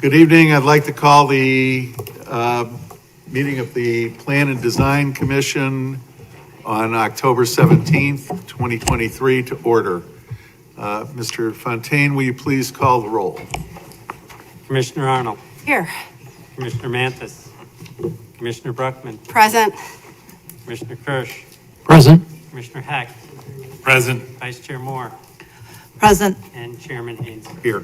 Good evening. I'd like to call the meeting of the Plan and Design Commission on October 17th, 2023 to order. Mr. Fontaine, will you please call the roll? Commissioner Arnold. Here. Commissioner Mantis. Commissioner Bruckman. Present. Commissioner Kirsch. Present. Commissioner Heck. Present. Vice Chair Moore. Present. And Chairman Haynes. Here.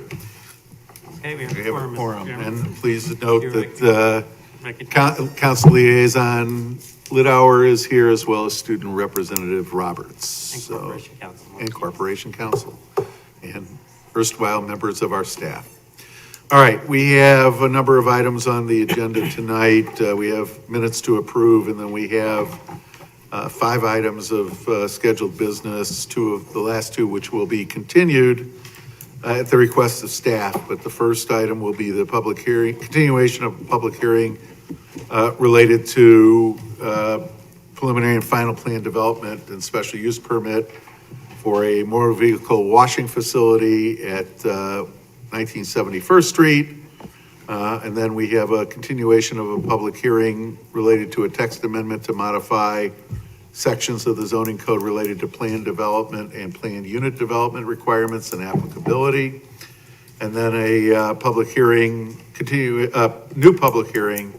Okay, we have We a have a quorum, Mr. quorum. Chairman. And please note You're that recognized. Council Liaison Lidauer is here, as well as Student Representative Roberts. And Corporation Council. And Corporation Council, and erstwhile members of our staff. All right, we have a number of items on the agenda tonight. We have minutes to approve, and then we have 5 items of scheduled business, the last two which will be continued at the request of staff. But the first item will be the public hearing, continuation of a public hearing related to preliminary and final plan development and special use permit for a motor vehicle washing facility at 1971st Street. And then we have a continuation of a public hearing related to a text amendment to modify sections of the zoning code related to plan development and planned unit development requirements and applicability. And then a public hearing, new public hearing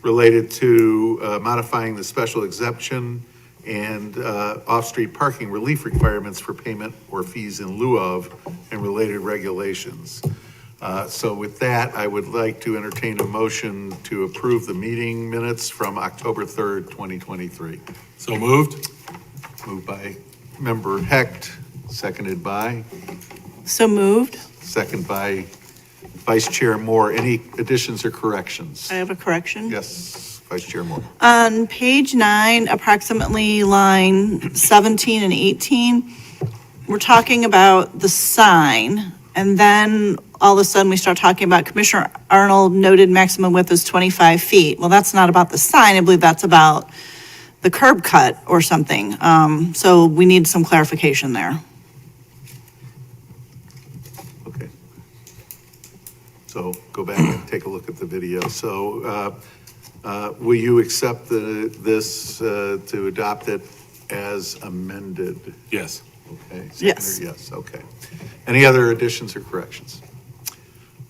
related to modifying the special exemption and off-street parking relief requirements for payment or fees in lieu of and related regulations. So with that, I would like to entertain a motion to approve the meeting minutes from October 3rd, 2023. So moved. Moved by Member Hecht, seconded by, So moved. second by Vice Chair Moore. Any additions or corrections? I have a correction. Yes, Vice Chair Moore. On page 9, approximately line 17 and 18, we're talking about the sign, and then all of a sudden we start talking about Commissioner Arnold noted maximum width is 25 feet. Well, that's not about the sign. I believe that's about the curb cut or something. So we need some clarification there. Okay. So go back and take a look at the video. So will you accept this to adopt it as amended? Yes. Okay. Yes. Yes, okay. Any other additions or corrections?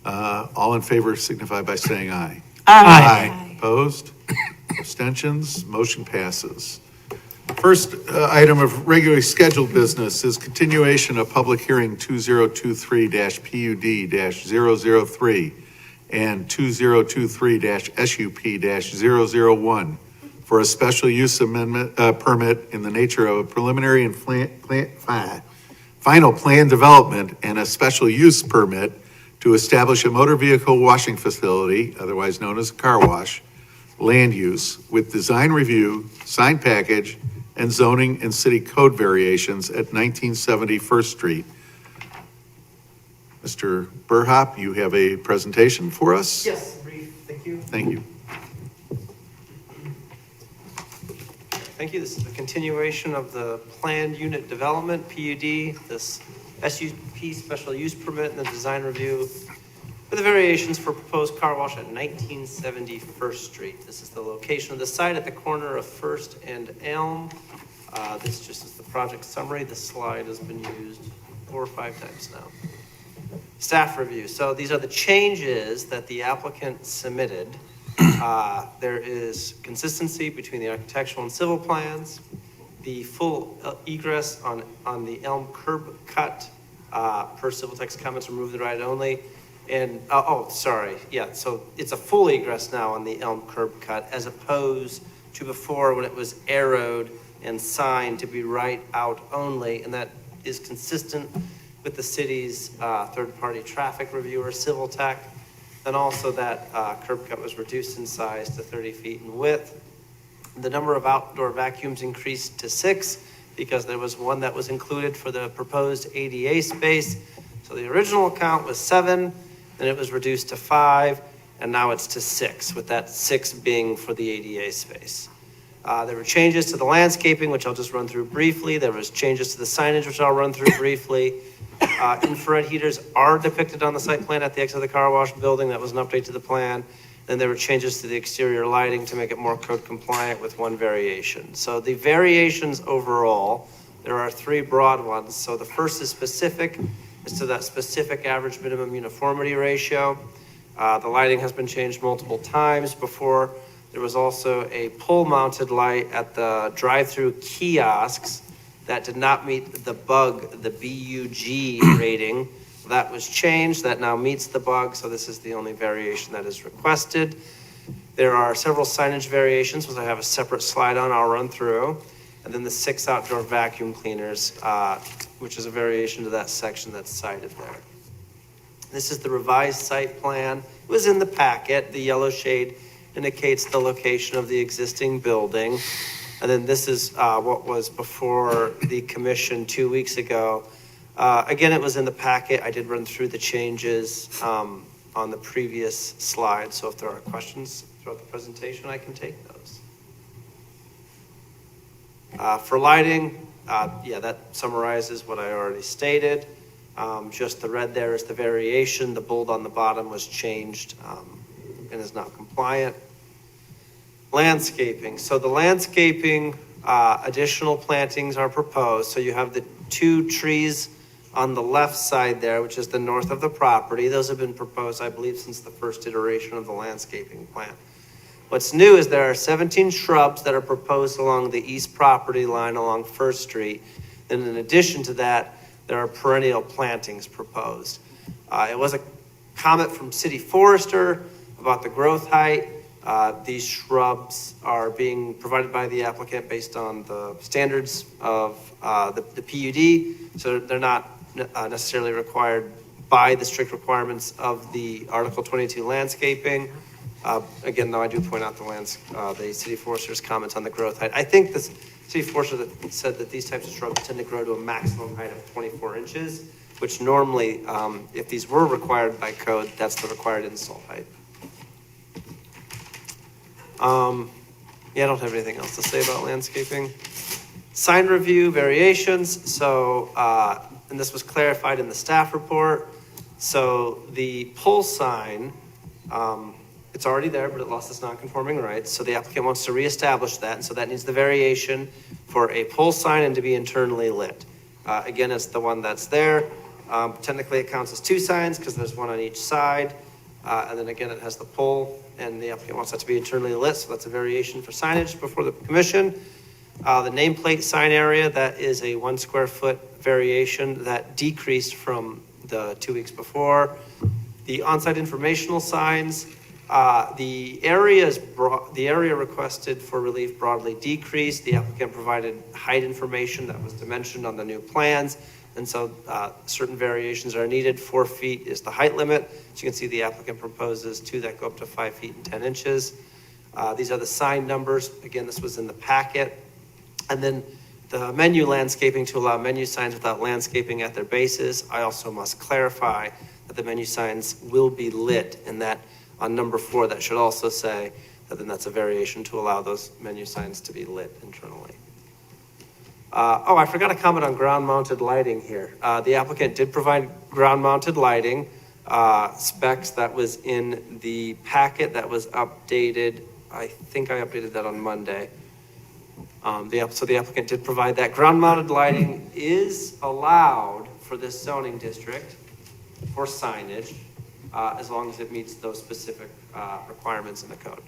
All in favor signify by saying aye. Aye. Opposed? Abstentions? Motion passes. First item of regularly scheduled business is continuation of public hearing 2023-PUD-003 and 2023-SUP-001 for a special use amendment permit in the nature of a preliminary and final plan development and a special use permit to establish a motor vehicle washing facility, otherwise known as a car wash, land use with design review, sign package, and zoning and city code variations at 1971st Street. Mr. Burhop, you have a presentation for us? Yes, brief, thank you. Thank you. Thank you. This is the continuation of the planned unit development, PUD, this SUP special use permit and the design review with the variations for proposed car wash at 1971st Street. This is the location of the site at the corner of First and Elm. This just is the project summary. This slide has been used 4 or 5 times now. Staff review. So these are the changes that the applicant submitted. There is consistency between the architectural and civil plans. The full egress on the Elm curb cut per civil text comments remove the right only. And, so it's a full egress now on the Elm curb cut as opposed to before when it was arrowed and signed to be right out only. And that is consistent with the city's third-party traffic reviewer, Civil Tech. And also that curb cut was reduced in size to 30 feet in width. The number of outdoor vacuums increased to 6 because there was one that was included for the proposed ADA space. So the original count was 7, then it was reduced to 5, and now it's to 6, with that 6 being for the ADA space. There were changes to the landscaping, which I'll just run through briefly. There was changes to the signage, which I'll run through briefly. Infrared heaters are depicted on the site plan at the exit of the car wash building. That was an update to the plan. Then there were changes to the exterior lighting to make it more code compliant with one variation. So the variations overall, there are 3 broad ones. So the first is specific, is to that specific average minimum uniformity ratio. The lighting has been changed multiple times before. There was also a pole-mounted light at the drive-through kiosks that did not meet the bug, the BUG rating. That was changed, that now meets the bug, so this is the only variation that is requested. There are several signage variations, which I have a separate slide on, I'll run through. And then the 6 outdoor vacuum cleaners, which is a variation to that section that's cited there. This is the revised site plan. It was in the packet. The yellow shade indicates the location of the existing building. And then this is what was before the commission 2 weeks ago. Again, it was in the packet. I did run through the changes on the previous slide. So if there are questions throughout the presentation, I can take those. For lighting, yeah, that summarizes what I already stated. Just the red there is the variation. The bold on the bottom was changed and is now compliant. Landscaping. So the landscaping, additional plantings are proposed. So you have the 2 trees on the left side there, which is the north of the property. Those have been proposed, I believe, since the first iteration of the landscaping plan. What's new is there are 17 shrubs that are proposed along the east property line along First Street. And in addition to that, there are perennial plantings proposed. It was a comment from City Forester about the growth height. These shrubs are being provided by the applicant based on the standards of the PUD, so they're not necessarily required by the strict requirements of the Article 22 landscaping. Again, though, I do point out the City Forester's comments on the growth height. I think the City Forester said that these types of shrubs tend to grow to a maximum height of 24 inches, which normally, if these were required by code, that's the required install height. Yeah, I don't have anything else to say about landscaping. Sign review variations. So, and this was clarified in the staff report. So the pole sign, it's already there, but it lost its non-conforming rights. So the applicant wants to reestablish that. And so that needs the variation for a pole sign and to be internally lit. Again, it's the one that's there. Technically it counts as 2 signs because there's one on each side. And then again, it has the pole and the applicant wants that to be internally lit. So that's a variation for signage before the commission. The nameplate sign area, that is a 1 square foot variation that decreased from the 2 weeks before. The on-site informational signs, the area requested for relief broadly decreased. The applicant provided height information that was dimensioned on the new plans. And so certain variations are needed. 4 feet is the height limit. So you can see the applicant proposes 2 that go up to 5 feet and 10 inches. These are the sign numbers. Again, this was in the packet. And then the menu landscaping to allow menu signs without landscaping at their bases. I also must clarify that the menu signs will be lit, and that on number 4, that should also say that then that's a variation to allow those menu signs to be lit internally. I forgot to comment on ground-mounted lighting here. The applicant did provide ground-mounted lighting specs that was in the packet that was updated. I think I updated that on Monday. So the applicant did provide that. Ground-mounted lighting is allowed for this zoning district for signage as long as it meets those specific requirements in the code.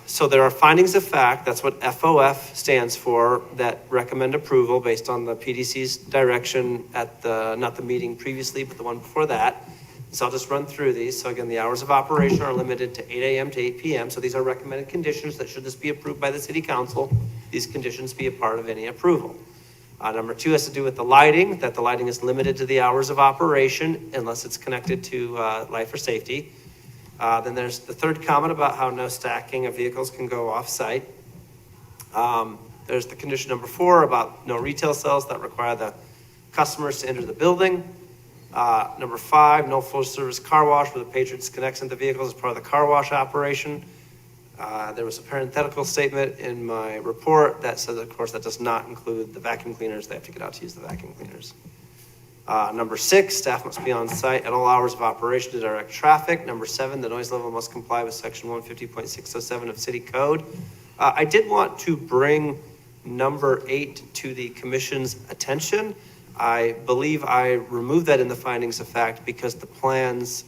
So there are findings of fact, that's what FOF stands for, that recommend approval based on the PDC's direction at not the meeting previously, but the one before that. So I'll just run through these. So again, the hours of operation are limited to 8 a.m. to 8 p.m. So these are recommended conditions that should this be approved by the city council, these conditions be a part of any approval. Number 2 has to do with the lighting, that the lighting is limited to the hours of operation unless it's connected to life or safety. Then there's the 3rd comment about how no stacking of vehicles can go off-site. There's the condition number 4 about no retail sales that require the customers to enter the building. Number 5, no full-service car wash where the patron connects into the vehicles as part of the car wash operation. There was a parenthetical statement in my report that says, of course, that does not include the vacuum cleaners. They have to get out to use the vacuum cleaners. Number 6, staff must be on site at all hours of operation to direct traffic. Number 7, the noise level must comply with section 150.607 of city code. I did want to bring number 8 to the commission's attention. I believe I removed that in the findings of fact because the plans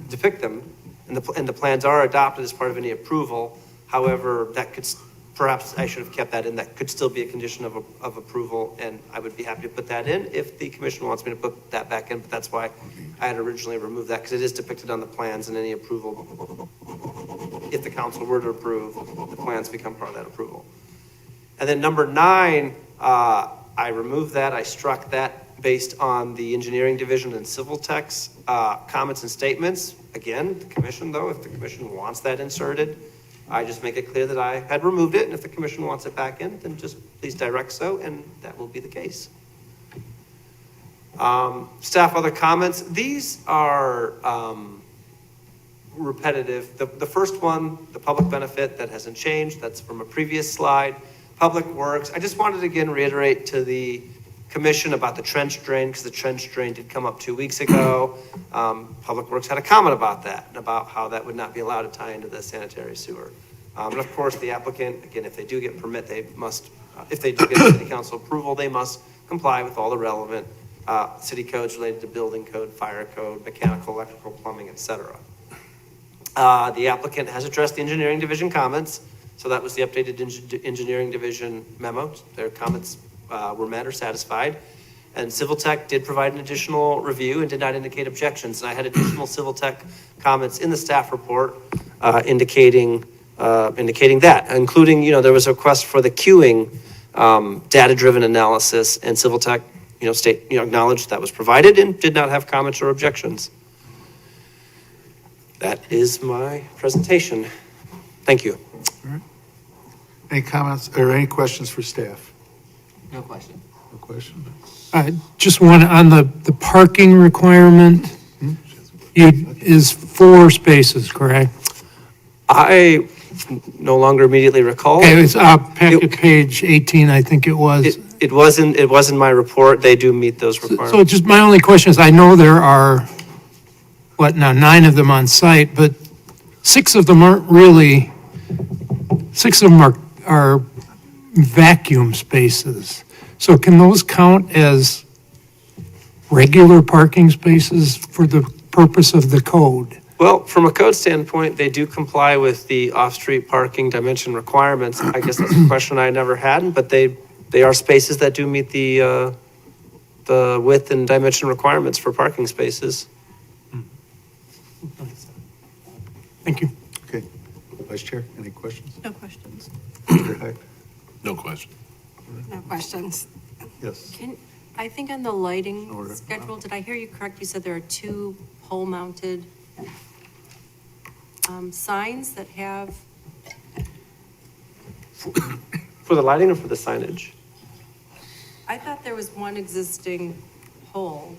depict them, and the plans are adopted as part of any approval. However, that could, perhaps I should have kept that in. That could still be a condition of approval, and I would be happy to put that in if the commission wants me to put that back in, but that's why I had originally removed that, because it is depicted on the plans, and any approval, if the council were to approve, the plans become part of that approval. And then number 9, I removed that, I struck that based on the engineering division and civil tech's comments and statements. Again, the commission though, if the commission wants that inserted, I just make it clear that I had removed it, and if the commission wants it back in, then just please direct so, and that will be the case. Staff, other comments? These are repetitive. The first one, the public benefit, that hasn't changed. That's from a previous slide. Public Works, I just wanted to again reiterate to the commission about the trench drain, because the trench drain did come up 2 weeks ago. Public Works had a comment about that, and about how that would not be allowed to tie into the sanitary sewer. And of course, the applicant, again, if they do get permit, they must, if they do get city council approval, they must comply with all the relevant city codes related to building code, fire code, mechanical, electrical, plumbing, etc. The applicant has addressed the engineering division comments. So that was the updated engineering division memo. Their comments were met or satisfied. And Civil Tech did provide an additional review and did not indicate objections. And I had additional Civil Tech comments in the staff report indicating that, including, there was a request for the queuing data-driven analysis, and Civil Tech, acknowledged that was provided and did not have comments or objections. That is my presentation. Thank you. Any comments or any questions for staff? No question. No question? Just one on the parking requirement. Is 4 spaces, correct? I no longer immediately recall. Okay, it's packet page 18, I think it was. It was in my report. They do meet those requirements. So just my only question is, I know there are, 9 of them on site, but 6 of them aren't really, 6 of them are vacuum spaces. So can those count as regular parking spaces for the purpose of the code? Well, from a code standpoint, they do comply with the off-street parking dimension requirements. I guess that's a question I never had, but they are spaces that do meet the width and dimension requirements for parking spaces. Thank you. Okay. Vice Chair, any questions? No questions. Mr. Hecht? No question. No questions. Yes. I think on the lighting Order. schedule, did I hear you correct? You said there are 2 pole-mounted signs that have, For the lighting or for the signage? I thought there was one existing pole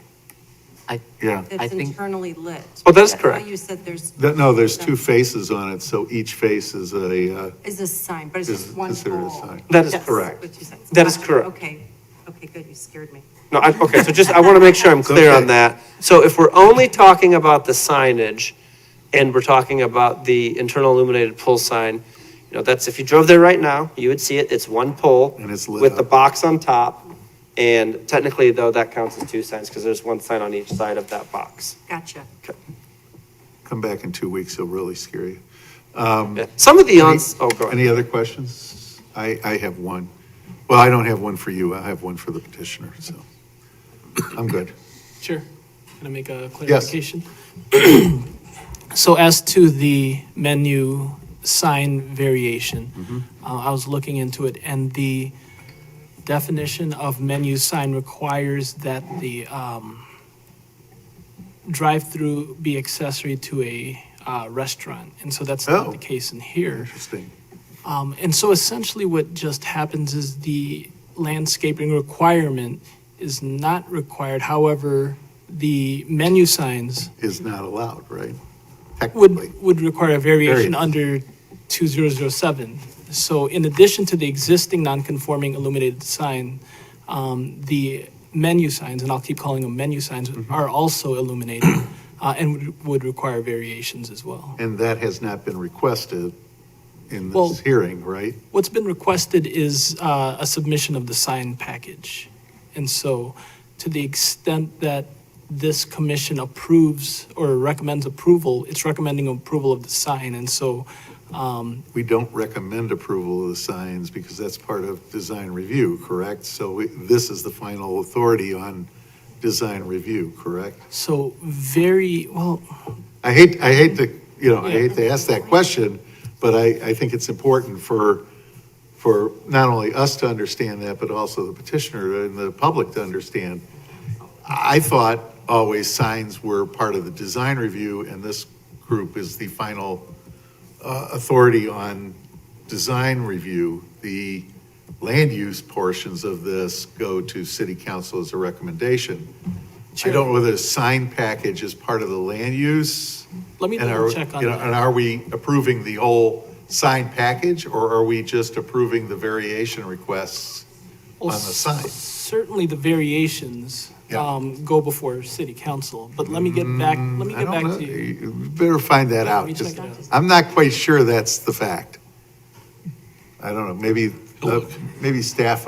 Yeah. that's internally lit. Oh, that's I thought correct. you said there's. There's 2 faces on it, so each face is Is a sign, but it's is just one considered a pole. sign. That is Yes, correct. what you said. That is Gotcha. correct. Okay, good, you scared me. No, okay, so just, I want to make sure I'm clear on Okay. that. So if we're only talking about the signage, and we're talking about the internal illuminated pole sign, that's, if you drove there right now, you would see it, it's one pole. And it's lit with the up. box on top, and technically, though, that counts as 2 signs, because there's one sign on each side of that box. Gotcha. Come back in 2 weeks, he'll really scare you. Yeah. Some of the go ahead. Any other questions? I have one. Well, I don't have one for you, I have one for the petitioner, so I'm good. Sure. Can I make a clarification? Yes. So as to the menu sign variation, I was looking into it, and the definition of menu sign requires that the drive-through be accessory to a restaurant, and so that's not Oh. the case in here. Interesting. And so essentially what just happens is the landscaping requirement is not required. However, the menu signs Is not allowed, right? Technically. would require a variation Variance. under 2007. So in addition to the existing non-conforming illuminated sign, the menu signs, and I'll keep calling them menu signs, are also illuminated and would require variations as well. And that has not been requested in Well- this hearing, right? What's been requested is a submission of the sign package. And so to the extent that this commission approves or recommends approval, it's recommending approval of the sign. And so, We don't recommend approval of the signs because that's part of design review, correct? So this is the final authority on design review, correct? so very, well, I hate to, I hate to ask that question, but I think it's important for not only us to understand that, but also the petitioner and the public to understand. I thought always signs were part of the design review, and this group is the final authority on design review. The land use portions of this go to city council as a recommendation. I don't know whether the sign package is part of the land use. let me And double are, check on you know, and that. are we approving the whole sign package, or are we just approving the variation requests on Well, the sign? Certainly the variations Yeah. go before city council, but let me get back I don't know. to you. You better find that Yeah, out. let me check 'Cause it out. I'm not quite sure that's the fact. I don't know, maybe staff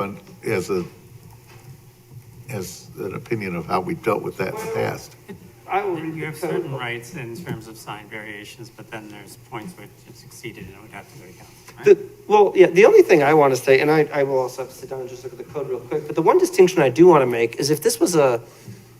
has an opinion of how we dealt with that in the past. I will You read have the certain code. rights in terms of sign variations, but then there's points where it's exceeded and it would have to go to council, right? Well, yeah, the only thing I want to say, and I will also have to sit down and just look at the code real quick, but the one distinction I do want to make is if this was a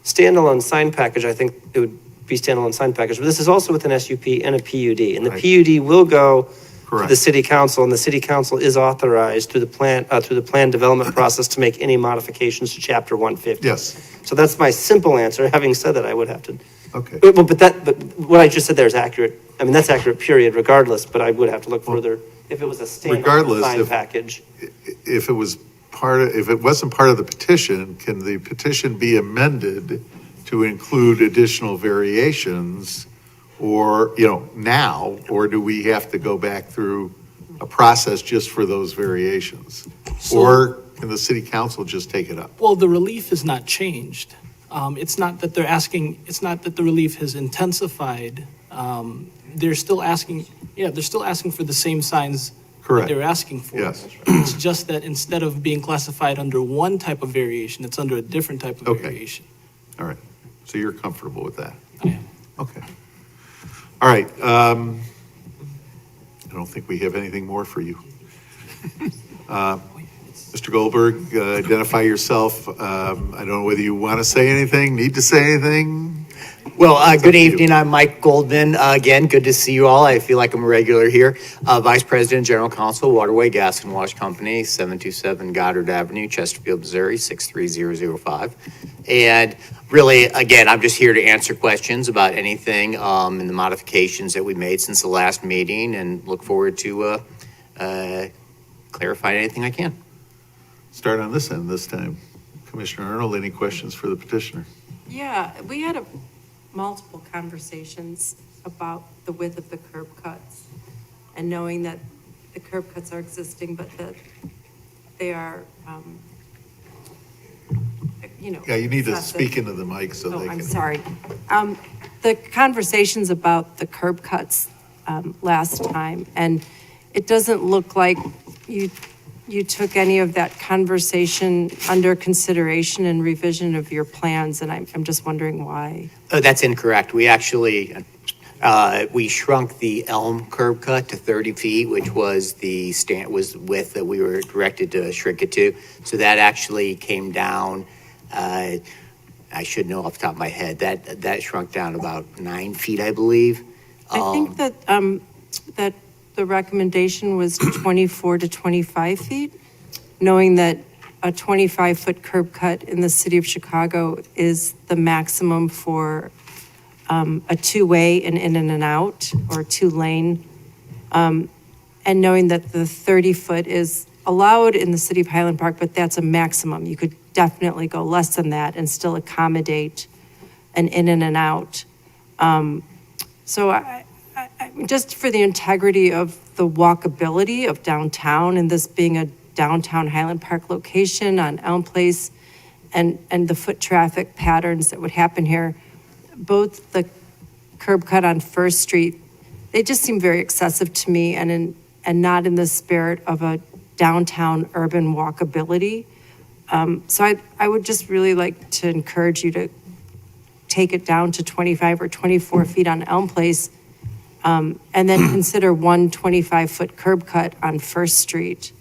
standalone sign package, I think it would be standalone sign package, but this is also with an SUP and a PUD, and the Right. PUD will go to Correct. the city council, and the city council is authorized through the plan development process to make any modifications to chapter 150. Yes, So that's my simple answer. Having said that, I would have to, okay. but what I just said there is accurate. I mean, that's accurate, period, regardless, but I would have to look further if it was a standalone Regardless, sign if- package. If it wasn't part of the petition, can the petition be amended to include additional variations? Or, now, or do we have to go back through a process just for those variations? Or can the city council just take it up? Well, the relief is not changed. It's not that the relief has intensified. They're still asking for the same signs that Correct. they're asking for. Yes. It's just that instead of being classified under one type of variation, it's under a different type of Okay. variation. All right, so you're comfortable with that? I am. Okay. All right, I don't think we have anything more for you. Mr. Goldberg, identify yourself. I don't know whether you want to say anything, need to say anything? Well, It's up good to you. evening. I'm Mike Goldman. Again, good to see you all. I feel like I'm a regular here. Vice President, General Counsel, Waterway Gas and Wash Company, 727 Goddard Avenue, Chesterfield, Missouri, 63005. And really, again, I'm just here to answer questions about anything in the modifications that we made since the last meeting, and look forward to clarifying anything I can. Start on this end this time. Commissioner Arnold, any questions for the petitioner? Yeah, we had multiple conversations about the width of the curb cuts and knowing that the curb cuts are existing, but that they are, Yeah, you need to excessive. speak into the mic so Oh, they can. I'm sorry. The conversations about the curb cuts last time, and it doesn't look like you took any of that conversation under consideration and revision of your plans, and I'm just wondering why. That's incorrect. We actually, we shrunk the elm curb cut to 30 feet, which was the width that we were directed to shrink it to. So that actually came down, I should know off the top of my head, that shrunk down about 9 feet, I believe. I think that, that the recommendation was 24 to 25 feet, knowing that a 25-foot curb cut in the city of Chicago is the maximum for a two-way and in and out, or two-lane. And knowing that the 30-foot is allowed in the city of Highland Park, but that's a maximum. You could definitely go less than that and still accommodate an in and an out. So I just for the integrity of the walkability of downtown, and this being a downtown Highland Park location on Elm Place, and the foot traffic patterns that would happen here. Both the curb cut on First Street, they just seem very excessive to me and not in the spirit of a downtown urban walkability. So I would just really like to encourage you to take it down to 25 or 24 feet on Elm Place, and then consider one 25-foot curb cut on First Street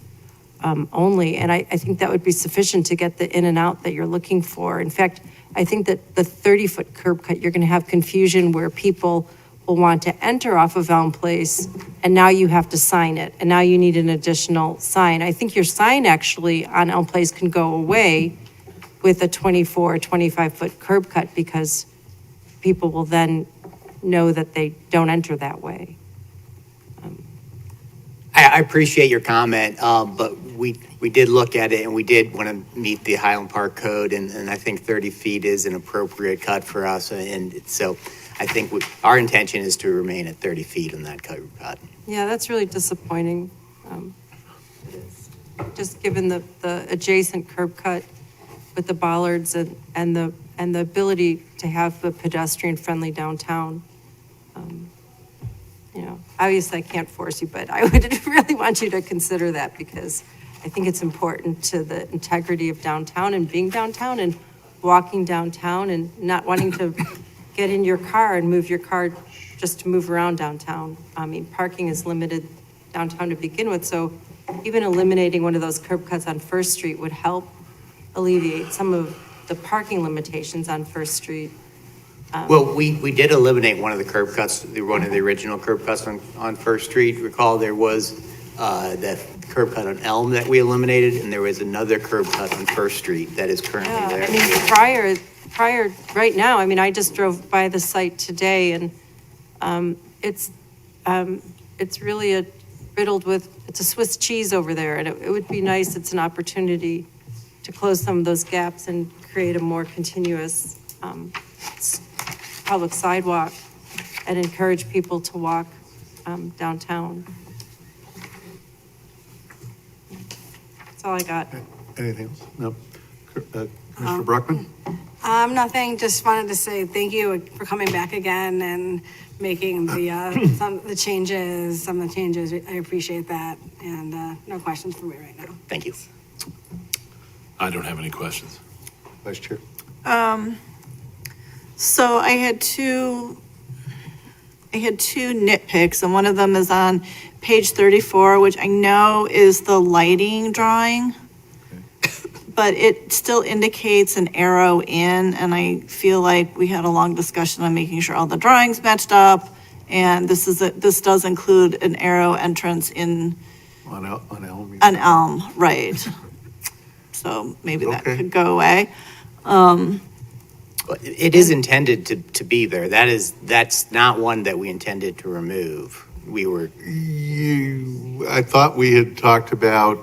only. And I think that would be sufficient to get the in and out that you're looking for. In fact, I think that the 30-foot curb cut, you're going to have confusion where people will want to enter off of Elm Place, and now you have to sign it, and now you need an additional sign. I think your sign actually on Elm Place can go away with a 24 or 25-foot curb cut, because people will then know that they don't enter that way. I appreciate your comment, but we did look at it, and we did want to meet the Highland Park Code, and I think 30 feet is an appropriate cut for us, and so I think our intention is to remain at 30 feet on that curb cut. Yeah, that's really disappointing. It is. Just given the adjacent curb cut with the bollards and the ability to have a pedestrian-friendly downtown. Obviously I can't force you, but I would really want you to consider that, because I think it's important to the integrity of downtown and being downtown and walking downtown and not wanting to get in your car and move your car just to move around downtown. I mean, parking is limited downtown to begin with, so even eliminating one of those curb cuts on First Street would help alleviate some of the parking limitations on First Street. Well, we did eliminate one of the curb cuts, one of the original curb cuts on First Street. Recall there was that curb cut on Elm that we eliminated, and there was another curb cut on First Street that is currently there. I mean, prior, right now, I mean, I just drove by the site today, and it's really riddled with, it's a Swiss cheese over there, and it would be nice, it's an opportunity to close some of those gaps and create a more continuous public sidewalk and encourage people to walk downtown. That's all I got. Anything else? No. Commissioner Bruckman? Nothing, just wanted to say thank you for coming back again and making some of the changes. I appreciate that, and no questions for me right now. Thank you. I don't have any questions. Vice Chair? So I had two nitpicks, and one of them is on page 34, which I know is the lighting drawing, but it still indicates an arrow in, and I feel like we had a long discussion on making sure all the drawings matched up, and this does include an arrow entrance in On Elm? an elm, right? So maybe that Okay. could go away. But it is intended to be there. That's not one that we intended to remove. I thought we had talked about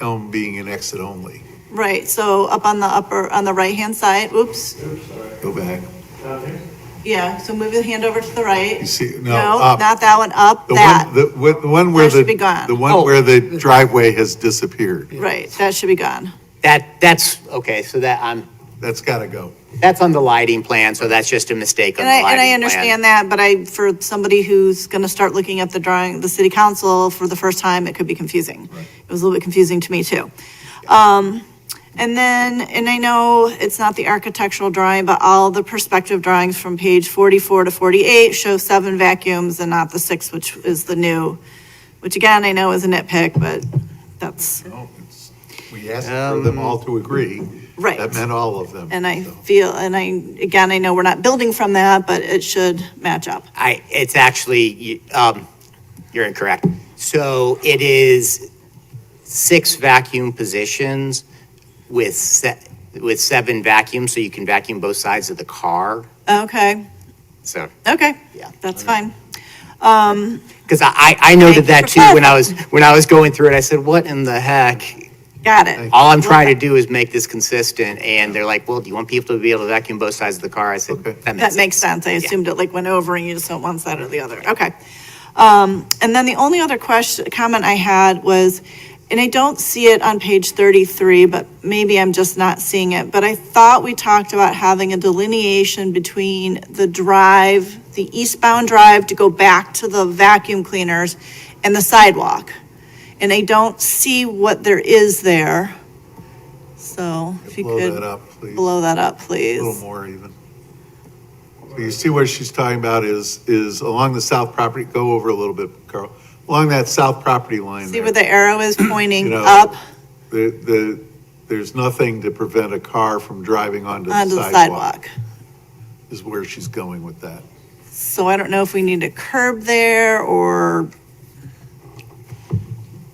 Elm being an exit only. Right, so up on the right-hand side, oops, Go back. yeah, so move the hand over to the right. You see, No, up. not that one, up, The that, one where That should be gone. the one where the driveway has disappeared. right, that should be gone. That's okay. So That's gotta go. that's on the lighting plan. So that's just a mistake on And the lighting plan. I understand that, but for somebody who's gonna start looking at the city council for the first time, it could be confusing. It was a little bit confusing to me too. And I know it's not the architectural drawing, but all the perspective drawings from page 44 to 48 show 7 vacuums and not the 6, which is the new, which again, I know is a nitpick, but that's, We asked for them all to agree. Right. That meant all of them. and I so. feel, I know we're not building from that, but it should match up. It's actually, you're incorrect. So it is 6 vacuum positions with 7 vacuums, so you can vacuum both sides of the car. Okay, So, okay, yeah. that's fine. Because I noted that too when I was going through it. I said, what in the heck? Got it. All I'm trying to do is make this consistent. And they're like, well, do you want people to be able to vacuum both sides of the car? I said, Okay. That makes sense. I assumed it like went over and you just went one side or the other. Okay. And then the only other comment I had was, And I don't see it on page 33, but maybe I'm just not seeing it. But I thought we talked about having a delineation between the drive, the eastbound drive to go back to the vacuum cleaners and the sidewalk. And I don't see what there is there. So if you Blow could that up, please. blow that up, A please. little more even. So you see what she's talking about is along the south property, go over a little bit, Carl. Along that south property line See there. where the arrow is pointing You know, up There's nothing to prevent a car from driving onto onto the the sidewalk, sidewalk. is where she's going with that. So I don't know if we need a curb there or,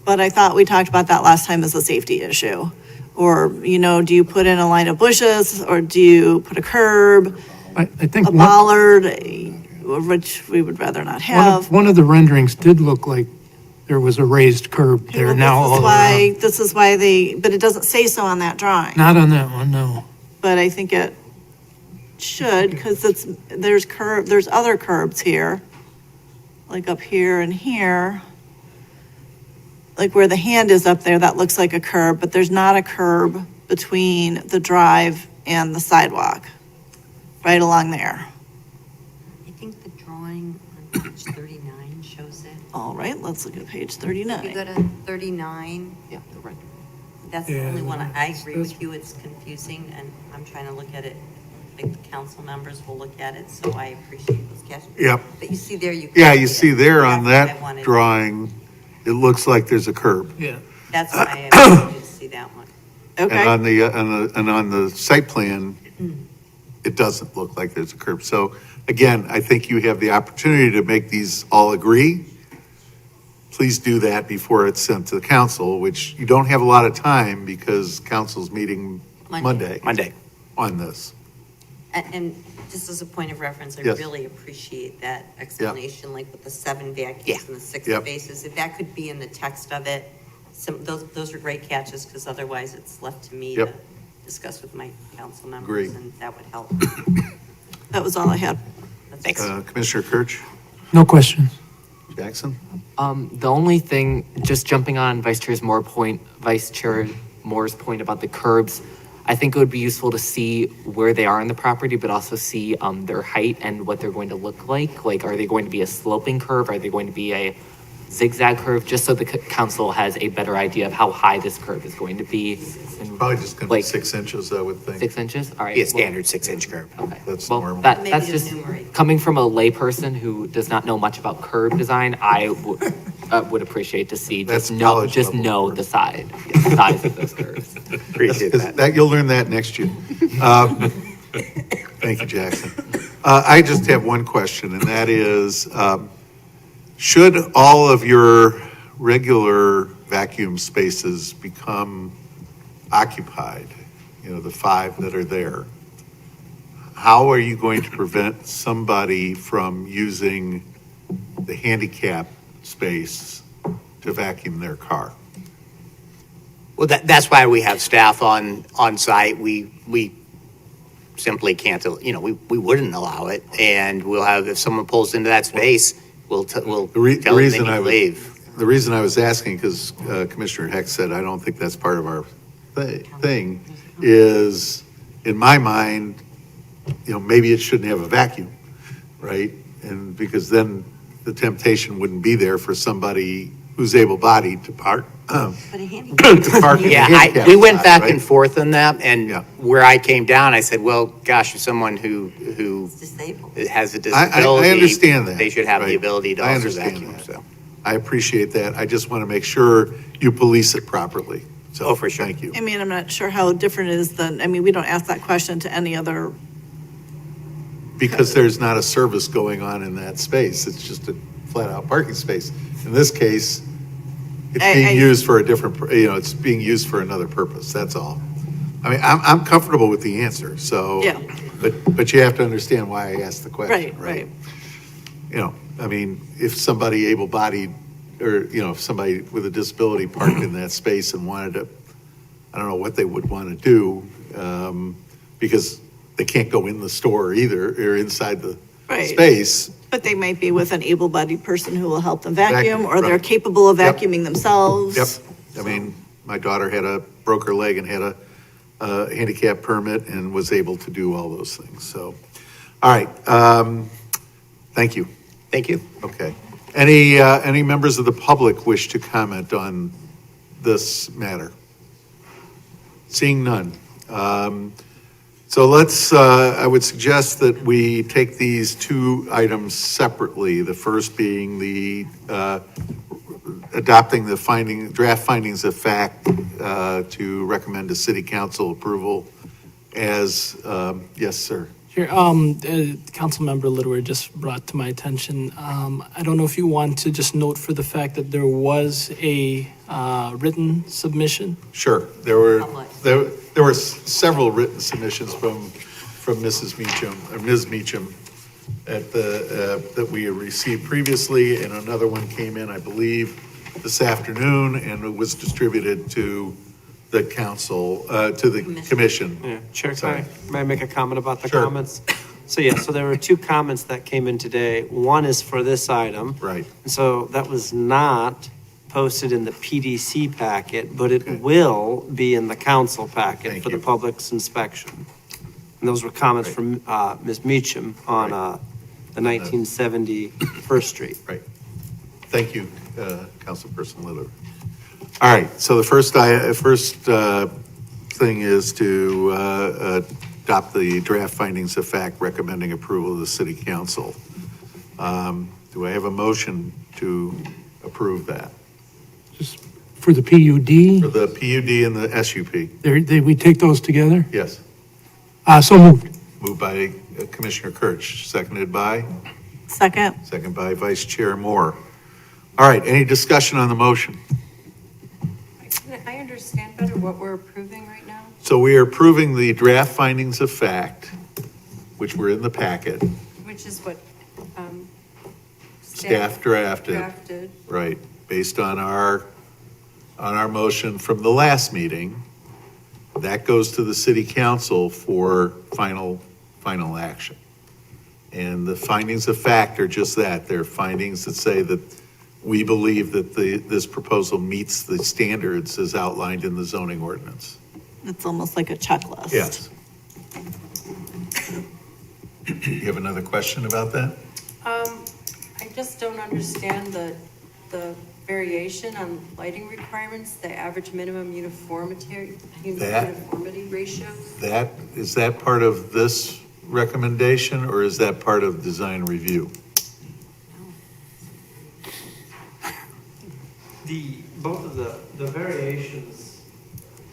but I thought we talked about that last time as a safety issue. Or, do you put in a line of bushes or do you put a curb, I think a bollard, which we would rather not have. one of the renderings did look like there was a raised curb there Well, now all around. This is why but it doesn't say so on that drawing. Not on that one, no. But I think it should, because there's other curbs here, like up here and here. Like where the hand is up there, that looks like a curb, but there's not a curb between the drive and the sidewalk, right along there. I think the drawing on page 39 shows it. All right, let's look at page If you go 39. to 39, Yeah, the render. that's the Yeah, only one, I agree that's- with you, it's confusing, and I'm trying to look at it, like the council members will look at it, so I appreciate those catches. Yep. But you see there, you. can Yeah, you it. see there on That's what I that wanted- drawing, it looks like there's a curb. Yeah. That's why I wanted to see that one. And Okay, on the site plan, it doesn't look like there's a curb. So again, I think you have the opportunity to make these all agree. Please do that before it's sent to the council, which you don't have a lot of time because council's meeting Monday on this. And just as a point of reference, I Yes. really appreciate that explanation, like with the 7 Yeah. vacuums and the 6 Yep. spaces. If that could be in the text of it, those are great catches, because otherwise it's left to me to Yep. discuss with my council Agree. members, and that would help. that was all I had. That's- Commissioner Kirch, No questions. Jackson? The only thing, just jumping on Vice Chair Moore's point about the curbs, I think it would be useful to see where they are on the property, but also see their height and what they're going to look like. Like, are they going to be a sloping curve? Are they going to be a zigzag curve? Just so the council has a better idea of how high this curve is going to be. And, Probably just going to be like, 6 inches, I would think. 6 inches? All right. Be a well- standard 6-inch curb. Okay. That's Well, normal. that's Maybe just, enumerate. coming from a layperson who does not know much about curb design, I would appreciate to see, That's just college level know curb. the size of those curves. Appreciate that. That, you'll learn that next year. Thank you, Jackson. I just have one question, and that is, should all of your regular vacuum spaces become occupied, the 5 that are there, how are you going to prevent somebody from using the handicap space to vacuum their car? Well, that's why we have staff on site. We simply can't, we wouldn't allow it. And we'll have, if someone pulls into that space, we'll tell them they The reason can leave. The reason I was asking, because Commissioner Heck said, I don't think that's part of our thing, is, in my mind, maybe it shouldn't have a vacuum, right? And because then the temptation wouldn't be there for somebody who's able-bodied to park, But a handicap, to park in the Yeah, handicap we went spot, back right? and forth on that, and Yeah. where I came down, I said, well, gosh, if someone who is disabled. has a I disability. understand that, They should have the right. ability to I also understand vacuum, that. so. I appreciate that. I just want to make sure you police it properly. So, Oh, for sure. Thank you. I mean, I'm not sure how different it is we don't ask that question to any other, Because there's not a service going on in that space. It's just a flat-out parking space. In this case, it's being used for a different, it's being used for another purpose, that's all. I mean, I'm comfortable with the answer, so. Yeah. But you have to understand why I asked the question, right. If somebody able-bodied, or, if somebody with a disability parked in that space and wanted to, I don't know what they would want to do, because they can't go in the store either, or inside the Right. space. But they might be with an able-bodied person who will help them vacuum, or they're Right. capable of Yep. vacuuming themselves. Yep. I mean, my daughter broke her leg and had a handicap permit and was able to do all those things, so. All right, thank you. Thank you. Okay. Any members of the public wish to comment on this matter? Seeing none. So let's, I would suggest that we take these two items separately. The first being the adopting the draft findings of fact to recommend to city council approval as, yes, sir. Here, Councilmember Littleward just brought to my attention, I don't know if you want to just note for the fact that there was a written submission. Sure. There were several written submissions from Mrs. Meacham, or Ms. Meacham that we had received previously, and another one came in, I believe, this afternoon, and it was distributed to the council, to the commission. Yeah, Chair, Sorry. may I make a comment about the Sure. comments? So there were two comments that came in today. One is for this item. Right. So that was not posted in the PDC packet, but it Okay. will be in the council packet Thank for the you. public's inspection. And those were comments from Ms. Meacham on the 1970 First Street. Right. Thank you, Councilperson Liller. All right, so the first thing is to adopt the draft findings of fact recommending approval of the city council. Do I have a motion to approve that? Just for the PUD, For the PUD and the SUP? we take those together? Yes. So moved. Moved by Commissioner Kirch, seconded by? Second. Second by Vice Chair Moore. All right, any discussion on the motion? Can I understand better what we're approving right now? So we are approving the draft findings of fact, which were in the packet, Which is what staff drafted, drafted. right, based on our motion from the last meeting. That goes to the city council for final action. And the findings of fact are just that. They're findings that say that we believe that this proposal meets the standards as outlined in the zoning ordinance. It's almost like a checklist. Yes. You have another question about that? I just don't understand the variation on lighting requirements, the average minimum uniformity ratio. Is that part of this recommendation, or is that part of design review? Both of the variations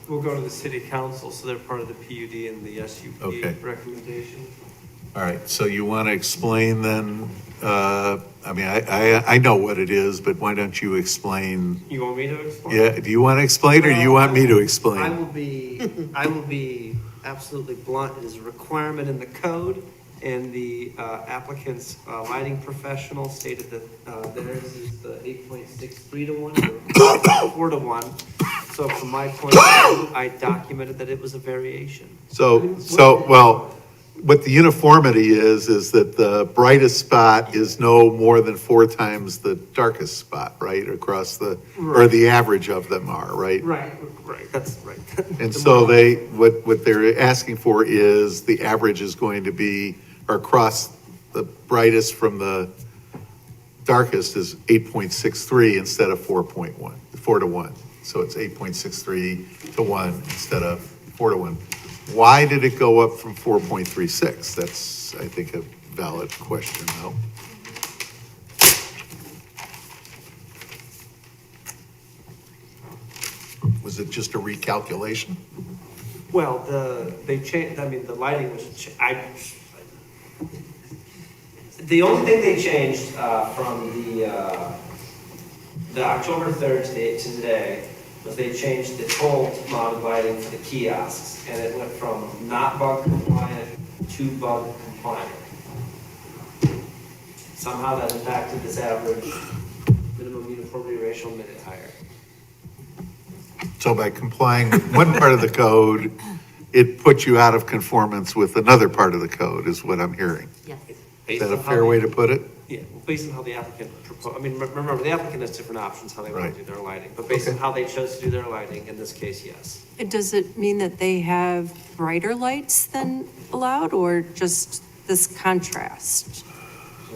will go to the city council, so they're part of the PUD and the SUP Okay. recommendation. All right, so you want to explain then, I mean, I know what it is, but why don't you explain? You want me to explain? Yeah, do you want to explain, or do you want me to I explain? will be absolutely blunt. It is a requirement in the code, and the applicant's lighting professional stated that theirs is the 8.63 to 1 or 4 to 1. So from my point of view, I documented that it was a variation. Well, what the uniformity is that the brightest spot is no more than 4 times the darkest spot, right? Across or the average of them are, right? Right, that's right. And so what they're asking for is the average is going to be, or across the brightest from the darkest is 8.63 instead of 4.1, 4 to 1. So it's 8.63 to 1 instead of 4 to 1. Why did it go up from 4.36? That's, I think, a valid question, though. Was it just a recalculation? Well, they changed, I mean, the lighting was, the only thing they changed from the October 3rd date to today was they changed the toll mounted lighting for the kiosks, and it went from not bug compliant to bug compliant. Somehow that impacted this average minimum uniformity ratio made it higher. So by complying with one part of the code, it puts you out of conformance with another part of the code, is what I'm hearing. Yes. Is that a fair way to put it? Yeah, based on how the applicant remember, the applicant has different options how they want Right. to do their lighting, but based on how they chose to do their lighting, in this case, yes. Does it mean that they have brighter lights than allowed, or just this contrast?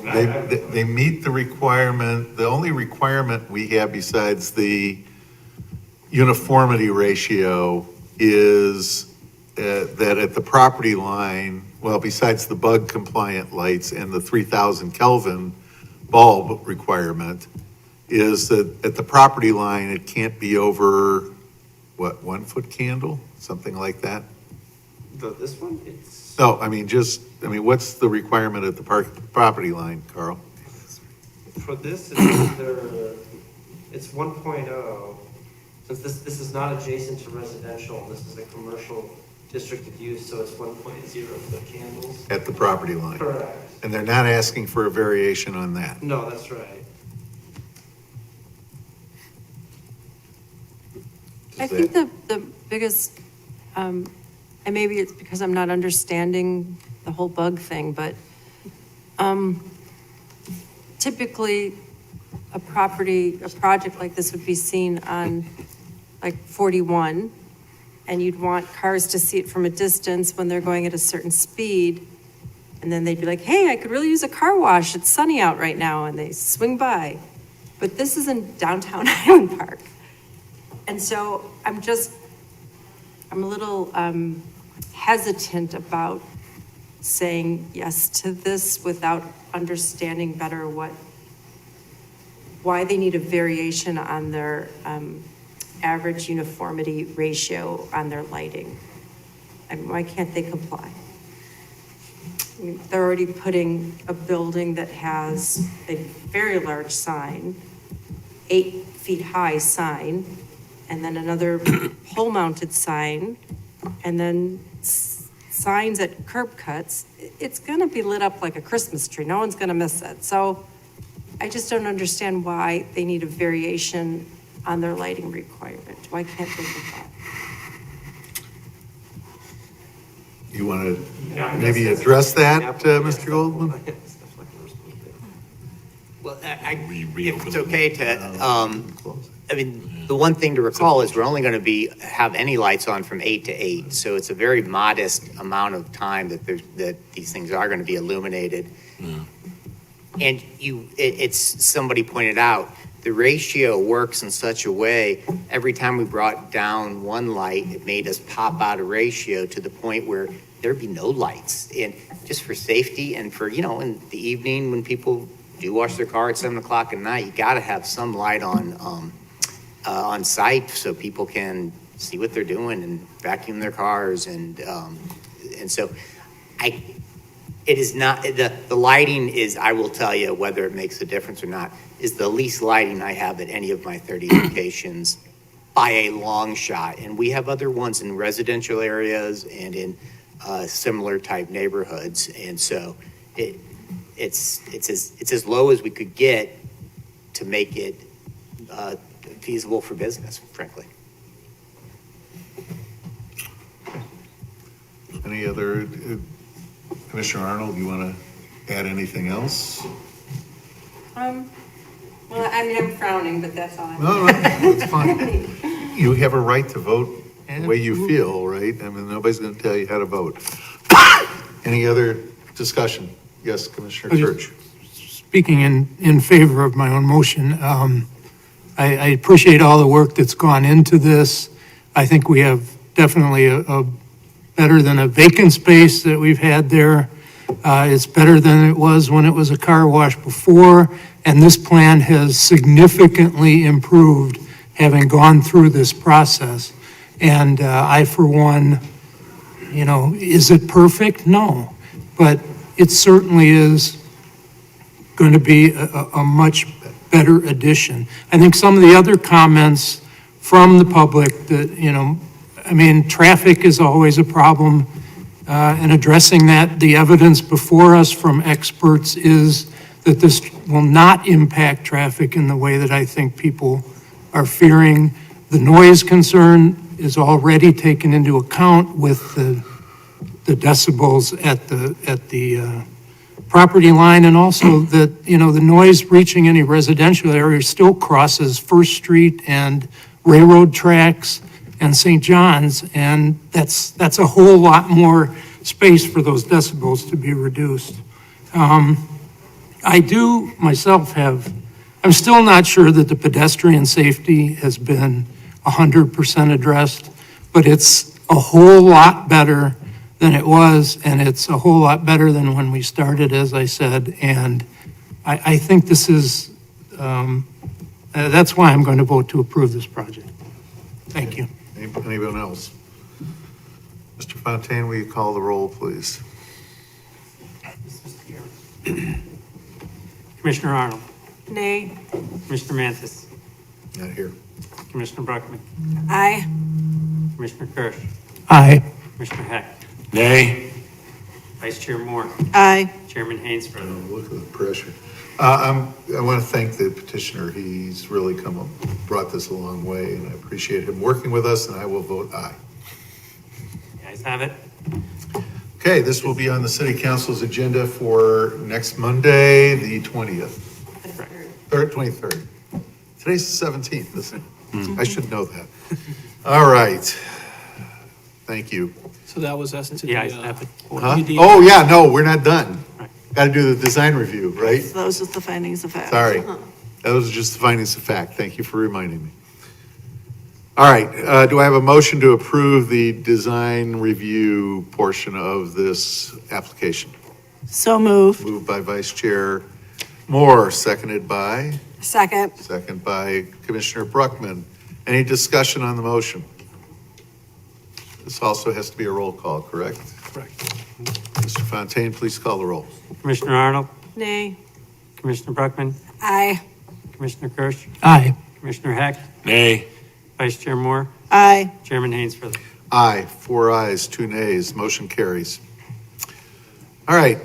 They meet the requirement, the only requirement we have besides the uniformity ratio is that at the property line, well, besides the bug compliant lights and the 3,000 Kelvin bulb requirement, is that at the property line, it can't be over, what, 1 foot candle? Something like that? This one, it's. No, what's the requirement at the property line, Carl? For this, it's 1.0. Since this is not adjacent to residential, this is a commercial districted use, so it's 1.0 foot candles. At the property line? Correct. And they're not asking for a variation on that? No, that's right. I think the biggest, and maybe it's because I'm not understanding the whole bug thing, but typically a project like this would be seen on like 41, and you'd want cars to see it from a distance when they're going at a certain speed, and then they'd be like, hey, I could really use a car wash, it's sunny out right now, and they swing by. But this is in downtown Highland Park. And so I'm a little hesitant about saying yes to this without understanding better why they need a variation on their average uniformity ratio on their lighting. And why can't they comply? I mean, they're already putting a building that has a very large sign, 8 feet high sign, and then another pole-mounted sign, and then signs at curb cuts. It's gonna be lit up like a Christmas tree. No one's gonna miss it. So I just don't understand why they need a variation on their lighting requirement. Why can't they comply? You want to maybe address that, Mr. Goldman? Well, if it's okay to, the one thing to recall is we're only going to have any lights on from 8 to 8. So it's a very modest amount of time that these things are going to be illuminated. And somebody pointed out, the ratio works in such a way, every time we brought down one light, it made us pop out a ratio to the point where there'd be no lights. And just for safety and for, in the evening when people do wash their car at 7 o'clock at night, you got to have some light on site so people can see what they're doing and vacuum their cars. And so it is not, the lighting is, I will tell you whether it makes a difference or not, is the least lighting I have at any of my 30 locations by a long shot. And we have other ones in residential areas and in similar type neighborhoods. And so it's as low as we could get to make it feasible for business, frankly. Any other, Commissioner Arnold, you want to add anything else? Well, I'm frowning, but that's all. No, that's fine. You have a right to vote the way you feel, right? Nobody's going to tell you how to vote. Any other discussion? Yes, Commissioner Church. Speaking in favor of my own motion, I appreciate all the work that's gone into this. I think we have definitely a better than a vacant space that we've had there. It's better than it was when it was a car wash before, and this plan has significantly improved having gone through this process. And I, for one, is it perfect? No, but it certainly is going to be a much better addition. I think some of the other comments from the public that, traffic is always a problem, and addressing that, the evidence before us from experts is that this will not impact traffic in the way that I think people are fearing. The noise concern is already taken into account with the decibels at the property line, and also that, you know, the noise reaching any residential area still crosses First Street and railroad tracks and St. John's, and that's a whole lot more space for those decibels to be reduced. I do myself I'm still not sure that the pedestrian safety has been 100% addressed, but it's a whole lot better than it was, and it's a whole lot better than when we started, as I said, and I think this is, that's why I'm going to vote to approve this project. Thank you. Anyone else? Mr. Fontaine, will you call the roll, please? Commissioner Arnold, Nay. Commissioner Mantis, Not here. Commissioner Bruckman, Aye. Commissioner Kirsch, Aye. Commissioner Heck, Nay. Vice Chair Moore, Aye. Chairman Hainsford. Oh, look at the pressure. I want to thank the petitioner. He's really brought this a long way, and I appreciate him working with us, and I will vote aye. You guys have it? Okay, this will be on the city council's agenda for next Monday, the 20th. 23rd. Today's the 17th, isn't it? I should know that. All right. Thank you. So that was us to the, Yeah, I have it. Huh? PUD. Oh, yeah, no, we're not done. Got to do the design review, right? So that was just the findings of fact. Sorry. That was just the findings of fact. Thank you for reminding me. All right, do I have a motion to approve the design review portion of this application? So moved. Moved by Vice Chair Moore, seconded by Second. Commissioner Bruckman. Any discussion on the motion? This also has to be a roll call, correct? Correct. Mr. Fontaine, please call the roll. Commissioner Arnold, Nay. Commissioner Bruckman, Aye. Commissioner Kirsch, Aye. Commissioner Heck, Nay. Vice Chair Moore, Aye. Chairman Hainsford. Aye, 4 ayes, 2 nays, motion carries. All right,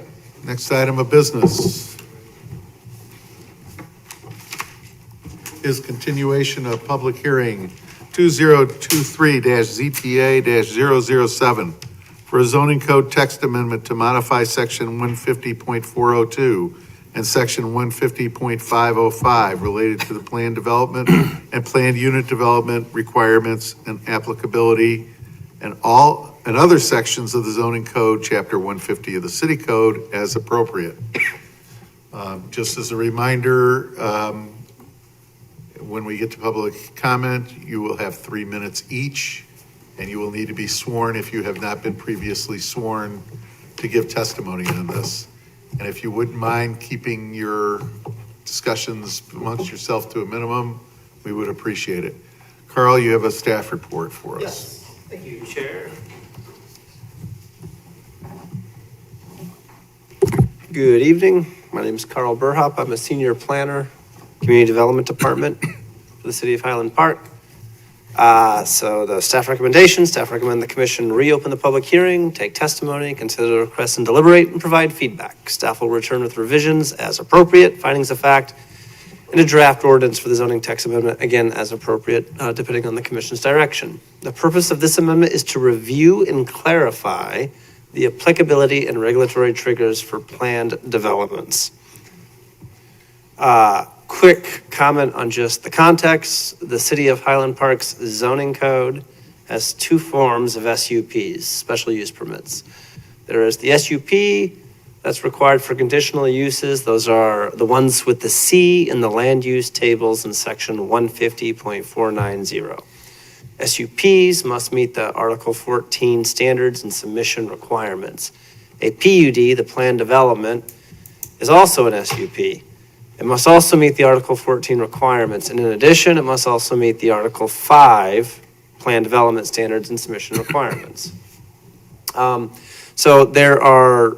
next item of business is continuation of public hearing 2023-ZPA-007 for a zoning code text amendment to modify section 150.402 and section 150.505 related to the planned development and planned unit development requirements and applicability and other sections of the zoning code, chapter 150 of the city code as appropriate. Just as a reminder, when we get to public comment, you will have 3 minutes each, and you will need to be sworn if you have not been previously sworn to give testimony on this. And if you wouldn't mind keeping your discussions amongst yourself to a minimum, we would appreciate it. Carl, you have a staff report for us. Yes, thank you, Chair. Good evening. My name is Carl Burhop. I'm a senior planner, Community Development Department for the City of Highland Park. So the staff recommend the commission reopen the public hearing, take testimony, consider requests and deliberate, and provide feedback. Staff will return with revisions as appropriate, findings of fact, and a draft ordinance for the zoning text amendment, again, as appropriate, depending on the commission's direction. The purpose of this amendment is to review and clarify the applicability and regulatory triggers for planned developments. Quick comment on just the context. The City of Highland Park's zoning code has 2 forms of SUPs, special use permits. There is the SUP that's required for conditional uses. Those are the ones with the C in the land use tables in section 150.490. SUPs must meet the Article 14 standards and submission requirements. A PUD, the planned development, is also an SUP. It must also meet the Article 14 requirements, and in addition, it must also meet the Article 5 plan development standards and submission requirements. So there are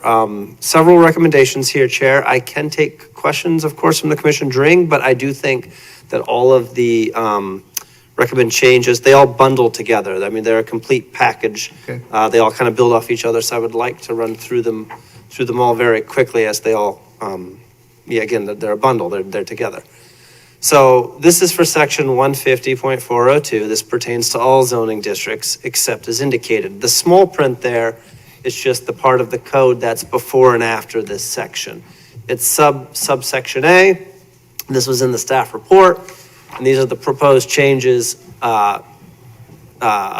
several recommendations here, Chair. I can take questions, of course, from the commission during, but I do think that all of the recommend changes, they all bundle together. I mean, they're a complete package. Okay. They all kind of build off each other, so I would like to run through them all very quickly as they all again, they're a bundle, they're together. So this is for section 150.402. This pertains to all zoning districts except as indicated. The small print there It's just the part of the code that's before and after this section. It's subsection A. This was in the staff report, and these are the proposed changes. I'll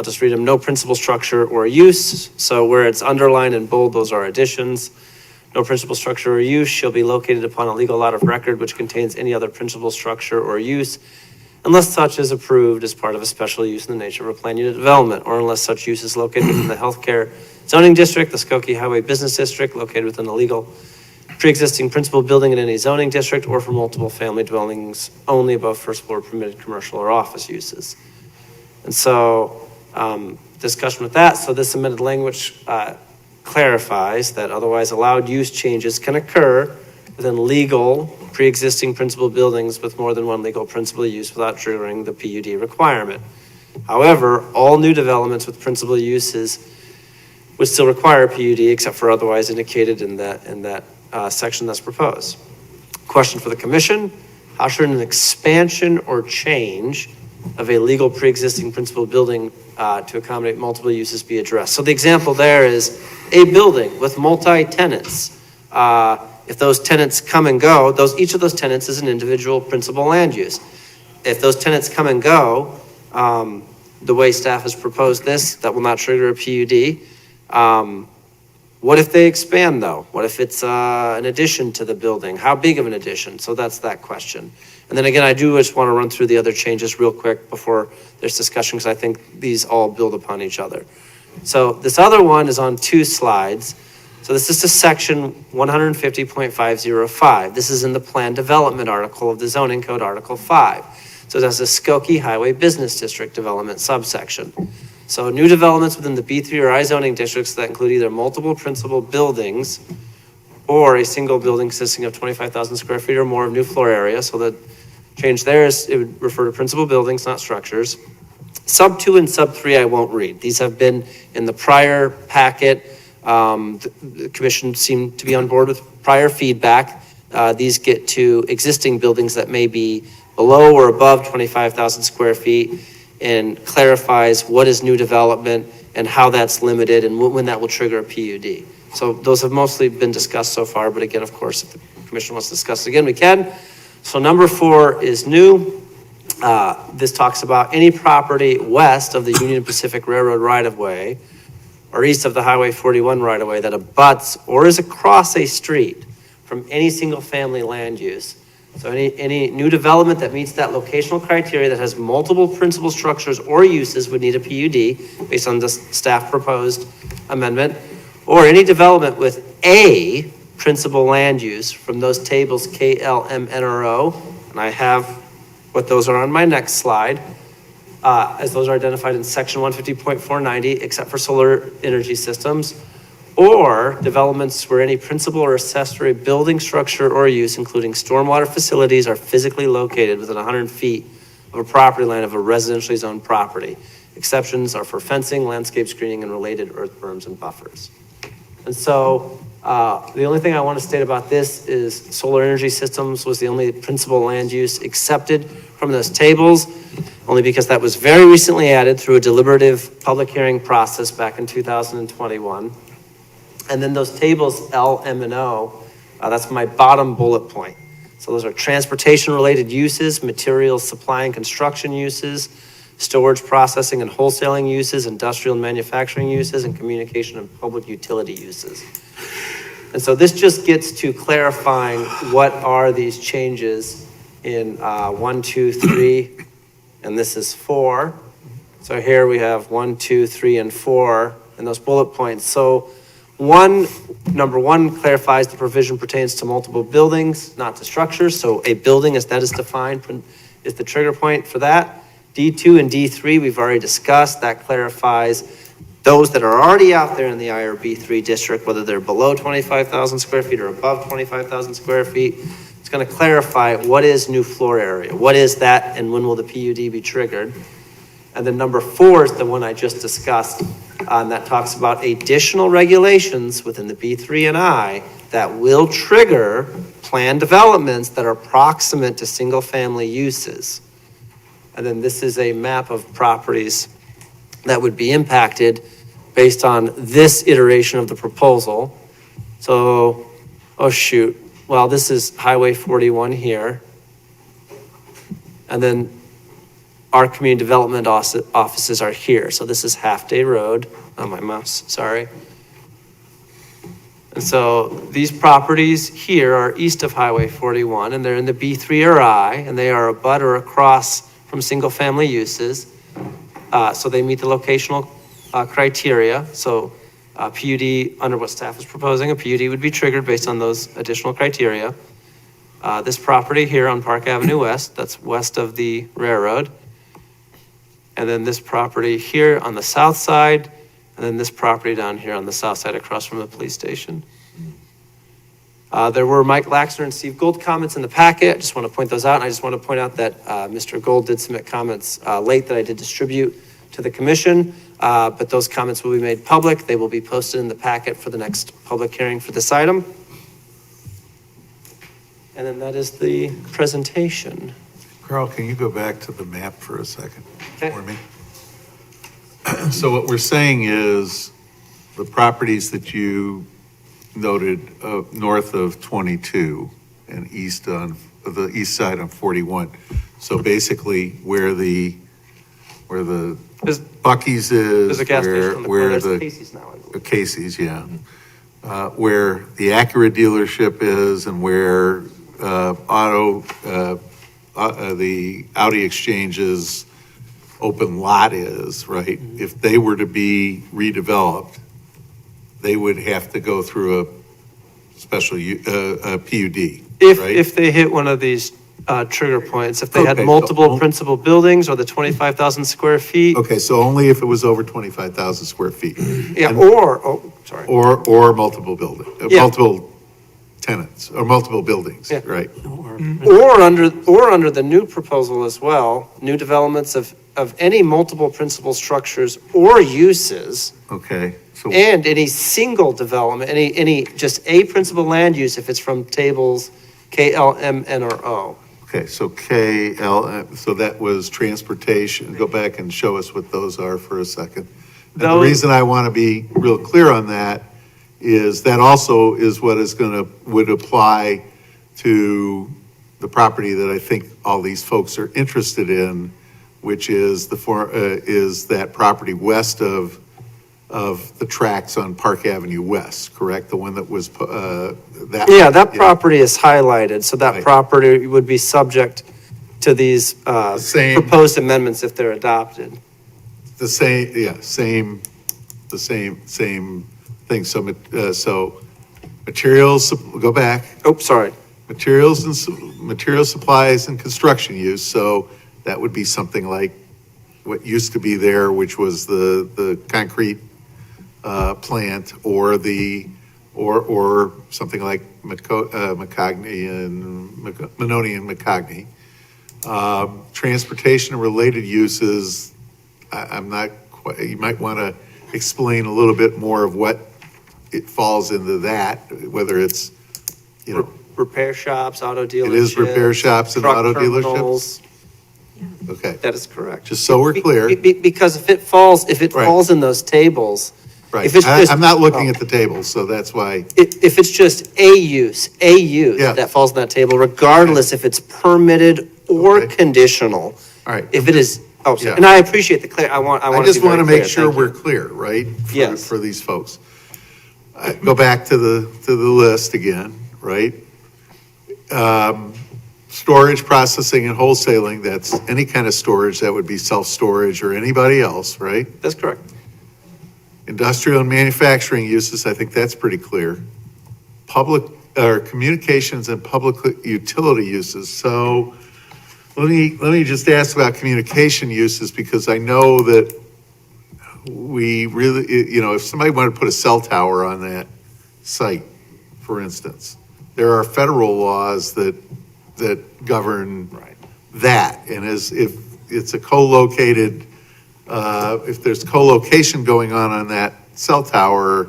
just read them. No principal structure or use. So where it's underlined in bold, those are additions. No principal structure or use shall be located upon a legal lot of record which contains any other principal structure or use, unless such is approved as part of a special use in the nature of a planned unit development, or unless such use is located within the healthcare zoning district, the Skokie Highway Business District, located within a legal pre-existing principal building in any zoning district, or for multiple family dwellings only above first floor permitted commercial or office uses. And so, discussion with that. So this amended language clarifies that otherwise allowed use changes can occur within legal pre-existing principal buildings with more than one legal principal use without triggering the PUD requirement. However, all new developments with principal uses would still require a PUD except for otherwise indicated in that section that's proposed. Question for the commission: how should an expansion or change of a legal pre-existing principal building to accommodate multiple uses be addressed? So the example there is a building with multi-tenants. If those tenants come and go, each of those tenants is an individual principal land use. If those tenants come and go, the way staff has proposed this, that will not trigger a PUD. What if they expand though? What if it's an addition to the building? How big of an addition? So that's that question. And then again, I do just want to run through the other changes real quick before there's discussion, because I think these all build upon each other. So this other one is on 2 slides. So this is to section 150.505. This is in the plan development article of the zoning code, article 5. So that's a Skokie Highway Business District development subsection. So new developments within the B3 or I zoning districts that include either multiple principal buildings or a single building consisting of 25,000 square feet or more of new floor area. So the change there is, it would refer to principal buildings, not structures. Sub 2 and sub 3 I won't read. These have been in the prior packet. The commission seemed to be on board with prior feedback. These get to existing buildings that may be below or above 25,000 square feet and clarifies what is new development and how that's limited and when that will trigger a PUD. So those have mostly been discussed so far, but again, of course, if the commission wants to discuss it again, we can. So number 4 is new. This talks about any property west of the Union Pacific Railroad right-of-way or east of the Highway 41 right-of-way that abuts or is across a street from any single-family land use. So any new development that meets that locational criteria that has multiple principal structures or uses would need a PUD based on the staff proposed amendment, or any development with a principal land use from those tables K, L, M, N, or O, and I have what those are on my next slide, as those are identified in section 150.490, except for solar energy systems, or developments where any principal or accessory building structure or use, including stormwater facilities, are physically located within 100 feet of a property line of a residentially zoned property. Exceptions are for fencing, landscape screening, and related earth berms and buffers. And so the only thing I want to state about this is solar energy systems was the only principal land use accepted from those tables, only because that was very recently added through a deliberative public hearing process back in 2021. And then those tables L, M, and O, that's my bottom bullet point. So those are transportation-related uses, materials, supply and construction uses, storage, processing, and wholesaling uses, industrial and manufacturing uses, and communication and public utility uses. And so this just gets to clarifying what are these changes in 1, 2, 3, and this is 4. So here we have 1, 2, 3, and 4 in those bullet points. So number 1 clarifies the provision pertains to multiple buildings, not to structures. So a building, as that is defined, is the trigger point for that. D2 and D3 we've already discussed. That clarifies those that are already out there in the IRB3 district, whether they're below 25,000 square feet or above 25,000 square feet. It's going to clarify what is new floor area, what is that, and when will the PUD be triggered. And then number 4 is the one I just discussed, and that talks about additional regulations within the B3 and I that will trigger planned developments that are proximate to single-family uses. And then this is a map of properties that would be impacted based on this iteration of the proposal. So, oh shoot, well, this is Highway 41 here. And then our community development offices are here. So this is Half Day Road, on my mouse, sorry. And so these properties here are east of Highway 41, and they're in the B3 or I, and they are a butter across from single-family uses. So they meet the locational criteria. So PUD, under what staff is proposing, a PUD would be triggered based on those additional criteria. This property here on Park Avenue West, that's west of the railroad. And then this property here on the south side, and then this property down here on the south side across from the police station. There were Mike Laxner and Steve Gold comments in the packet. I just want to point those out. And I just want to point out that Mr. Gold did submit comments late that I did distribute to the commission, but those comments will be made public. They will be posted in the packet for the next public hearing for this item. And then that is the presentation. Carl, can you go back to the map for a second Okay. for me? So what we're saying is the properties that you noted north of 22 and east on the east side on 41. So basically where the Buc-ee's is, There's a gas station on the corner. where There's the Casey's now, I believe. Casey's, yeah. Where the Acura dealership is and where the Audi Exchange's open lot is, right? If they were to be redeveloped, they would have to go through a special a PUD, right? If they hit one of these trigger points, if they had Okay, so multiple only- principal buildings or the 25,000 square feet. Okay, so only if it was over 25,000 square feet. Yeah, And- sorry. Or multiple building, Yeah. multiple tenants, or multiple buildings, Yeah. right? Or under the new proposal as well, new developments of any multiple principal structures or uses, Okay, so, and any single development, any just a principal land use if it's from tables K, L, M, N, or O. okay, so so that was transportation. Go back and show us what those are for a second. And the Those- reason I want to be real clear on that is that also is what is would apply to the property that I think all these folks are interested in, which is is that property west of the tracks on Park Avenue West, correct? The one that was, that. Yeah, that property is highlighted, so that Right. property would be subject to these Same. proposed amendments if they're adopted. The same, yeah, the same thing. So materials, go back, Oh, sorry. materials material supplies and construction use. So that would be something like what used to be there, which was the concrete plant, or something like McCogny and Manoni and McCogny. Transportation and related uses, I'm not quite, you might want to explain a little bit more of what it falls into that, whether it's, Repair shops, auto dealerships. It is repair shops and truck auto dealerships? terminals. okay, That is correct. just so we're clear. Because if it falls Right. in those tables, Right, if it's just- I'm not looking at the table, so that's why, if it's just a use Yeah. that falls in that table, regardless if it's permitted or Okay. conditional. all right. If it is, sorry. Yeah. And I appreciate the clear, I just want to make sure we're clear, right? Yes. For these folks. Go back to the list again, right? Storage, processing, and wholesaling, that's any kind of storage, that would be self-storage or anybody else, right? That's correct. Industrial and manufacturing uses, I think that's pretty clear. Public, or communications and public utility uses. So let me just ask about communication uses, because I know that we really, if somebody wanted to put a cell tower on that site, for instance, there are federal laws that govern that. And if it's a co-located, if there's co-location going on that cell tower,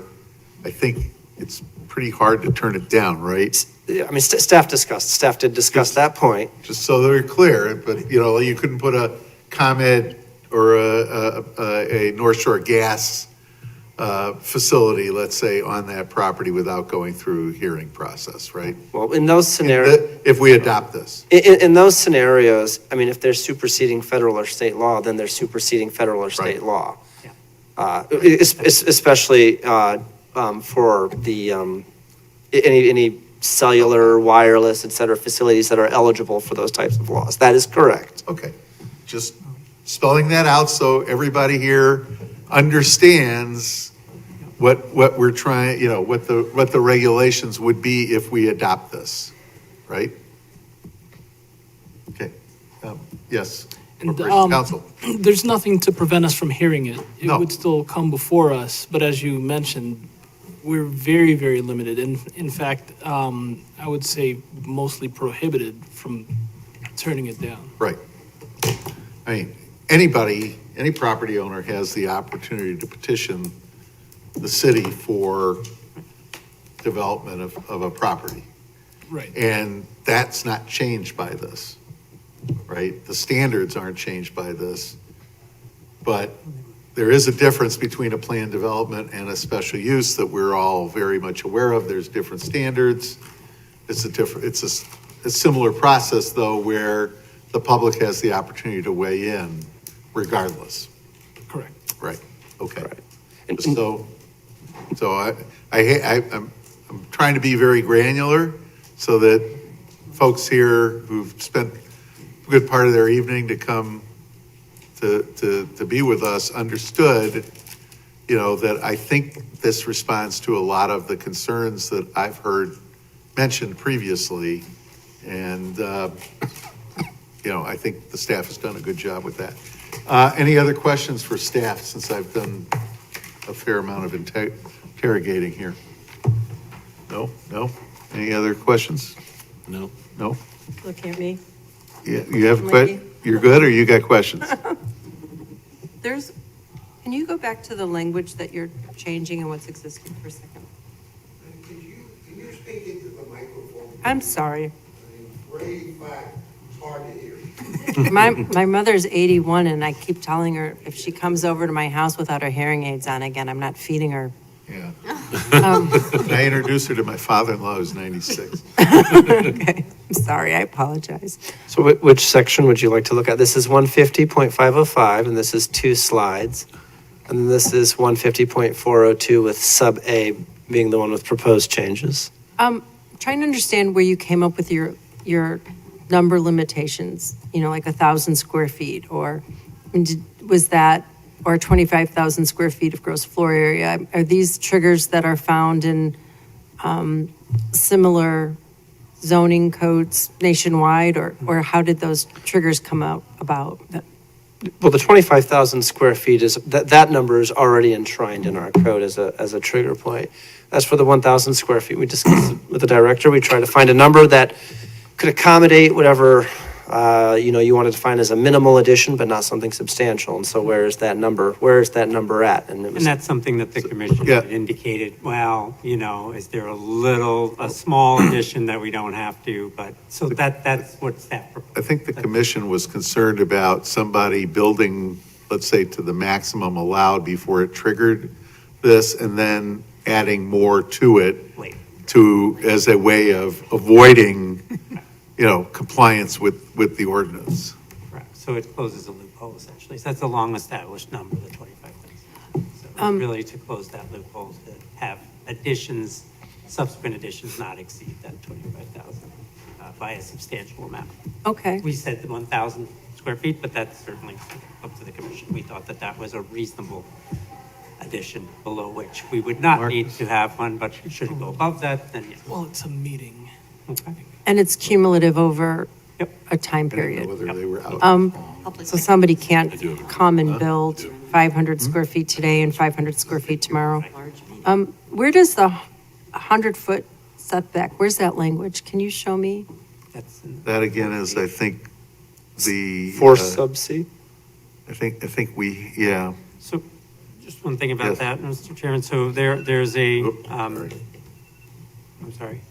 I think it's pretty hard to turn it down, right? Yeah, I mean, staff did discuss that point. Just so they're clear, but, you couldn't put a ComEd or a North Shore Gas facility, let's say, on that property without going through hearing process, right? Well, in those scenarios, If we adopt this. in those scenarios, I mean, if they're superseding federal or state law, then they're superseding federal or state Right. law. Yeah. Especially for the, any cellular, wireless, et cetera, facilities that are eligible for those types of laws. That is correct. Okay, just spelling that out so everybody here understands what we're trying, you know, what the regulations would be if we adopt this, right? Okay, yes, And, Corporation Counsel. There's nothing to prevent us from hearing it. It No. would still come before us, but as you mentioned, we're very, very limited. And in fact, I would say mostly prohibited from turning it down. Right. I mean, anybody, any property owner has the opportunity to petition the city for development of a property. Right. And that's not changed by this, right? The standards aren't changed by this. But there is a difference between a planned development and a special use that we're all very much aware of. There's different standards. It's a similar process, though, where the public has the opportunity to weigh in regardless. Correct. Right, okay. And- So I'm trying to be very granular so that folks here who've spent a good part of their evening to come to be with us understood, you know, that I think this responds to a lot of the concerns that I've heard mentioned previously. And, you know, I think the staff has done a good job with that. Any other questions for staff, since I've done a fair amount of interrogating here? No? Any other questions? No? No? Looking at me. Yeah, you have, Mikey? you're good, or you got questions? Can you go back to the language that you're changing and what's existing for a second? Can you speak into the microphone? I'm sorry. Way back, it's hard to hear. My mother's 81 and I keep telling her if she comes over to my house without her hearing aids on again, I'm not feeding her. Yeah. Um, I introduced her to my father-in-law, who's 96. Okay, I'm sorry, I apologize. So which section would you like to look at? This is 150.505, and this is 2 slides. And then this is 150.402 with sub A being the one with proposed changes. Trying to understand where you came up with your number limitations, like 1,000 square feet, or was that, or 25,000 square feet of gross floor area? Are these triggers that are found in similar zoning codes nationwide, or how did those triggers come about? Well, the 25,000 square feet is, that number is already enshrined in our code as a trigger point. As for the 1,000 square feet, we discussed it with the director. We tried to find a number that could accommodate whatever, you wanted to find as a minimal addition, but not something substantial. And so where is that number at? And it was, And that's something that the commission Yeah. indicated, well, is there a small addition that we don't have to, but, so that's what staff proposed. I think the commission was concerned about somebody building, let's say, to the maximum allowed before it triggered this, and then adding more to it Wait. as a way of avoiding, compliance with the ordinance. Correct. So it closes a loophole essentially. So that's a long-established number, the 25,000. So it's really to close that loophole, to have subsequent additions not exceed that 25,000 by a substantial amount. Okay. We said the 1,000 square feet, but that's certainly up to the commission. We thought that was a reasonable addition below which we would not need to have one, but should it go above that, then yes. Well, it's a meeting. Okay. And it's cumulative over Yep. a time I didn't know period. whether they were out. So somebody can't come and build 500 square feet today and 500 square feet tomorrow. Where does the 100-foot setback, where's that language? Can you show me? That's in That again is, I think, the. for sub C? I think we, yeah. So, just one thing about Yes. that, Mr. Chairman, so there's a, Oop, sorry. I'm sorry.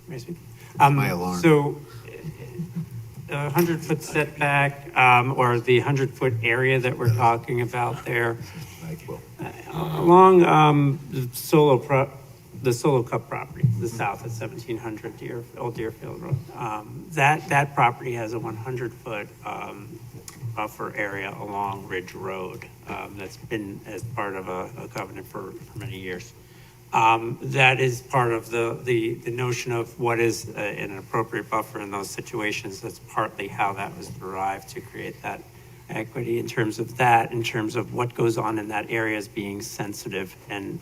May I speak? My alarm. So, a 100-foot setback, or the 100-foot area that we're talking about there, Along the Solo Cup property, the south at 1700 Old Deerfield Road, that property has a 100-foot buffer area along Ridge Road that's been as part of a covenant for many years. That is part of the notion of what is an appropriate buffer in those situations. That's partly how that was derived to create that equity in terms of what goes on in that area as being sensitive and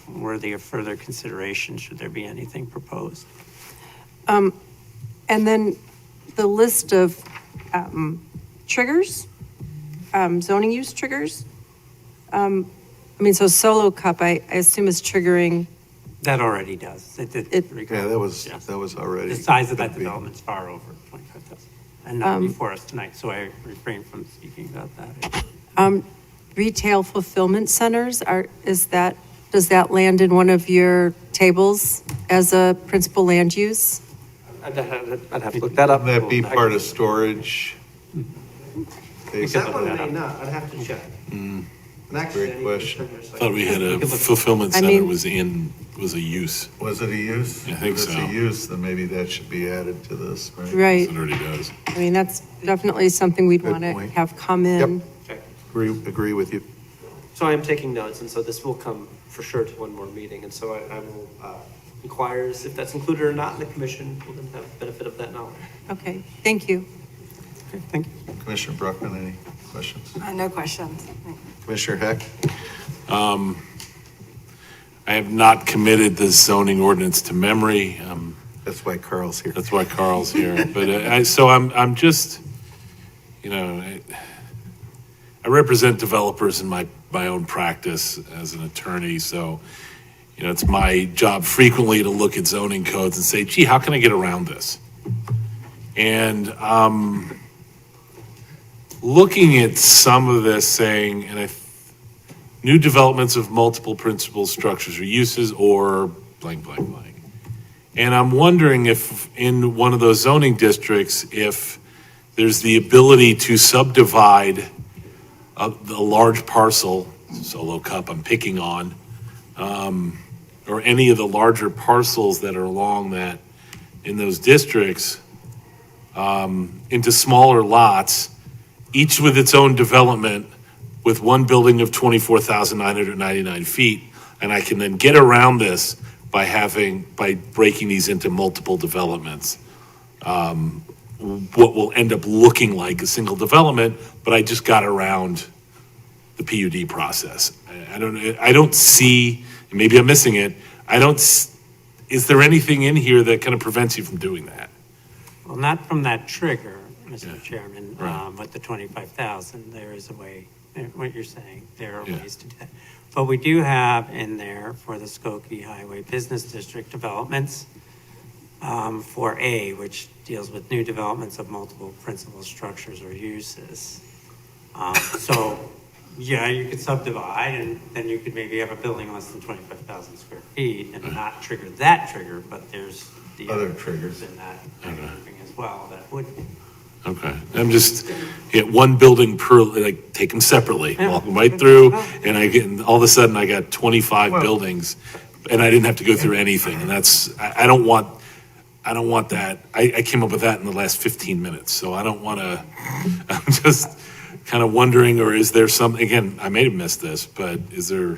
worthy of further consideration should there be anything proposed. And then the list of triggers, zoning use triggers. So Solo Cup, I assume is triggering. That already does. Yeah, that was already. The size of that development's far over 25,000 and not before us tonight, so I refrain from speaking about that. Retail fulfillment centers, does that land in one of your tables as a principal land use? I'd have to look that up. Wouldn't that be part of storage? That one may not, I'd have to check. Great question. I thought we had a fulfillment center was a use. Was it a use? I think If it's so. a use, then maybe that should be added to this, right? Right. It already does. That's definitely something we'd Good want to point. have come in. Okay. Agree with you. So I am taking notes, and so this will come for sure to one more meeting, and so I will inquire if that's included or not, and the commission will then have the benefit of that knowledge. Okay, thank you. Okay, thank you. Commissioner Bruckman, any questions? No questions. Commissioner Heck? I have not committed the zoning ordinance to memory. That's why Carl's here. That's why Carl's here. But I'm just, I represent developers in my own practice as an attorney. So, it's my job frequently to look at zoning codes and say, gee, how can I get around this? And looking at some of this saying, new developments of multiple principal structures or uses or blank, blank, blank. And I'm wondering if in one of those zoning districts, if there's the ability to subdivide a large parcel, Solo Cup I'm picking on, or any of the larger parcels that are along that in those districts, into smaller lots, each with its own development, with one building of 24,999 feet, and I can then get around this by breaking these into multiple developments. What will end up looking like a single development, but I just got around the PUD process. I don't see, maybe I'm missing it, is there anything in here that kind of prevents you from doing that? Well, not from that trigger, Mr. Chairman, right. with the 25,000, there is a way, what you're saying, there are ways to do that. But we do have in there for the Skokie Highway Business District developments, for A, which deals with new developments of multiple principal structures or uses. So, yeah, you could subdivide and then you could maybe have a building less than 25,000 square feet and not trigger that trigger, but there's the Other triggers. in that grouping as well that would. Okay, I'm just, one building per, take them separately, walk them right through, and all of a sudden I got 25 buildings, and I didn't have to go through anything, and I don't want that. I came up with that in the last 15 minutes, so I don't want to, I'm just kind of wondering, or is there some, again, I may have missed this, but is there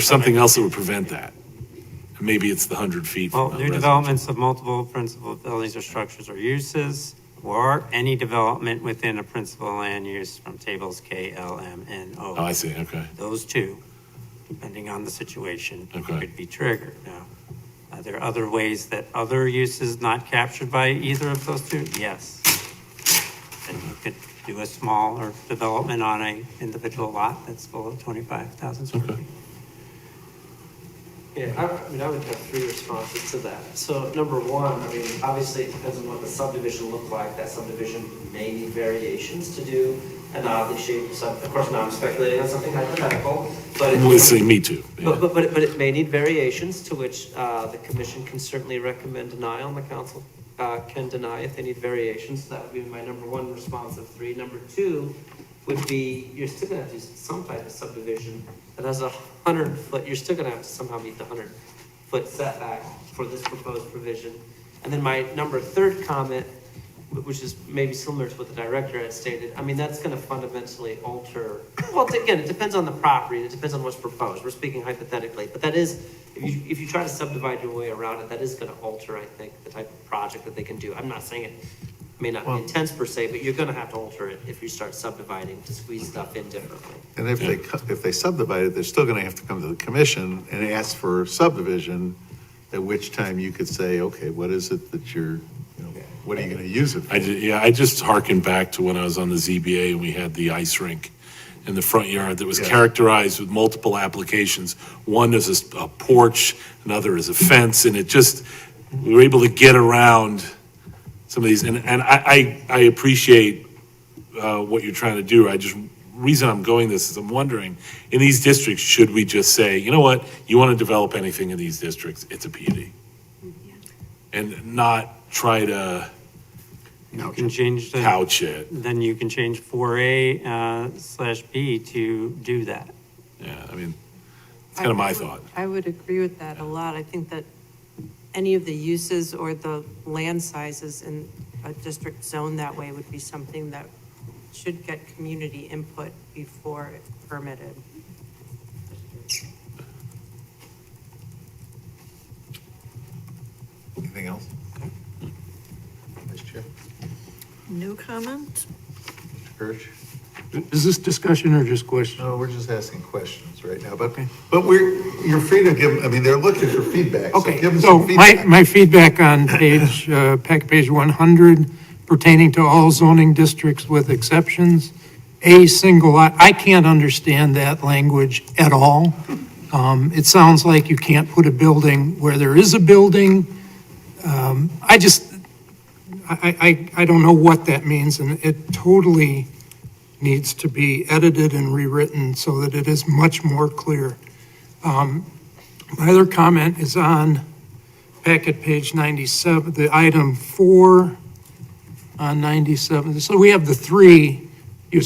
something else that would prevent that? Maybe it's the 100 feet. Well, from new the developments of multiple principal buildings or structures or uses, or any development within a principal land use from tables K, L, M, N, O. Oh, I see, okay. Those two, depending on the situation, Okay. could be triggered. Now, are there other ways that other uses not captured by either of those two? Yes. And you could do a smaller development on an individual lot that's below 25,000 square feet. Yeah, I would have three responses to that. So number one, obviously it depends on what the subdivision looked like. That subdivision may need variations to do an oddly shaped of course, now I'm speculating on something hypothetical, but Me too. Yeah. but it may need variations to which the commission can certainly recommend denial, and the council can deny if they need variations. That would be my number one response of three. Number two, would be, you're still gonna have to do some type of subdivision that has 100-foot, you're still gonna have to somehow meet the 100-foot setback for this proposed provision. And then my third comment, which is maybe similar to what the director had stated, I mean, that's gonna fundamentally alter, well, again, it depends on the property, it depends on what's proposed, we're speaking hypothetically, but that is, if you try to subdivide your way around it, that is gonna alter, I think, the type of project that they can do. I'm not saying it may not be intense per se, but you're gonna have to alter it if you start subdividing to squeeze stuff in differently. And if they subdivide it, they're still gonna have to come to the commission and ask for subdivision, at which time you could say, okay, what is it that what are you gonna use it for? I just hearkened back to when I was on the ZBA and we had the ice rink in the front yard that was characterized with multiple applications. One is a porch, another is a fence, and it just, we were able to get around some of these, and I appreciate what you're trying to do. Reason I'm going this is I'm wondering, in these districts, should we just say, you know what, you want to develop anything in these districts, it's a PUD? And not try to You can change the. couch it. Then you can change 4A/B to do that. Yeah, I mean, it's kind of my thought. I would agree with that a lot. I think that any of the uses or the land sizes in a district zone that way would be something that should get community input before it's permitted. Anything else? Vice Chair? No comment? Mr. Hirsch? Is this discussion or just question? No, we're just asking questions right now, but you're free to give, I mean, they're looking for feedback, so Okay, give them so some feedback. my feedback on packet page 100 pertaining to all zoning districts with exceptions, a single lot, I can't understand that language at all. It sounds like you can't put a building where there is a building. I don't know what that means, and it totally needs to be edited and rewritten so that it is much more clear. My other comment is on packet page 97, the item 4 on 97. So we have the three,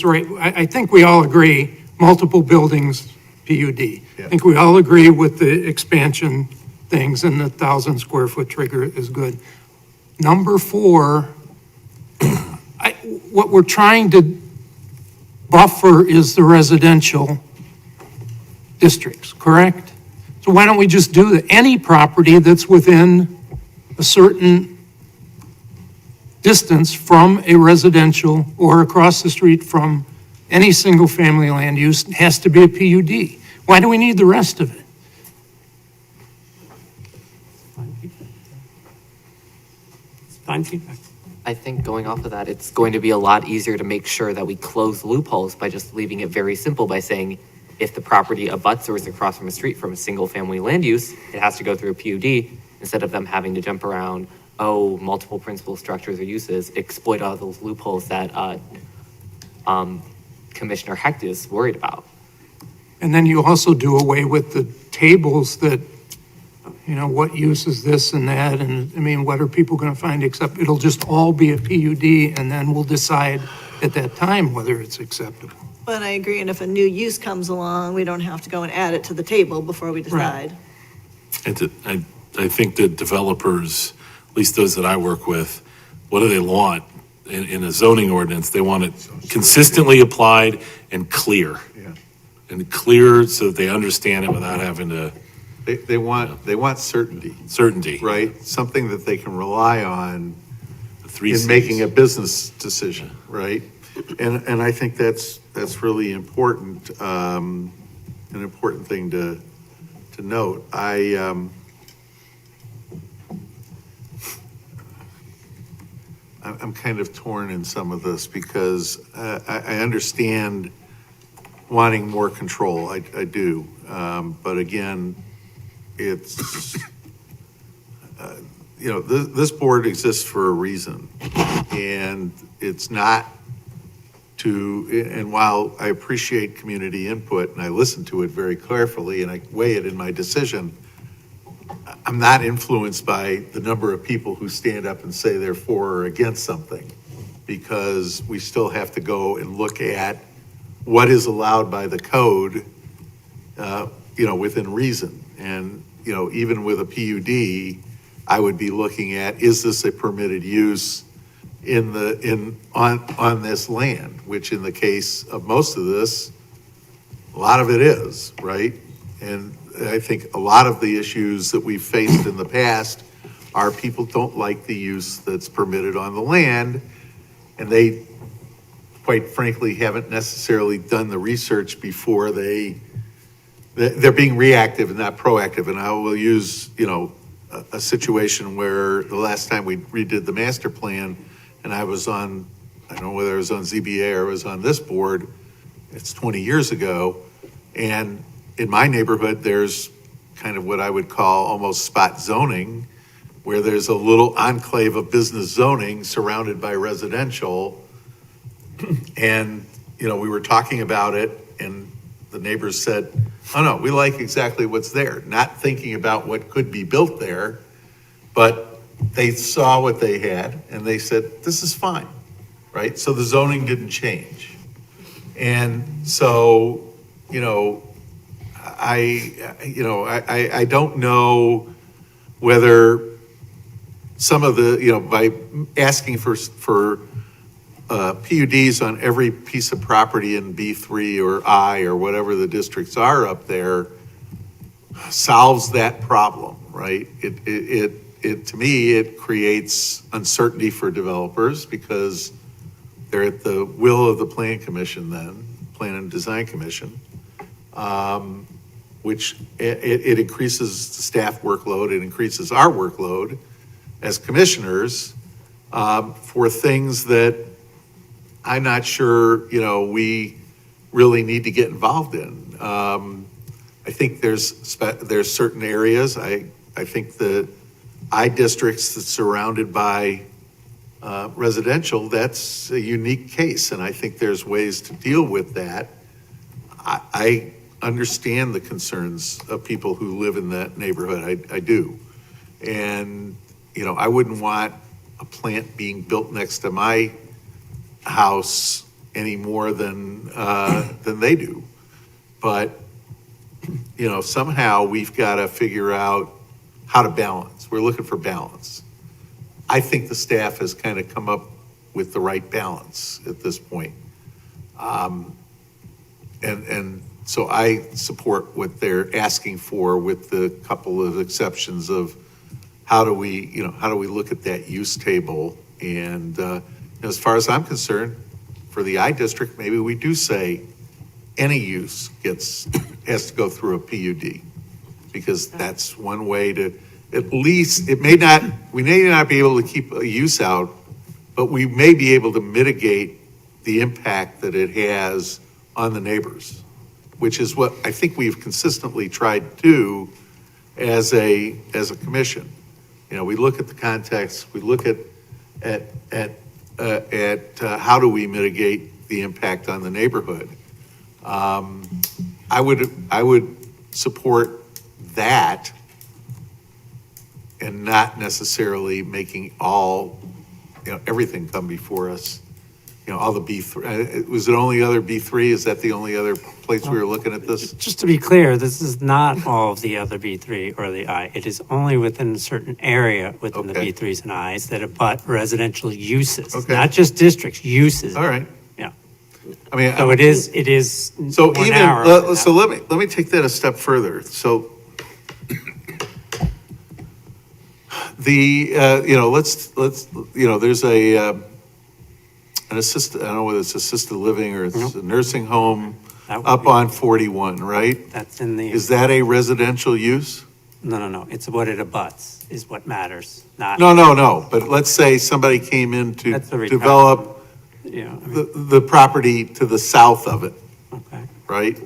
right? I think we all agree, multiple buildings, PUD. I think we all agree with the expansion things, and the 1,000 square foot trigger is good. Number 4, what we're trying to buffer is the residential districts, correct? So why don't we just do that? Any property that's within a certain distance from a residential or across the street from any single-family land use has to be a PUD. Why do we need the rest of it? It's fine feedback. I think going off of that, it's going to be a lot easier to make sure that we close loopholes by just leaving it very simple by saying, if the property abuts or is across from a street from a single-family land use, it has to go through a PUD, instead of them having to jump around, multiple principal structures or uses, exploit all those loopholes that Commissioner Hecht is worried about. And then you also do away with the tables that, what use is this and that, and, I mean, what are people gonna find, except it'll just all be a PUD, and then we'll decide at that time whether it's acceptable. But I agree, and if a new use comes along, we don't have to go and add it to the table before we decide. And I think that developers, at least those that I work with, what do they want in a zoning ordinance? They want it consistently applied and clear. Yeah. And clear so that they understand it without having to. They want certainty, Certainty. right? Something that they can rely on The three in Cs. making a business decision, right? And I think that's really important, an important thing to note. I'm kind of torn in some of this because I understand wanting more control. I do. But again, it's, this board exists for a reason. And it's not and while I appreciate community input and I listen to it very carefully and I weigh it in my decision, I'm not influenced by the number of people who stand up and say they're for or against something, because we still have to go and look at what is allowed by the code, within reason. And, even with a PUD, I would be looking at, is this a permitted use on this land, which in the case of most of this, a lot of it is, right? And I think a lot of the issues that we've faced in the past are people don't like the use that's permitted on the land, and they, quite frankly, haven't necessarily done the research before they're being reactive and not proactive. And I will use, a situation where the last time we redid the master plan, and I don't know whether I was on ZBA or I was on this board, it's 20 years ago, and in my neighborhood, there's kind of what I would call almost spot zoning, where there's a little enclave of business zoning surrounded by residential. And, we were talking about it, and the neighbors said, oh no, we like exactly what's there, not thinking about what could be built there, but they saw what they had, and they said, this is fine, right? So the zoning didn't change. And so, I don't know whether some of the, by asking for PUDs on every piece of property in B3 or I or whatever the districts are up there solves that problem, right? It to me, it creates uncertainty for developers because they're at the will of the Plan and Design Commission, which it increases the staff workload, it increases our workload as commissioners for things that I'm not sure, we really need to get involved in. I think there's certain areas, I think the I districts that's surrounded by residential, that's a unique case, and I think there's ways to deal with that. I understand the concerns of people who live in that neighborhood, I do. And, I wouldn't want a plant being built next to my house any more than they do. But, somehow we've got to figure out how to balance. We're looking for balance. I think the staff has kind of come up with the right balance at this point. And so I support what they're asking for with the couple of exceptions of how do we look at that use table? And as far as I'm concerned, for the I district, maybe we do say any use has to go through a PUD, because that's one way to, at least, we may not be able to keep a use out, but we may be able to mitigate the impact that it has on the neighbors, which is what I think we've consistently tried to do as a commission. We look at the context, we look at how do we mitigate the impact on the neighborhood. I would support that and not necessarily making everything come before us. All the B3, was it only other B3? Is that the only other place we were looking at this? Just to be clear, this is not all of the other B3 or the I. It is only within a certain area within the Okay. B3s and Is that abut residential uses, Okay. not just districts, uses. All right. Yeah. I mean, So it is so more even, narrow. so let me take that a step further. So the, there's an assisted, I don't know whether it's assisted living or it's a nursing home That would up be- on 41, right? That's in the, Is that a residential use? no. It's what it abuts is what matters, not. No, but let's say somebody came in to That's the requirement. develop Yeah, the property to the south of it, okay. right?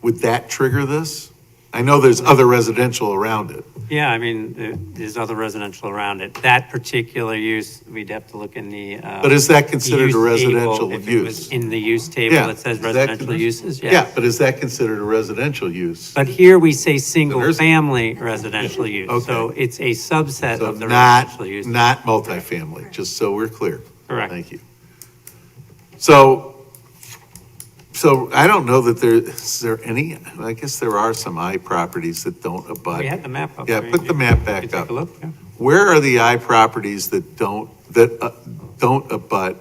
Would that trigger this? I know there's other residential around it. Yeah, I mean, there's other residential around it. That particular use, we'd have to look in the. But is that considered a use table. residential If it was use? in the use table Yeah. that says Is that residential considered- uses, yes. Yeah, but is that considered a residential use? But here we say nursing- single-family residential use. Okay. So it's a subset So of the residential use. not multifamily, just so we're clear. Correct. Thank you. So So I don't know that is there any, I guess there are some I properties that don't abut. We had the map up. Yeah, there. put the map You back could take up. a look, yeah. Where are the I properties that don't abut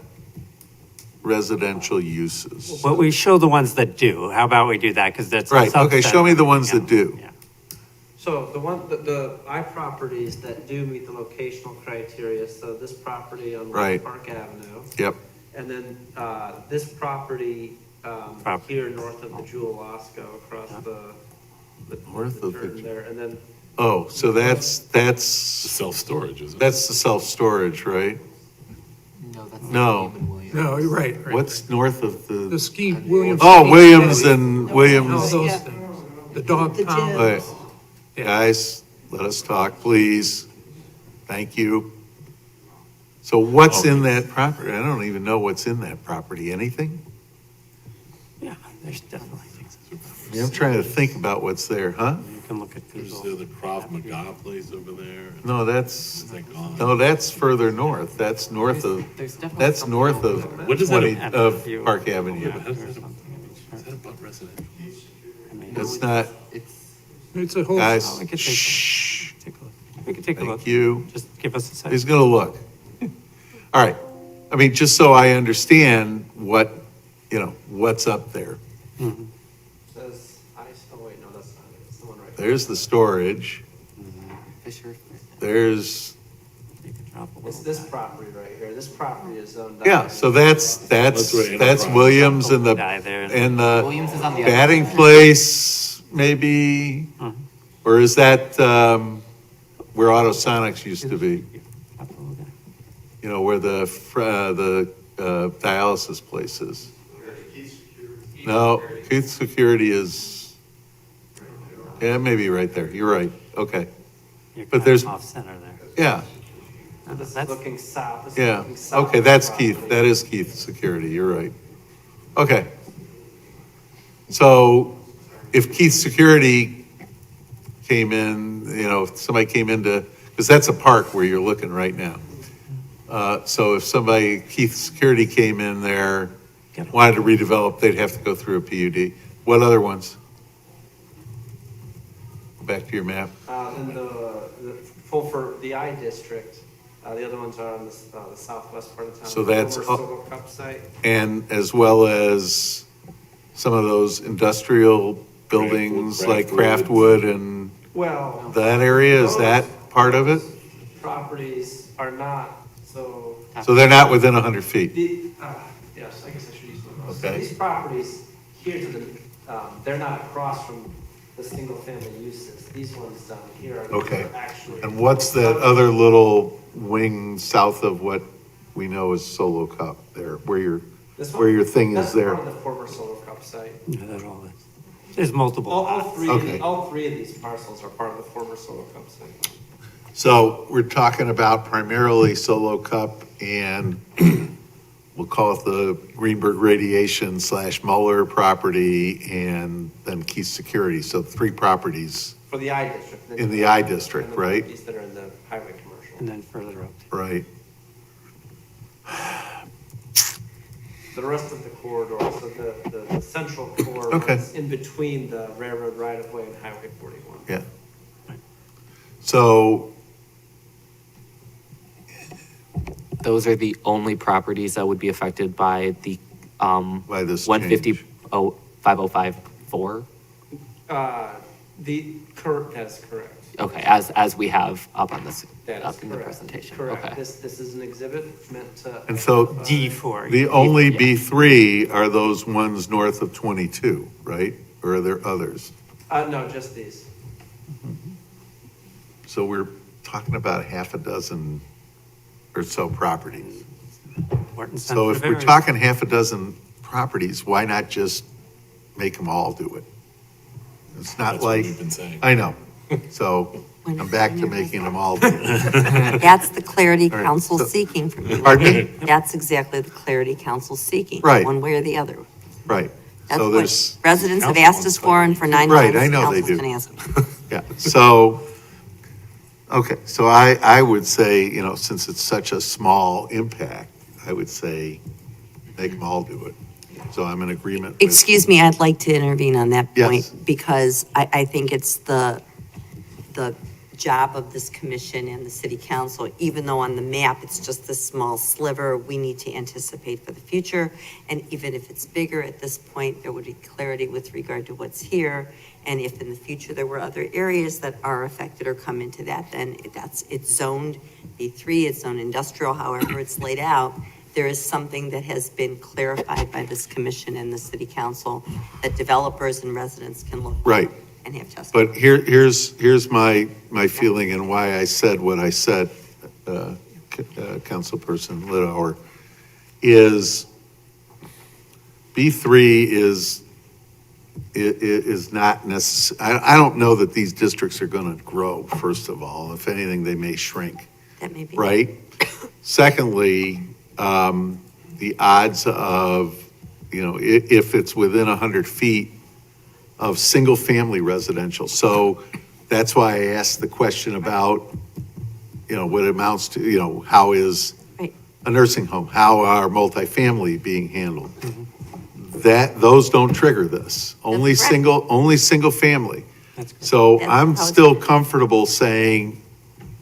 residential uses? Well, we show the ones that do. How about we do that? Because that's. a Right, okay, subset. show me the ones Yeah, that do. yeah. So the I properties that do meet the locational criteria, so this property on Right. West Park Avenue, Yep, and then this property Property. here north of the Jewel Osco across the North of the turn there, and then oh, so that's Self-storage, isn't it? that's the self-storage, right? No, that's. No. William and Williams. No, you're right. What's north of The the, ski, Williams. oh, Williams and All Williams. those things. The dog The pound. Wait, guys, let us talk, please. Thank you. So what's in that property? I don't even know what's in that property. Anything? Yeah, there's definitely things. I'm trying to think about what's there, huh? You can look at There's Google. the Krav Maga place over there. No, that's, Is that gone? no, that's further north. That's north of, There's definitely that's something north over of there. What is that? 20, of You- Park Avenue. Yeah, Or but how's that- something. Is that above residential? I mean, That's not, It's, It's a whole. guys, we could take- shh, take a look. We could take a look. thank you. Just give us a second. He's gonna look. All right. I mean, just so I understand what, what's up there. says oh wait, no, that's not it, it's the one right. There's the storage. Fisher. There's, You could drop a It's little this back. property right here, this property is zoned. yeah, so that's That's right, enterprise. Williams and Die there. the Williams is on the other. batting place, maybe? Mhm. Or is that, where Autosonics used to be? Drop a little back. Where the dialysis place is? No, Keith Security is, yeah, maybe right there. You're right. Okay. You're But kind of there's- off center there. Yeah, This is That's- looking south, this is yeah. looking south. Okay, of the that's property. Keith. That is Keith Security. You're right. Okay. So if Keith Security came in, if somebody came into, because that's a park where you're looking right now. So if Keith Security came in there, wanted to redevelop, they'd have to go through a PUD. What other ones? Back to your map. Then for the I district, the other ones are on the southwest part of town. So that's Former up- Solo Cup site. And as well as some of those industrial buildings like Craftwood and Well, that area, is that part of it? properties are not, so, So they're not within 100 feet? yes, I guess I should use those. Okay. These properties here to the, they're not across from the single-family uses. These ones down here are Okay. actually. And what's that other little wing south of what we know as Solo Cup there, where This where one? your thing is That's there? part of the former Solo Cup site. Yeah, that all is. There's multiple All lots. three, Okay. all three of these parcels are part of the former Solo Cup site. So we're talking about primarily Solo Cup and we'll call it the Greenberg Radiation / Muller property and then Keith Security. So 3 properties, For the I district. In the I district, And the right? properties that are in the highway commercial. And then further up. right? The rest of the corridor, so the central core Okay. runs in between the railroad right-of-way and Highway 41. Yeah. So, Those are the only properties that would be affected by the, by this 150, change. 5054? That's correct. Okay, as we have up on this, That is up in the correct. presentation, Correct. okay. This is an exhibit meant to. And so D4. the only B3 are those ones north of 22, right? Or are there others? No, just these. So we're talking about half a dozen or so properties. Important So if sensitive we're areas. talking half a dozen properties, why not just make them all do it? It's not That's what like, we've been saying. I know. So I'm back to making them all do it. That's the clarity All right, council's so- seeking from you. Pardon me? That's exactly the clarity council's seeking. Right. One way or the other. Right. That's So what there's, residents have Council asked us wants for, and for 9 Right, months, I know they council's do. been asking. yeah, so, okay, so I would say, since it's such a small impact, I would say make them all do it. So I'm in agreement with. Excuse me, I'd like to intervene on that Yes. point because I think it's the job of this commission and the city council, even though on the map it's just this small sliver, we need to anticipate for the future. And even if it's bigger at this point, there would be clarity with regard to what's here. And if in the future there were other areas that are affected or come into that, then it's zoned B3, it's zoned industrial, however it's laid out. There is something that has been clarified by this commission and the city council that developers and residents can look. Right. And have justice. But here's my feeling and why I said what I said, Councilperson Lidauer, is B3 is not necessary. I don't know that these districts are going to grow, first of all. If anything, they may shrink, That may be. right? Secondly, the odds of, if it's within 100 feet of single-family residential. So that's why I asked the question about, what it amounts to, how is Right. a nursing home, how are multifamily being handled? Those don't trigger this, only correct. single family. That's good. So That's I'm how it's still written. comfortable saying,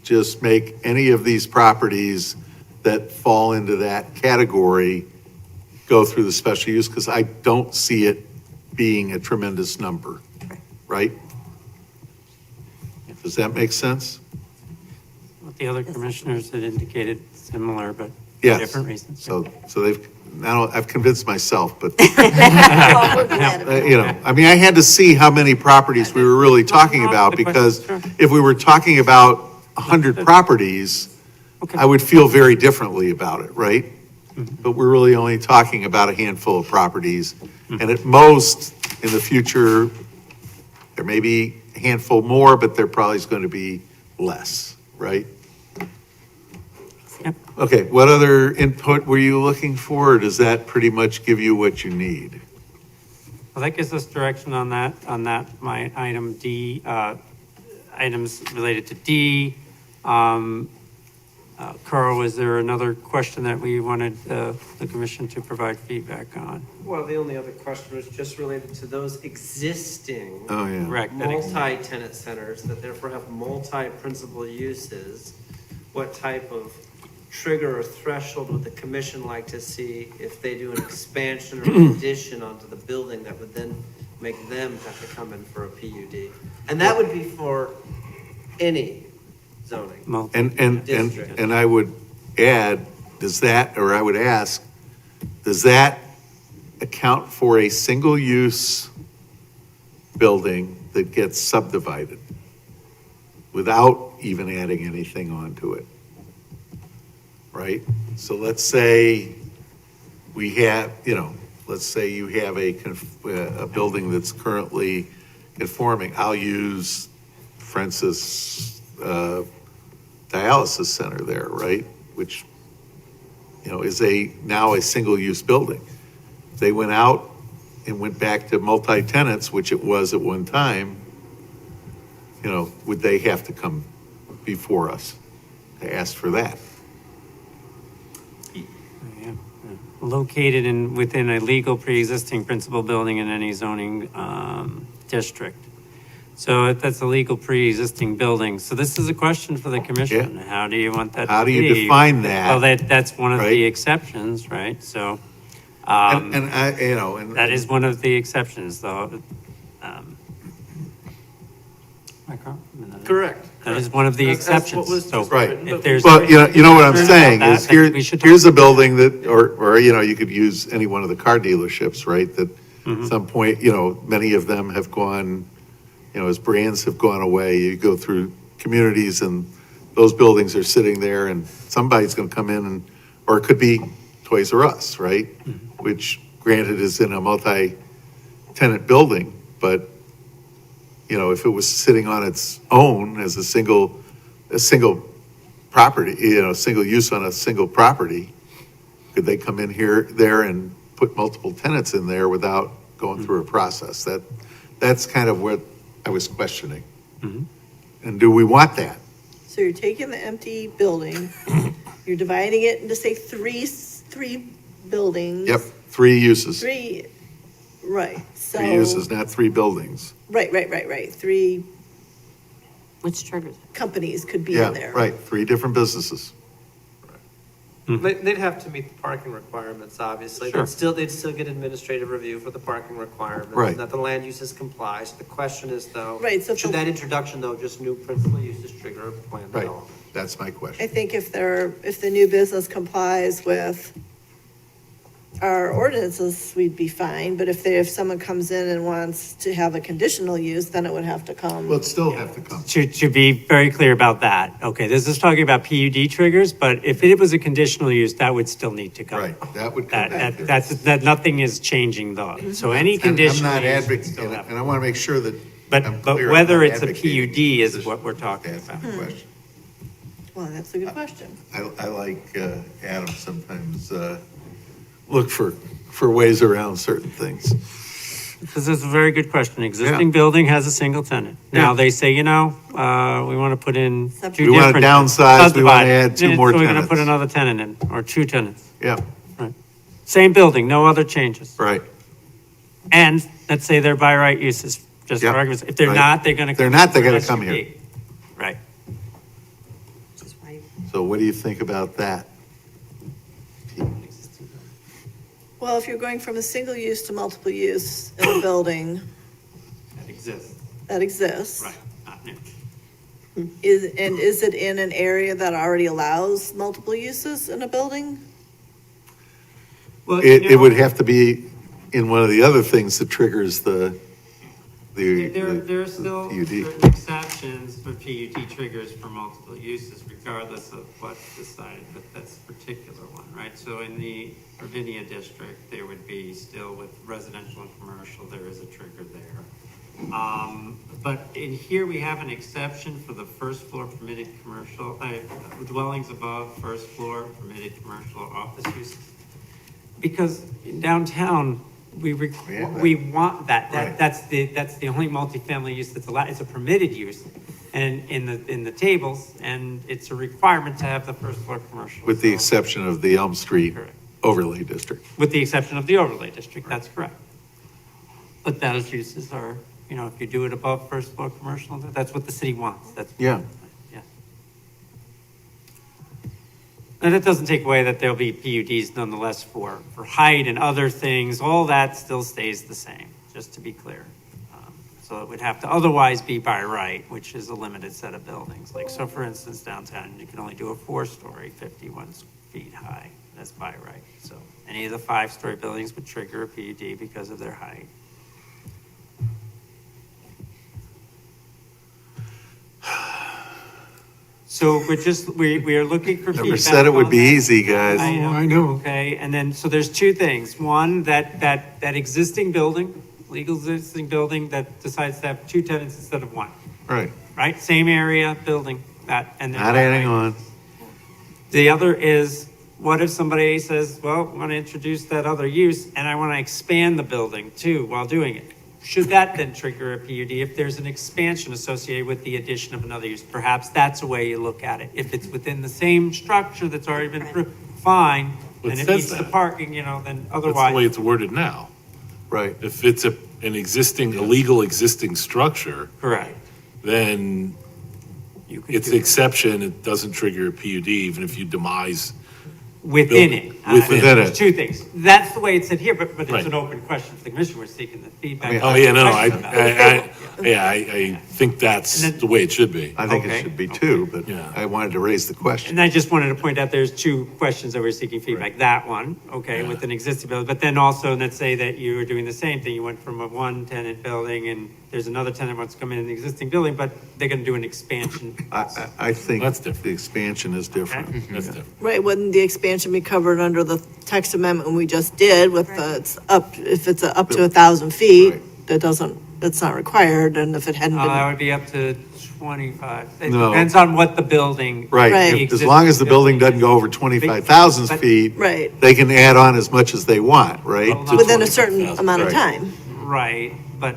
just make any of these properties that fall into that category go through the special use, because I don't see it being a tremendous number, right? Does that make sense? The other commissioners had indicated similar, but for Yes. different reasons. So now I've convinced myself, but, Well, we're glad of it. I had to see how many properties we were really talking about, because if we were talking about 100 properties, Okay. I would feel very differently about it, right? But we're really only talking about a handful of properties, and at most, in the future, there may be a handful more, but there probably is going to be less, right? Yep. Okay, what other input were you looking for, or does that pretty much give you what you need? Well, that gives us direction on that, my item D, items related to D. Carl, was there another question that we wanted the commission to provide feedback on? Well, the only other question was just related to those existing Oh, yeah. Correct. multi-tenant centers that therefore have multi-principal uses. What type of trigger or threshold would the commission like to see if they do an expansion or an addition onto the building that would then make them have to come in for a PUD? And that would be for any zoning. And I would add, I would ask, does that account for a single-use building that gets subdivided without even adding anything onto it? Right? So let's say we have, let's say you have a building that's currently conforming. I'll use, for instance, dialysis center there, right? Which, is now a single-use building. They went out and went back to multi-tenants, which it was at one time, would they have to come before us to ask for that? Yeah. Located within a legal pre-existing principal building in any zoning district. So if that's a legal pre-existing building. So this is a question for the commission. Yeah. How do you want that to be? How do you define that? Well, that's one of Right. the exceptions, right? So, And I, that is one of the exceptions, though. Michael? Correct. That is one of the That's what exceptions. was So Right. if there's. Well, you know what I'm concern saying about is that, then we should talk here's a about building that, or, you could use any one of the car dealerships, right? That Mm-hmm. at some point, many of them have gone, as brands have gone away, you go through communities and those buildings are sitting there and somebody's gonna come in or it could be Toys R Us, right? Mm-hmm. Which granted is in a multi-tenant building, but, if it was sitting on its own as a single property, single use on a single property, could they come in there and put multiple tenants in there without going through a process? That's kind of what I was questioning. Mhm. And do we want that? So you're taking the empty building, you're dividing it into, say, three buildings. Yep, 3 uses. Three, right, so. 3 uses, not 3 buildings. Right. 3 Which triggers it? companies could be Yeah, in there. right, 3 different businesses. They'd have to meet the parking requirements, obviously. Sure. They'd still get administrative review for the parking requirements. Right. That the land uses comply. So the question is though. Right, so if Should the- that introduction though, just new principal uses trigger a plan Right, development? that's my I question. think if the new business complies with our ordinances, we'd be fine, but if someone comes in and wants to have a conditional use, then it would have to come. Well, it'd still have to come. To be very clear about that, okay, this is talking about PUD triggers, but if it was a conditional use, that would still need to come. Right, that would come back there. That nothing is changing though. So any And conditional I'm not use would advocating, still have. and I want to make sure that I'm But clear, I'm whether not it's a advocating PUD is position. what we're talking That's about. the question. Well, that's a good question. I like Adam sometimes look for ways around certain things. This is a very good question. Existing building has a single tenant. Now, Yeah. they say, we want to put in two We want to different. downsize, we want subdivide. to add 2 more So we're going to put tenants. another tenant in, or 2 tenants. Yeah, Same building, no other changes. right. And let's say they're by right uses, just for Yep. argument's sake. If they're Right. not, they're going to. If they're not, they're gonna come here. Right. Which is why So what do you think about that? Well, if you're going from a single use to multiple use in a building That exists, that exists. right, not new. Is it in an area that already allows multiple uses in a building? Well, It would have to be in one of the other things that triggers the There are still PUD. certain exceptions for PUD triggers for multiple uses, regardless of what's decided with this particular one, right? So in the Ravinia district, there would be still with residential and commercial, there is a trigger there. But in here, we have an exception for the first floor permitted commercial, dwellings above first floor permitted commercial or office uses. Because in downtown, we want that. Right. That's the only multifamily use that's allowed. It's a permitted use and in the tables, and it's a requirement to have the first floor commercial. with the So- exception of the Elm Street Correct. overlay district. With the exception of the overlay district, that's correct. But those uses are, if you do it above first floor commercial, that's what the city wants. That's. Yeah. Yeah. And that doesn't take away that there'll be PUDs nonetheless for height and other things. All that still stays the same, just to be clear. So it would have to otherwise be by right, which is a limited set of buildings. Like, so for instance, downtown, you can only do a 4-story, 51 feet high. That's by right. So any of the 5-story buildings would trigger a PUD because of their height. So we are looking for feedback. Never said it would on be that. easy, guys. I know. Okay, and then, so there's 2 things. One, that existing building, legal existing building that decides to have 2 tenants instead of 1, Right, right? Same area, building, that, and. not adding on. The other is, what if somebody says, well, I want to introduce that other use and I want to expand the building too while doing it? Should that then trigger a PUD if there's an expansion associated with the addition of another use? Perhaps that's a way you look at it. If it's within the same structure that's already been approved, fine. It And it says meets the that. parking, then That's the way otherwise. it's worded now. Right, If it's an illegal existing structure, Correct. then You could it's do an it exception, it doesn't trigger a PUD even if you demise. within it. Within it. There's 2 things. That's the way it's said here, but it's Right. an open question for the commission. We're seeking the feedback. I mean, Oh, yeah, no, Questions about it. I think that's And then- the way it should be. I think it Okay. should be 2, but Yeah. I wanted to raise the question. And I just wanted to point out, there's 2 questions that we're seeking feedback. That one, okay, with an existing building, but then also, let's say that you were doing the same thing. You went from a 1-tenant building and there's another tenant wants to come in the existing building, but they're gonna do an expansion. I think That's different. the expansion is different. That's different. Right, wouldn't the expansion be covered under the text amendment we just did with the, if it's up to 1,000 feet, that's not required, and if it hadn't That been, would be up to 25. It No. depends on what the building. Right, Right. if- as long as the building doesn't go over 25,000 But- feet, right, they can add on as much as they want, right? Hold on. within a certain amount of Right. time. Right, but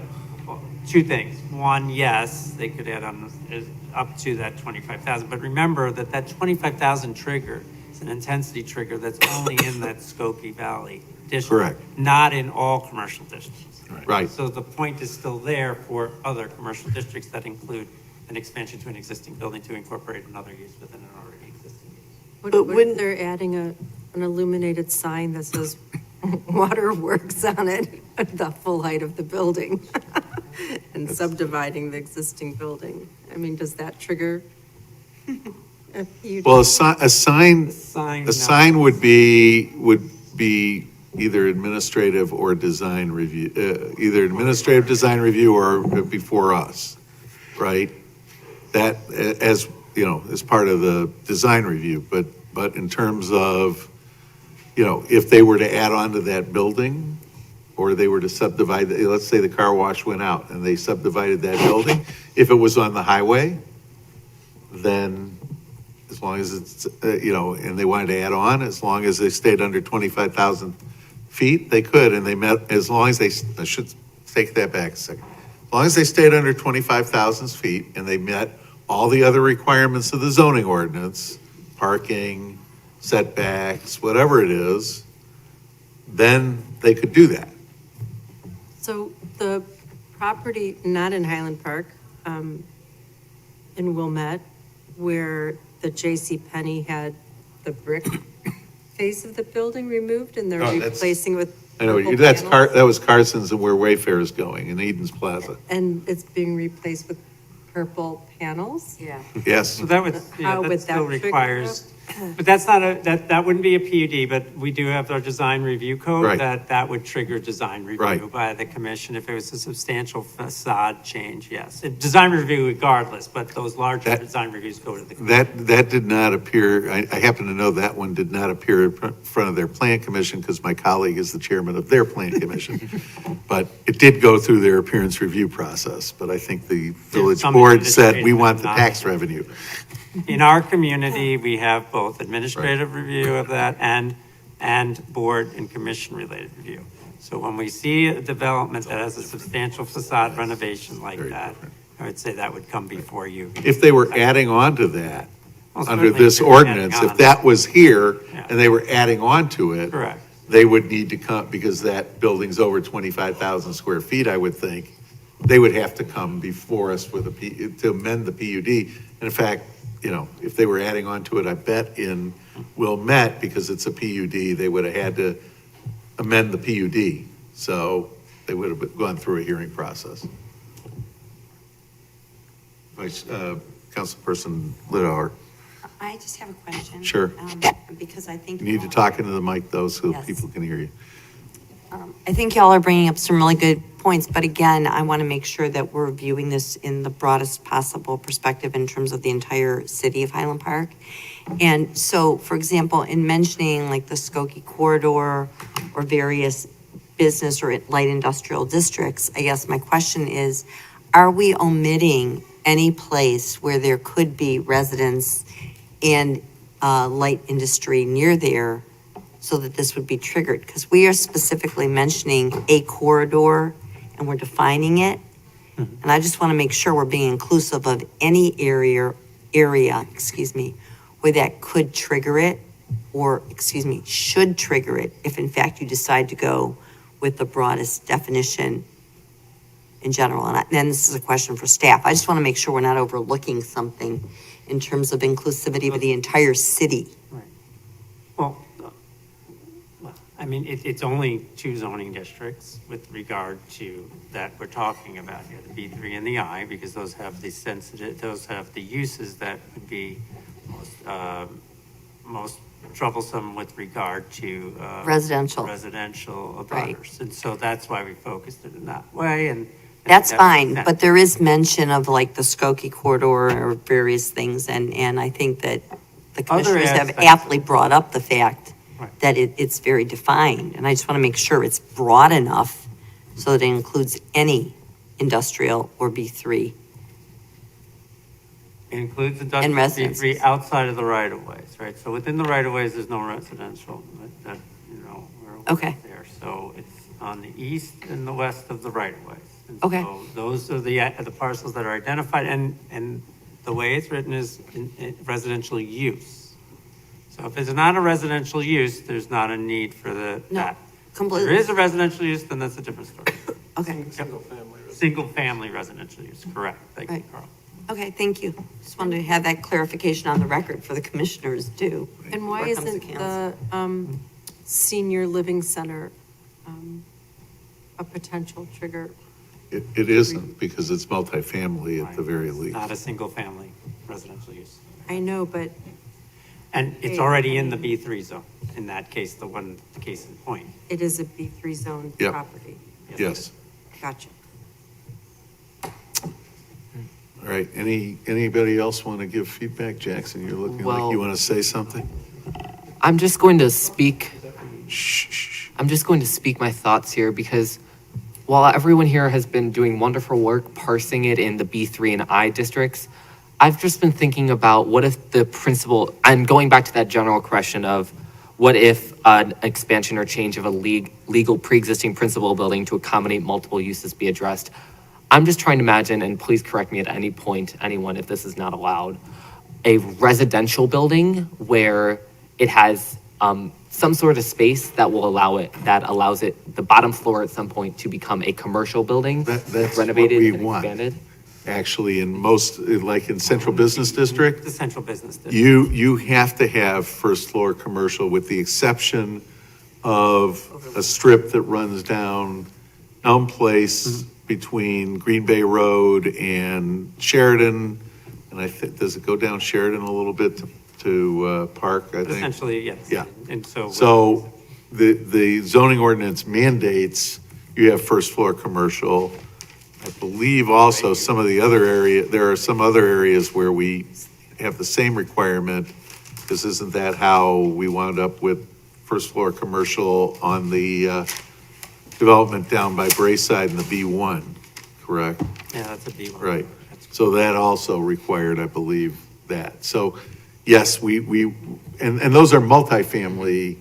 2 things. One, yes, they could add on up to that 25,000, but remember that 25,000 trigger It's an intensity trigger that's only in that Skokie Valley district. Correct. Not in all commercial districts. Right. So the point is still there for other commercial districts that include an expansion to an existing building to incorporate another use within an already existing use. What But what when- if they're adding an illuminated sign that says waterworks on it, the full height of the building, and subdividing the existing building? I mean, does that trigger? Well, a sign, Sign, a sign would be either administrative or design review, either administrative design review or before us, right? That, as, you know, as part of the design review, but in terms of, you know, if they were to add on to that building, or they were to subdivide, let's say the car wash went out and they subdivided that building, if it was on the highway, then as long as it's, you know, and they wanted to add on, as long as they stayed under 25,000 feet, they could, and they met, as long as they, I should take that back a second. As long as they stayed under 25,000 feet and they met all the other requirements of the zoning ordinance, parking, setbacks, whatever it is, then they could do that. So the property, not in Highland Park, in Wilmette, where the J.C. Penney had the brick face of the building removed and they're Oh, that's- replacing with I know, purple that's panels, that was Carson's and where Wayfair is going, in Eden's Plaza. and it's being replaced with purple panels? Yeah. Yes, So that would, yeah, How that would still that trigger requires, but that's not a, that wouldn't be a PUD, but we do have our design review code Right. that would trigger design review Right. by the commission if it was a substantial facade change, yes. Design review regardless, but those larger That- design reviews go to the commission. that did not appear, I happen to know that one did not appear in front of their plan commission because my colleague is the chairman of their plan commission. But it did go through their appearance review process, but I think the village some board said, we administrative want the not- tax revenue. In our community, we have both administrative review of that and board and commission related review. So when we see a development that has a substantial facade renovation like Very that, different. I would say that would come before you. If they were adding on to that, Well, under certainly this if you're adding ordinance, on. if that was here Yeah. and they were adding on to it, Correct. they would need to come, because that building's over 25,000 square feet, I would think, they would have to come before us with to amend the PUD. And in fact, you know, if they were adding on to it, I bet in Wilmette, because it's a PUD, they would have had to amend the PUD. So they would have gone through a hearing process. Councilperson Lidauer, I just have a question. Sure. Because I think. you need to talk into the mic though, so Yes. people can hear you. I think y'all are bringing up some really good points, but again, I want to make sure that we're viewing this in the broadest possible perspective in terms of the entire city of Highland Park. And so, for example, in mentioning like the Skokie corridor or various business or light industrial districts, I guess my question is, are we omitting any place where there could be residents and light industry near there so that this would be triggered? Because we are specifically mentioning a corridor and we're defining it. And I just want to make sure we're being inclusive of any area, where that could trigger it, or, should trigger it, if in fact you decide to go with the broadest definition in general. And then this is a question for staff. I just want to make sure we're not overlooking something in terms of inclusivity of the entire city. Well, I mean, it's only two zoning districts with regard to that we're talking about here, the B3 and the I, because those have the uses that would be most troublesome with regard to Residential. residential Right. abutters. And so that's why we focused it in that way, and That's that fine, makes but sense. there is mention of like the Skokie corridor or various things, and I think that the Other commissioners have aspects- aptly brought up the fact Right. that it's very defined, and I just want to make sure it's broad enough so that it includes any industrial or B3. It includes And industrial residences. B3 outside of the right-of-ways, right? So within the right-of-ways, there's no residential, that, you know, we're Okay. there. So it's on the east and the west of the right-of-ways. And Okay. So those are the parcels that are identified, and the way it's written is in residential use. So if it's not a residential use, there's not a need for that. If completely. there is a residential use, then that's a different story. Okay, Single-family residential use, correct. Thank you, Right. Carl. okay, thank you. Just wanted to have that clarification on the record for the commissioners too. And why Where comes isn't the senior living center a potential trigger? It isn't, because it's multifamily at the very least. Not a single-family residential use. I know, but And it's already in the B3 zone, in that case, the case in point. it is a B3 zone Yep. property. Yes. Gotcha. All right, anybody else want to give feedback? Jackson, you're looking like Well- you want to say something? I'm just going to speak. Shh, shh, shh. I'm just going to speak my thoughts here because while everyone here has been doing wonderful work parsing it in the B3 and I districts, I've just been thinking about what if the principal, and going back to that general question of what if an expansion or change of a legal pre-existing principal building to accommodate multiple uses be addressed. I'm just trying to imagine, and please correct me at any point, anyone, if this is not allowed, a residential building where it has some sort of space that will allows it, the bottom floor at some point to become a commercial building, That's what renovated we and want. expanded. Actually, in most, like in Central Business District, The central business district. you have to have first floor commercial with the exception of a strip that runs down Elm Place between Green Bay Road and Sheridan. And I think, does it go down Sheridan a little bit to Park, I think? Essentially, yes. Yeah. And so. So the zoning ordinance mandates you have first floor commercial. I believe also some of the other there are some other areas where we have the same requirement. Because isn't that how we wound up with first floor commercial on the development down by Brayside in the B1, correct? Yeah, that's a B1. Right. So that also required, I believe, that. So, yes, and those are multifamily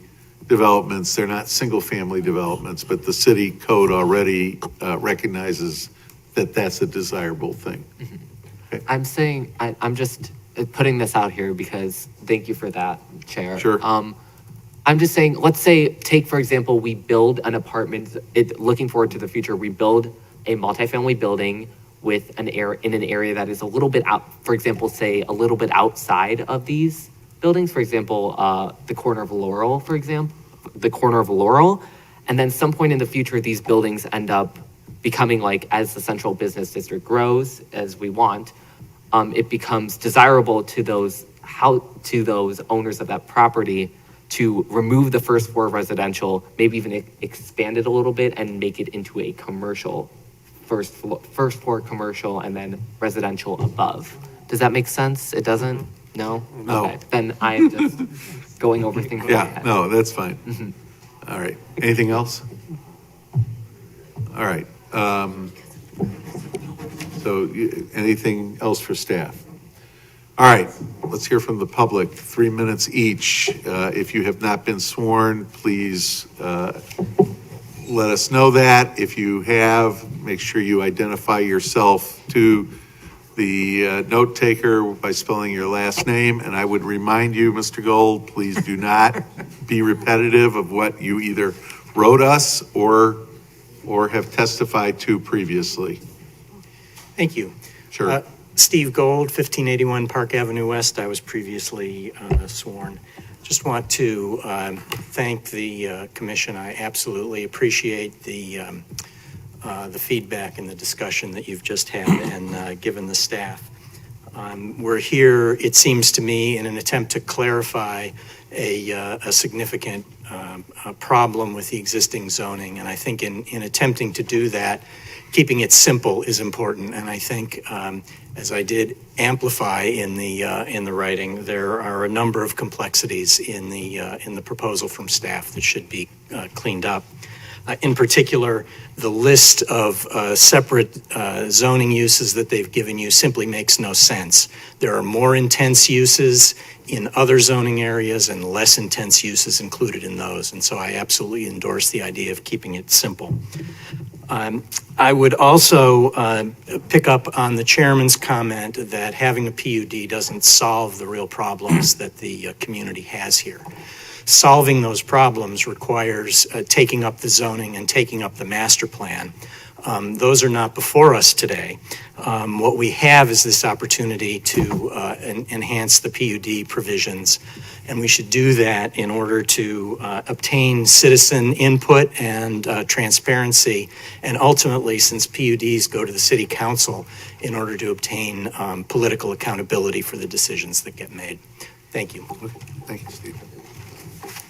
developments. They're not single-family developments, but the city code already recognizes that that's a desirable thing. I'm saying, I'm just putting this out here because, thank you for that, Chair. Sure. I'm just saying, let's say, take for example, we build an apartment, looking forward to the future, we build a multifamily building with in an area that is a little bit out, for example, say a little bit outside of these buildings, for example, the corner of Laurel, and then some point in the future, these buildings end up becoming like, as the central business district grows, as we want, it becomes desirable to those owners of that property to remove the first floor residential, maybe even expand it a little bit and make it into a commercial, first floor commercial and then residential above. Does that make sense? It doesn't? No? No. Okay, then I am just going over things in my Yeah, head. no, that's fine. All right. Anything else? All right. So anything else for staff? All right, let's hear from the public, 3 minutes each. If you have not been sworn, please let us know that. If you have, make sure you identify yourself to the note taker by spelling your last name. And I would remind you, Mr. Gold, please do not be repetitive of what you either wrote us or have testified to previously. Thank you. Sure. Steve Gold, 1581 Park Avenue West. I was previously sworn. Just want to thank the commission. I absolutely appreciate the feedback and the discussion that you've just had and given the staff. We're here, it seems to me, in an attempt to clarify a significant problem with the existing zoning. And I think in attempting to do that, keeping it simple is important. And I think, as I did amplify in the writing, there are a number of complexities in the proposal from staff that should be cleaned up. In particular, the list of separate zoning uses that they've given you simply makes no sense. There are more intense uses in other zoning areas and less intense uses included in those. And so I absolutely endorse the idea of keeping it simple. I would also pick up on the chairman's comment that having a PUD doesn't solve the real problems that the community has here. Solving those problems requires taking up the zoning and taking up the master plan. Those are not before us today. What we have is this opportunity to enhance the PUD provisions, and we should do that in order to obtain citizen input and transparency, and ultimately, since PUDs go to the city council, in order to obtain political accountability for the decisions that get made. Thank you. Thank you, Steve.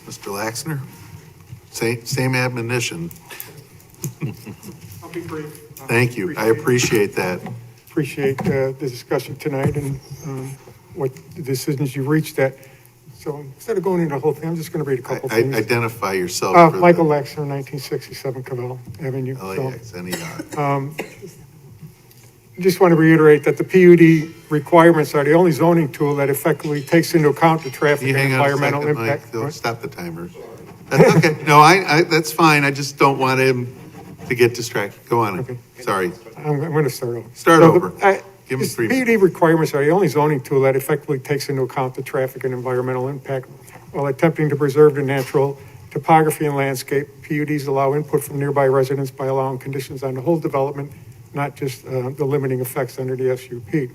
Mr. Laxner? Same admonition. I'll be brief. Thank you. I appreciate that. Appreciate the discussion tonight and what the decisions you reached at. So instead of going into the whole thing, I'm just going to read a couple things. Identify yourself. for Michael Laxner, 1967 Cavell Avenue. LAX-NER. Just want to reiterate that the PUD requirements are the only zoning tool that effectively takes into account the traffic Can you and hang on a environmental second, Mike? impact. Don't stop the timer. That's okay. No, that's fine. I just don't want him to get distracted. Go on. Okay. Sorry. I'm going to start over. Start over. Give him Just 3 minutes. PUD requirements are the only zoning tool that effectively takes into account the traffic and environmental impact while attempting to preserve the natural topography and landscape. PUDs allow input from nearby residents by allowing conditions on the whole development, not just the limiting effects under the SUP.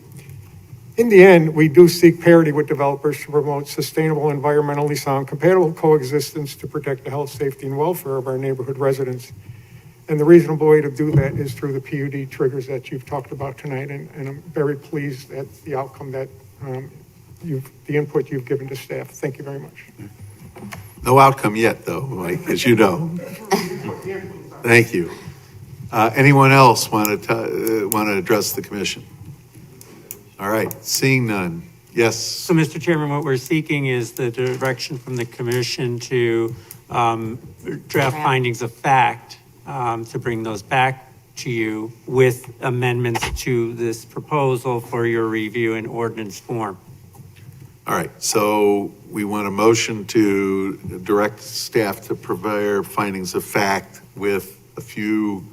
In the end, we do seek parity with developers to promote sustainable, environmentally sound, compatible coexistence to protect the health, safety, and welfare of our neighborhood residents. And the reasonable way to do that is through the PUD triggers that you've talked about tonight, and I'm very pleased at the outcome that the input you've given to staff. Thank you very much. No outcome yet, though, Mike, as you know. Thank you. Anyone else want to address the commission? All right, seeing none. Yes. So, Mr. Chairman, what we're seeking is the direction from the commission to draft findings of fact, to bring those back to you with amendments to this proposal for your review in ordinance form. All right, so we want a motion to direct staff to prepare findings of fact with a few,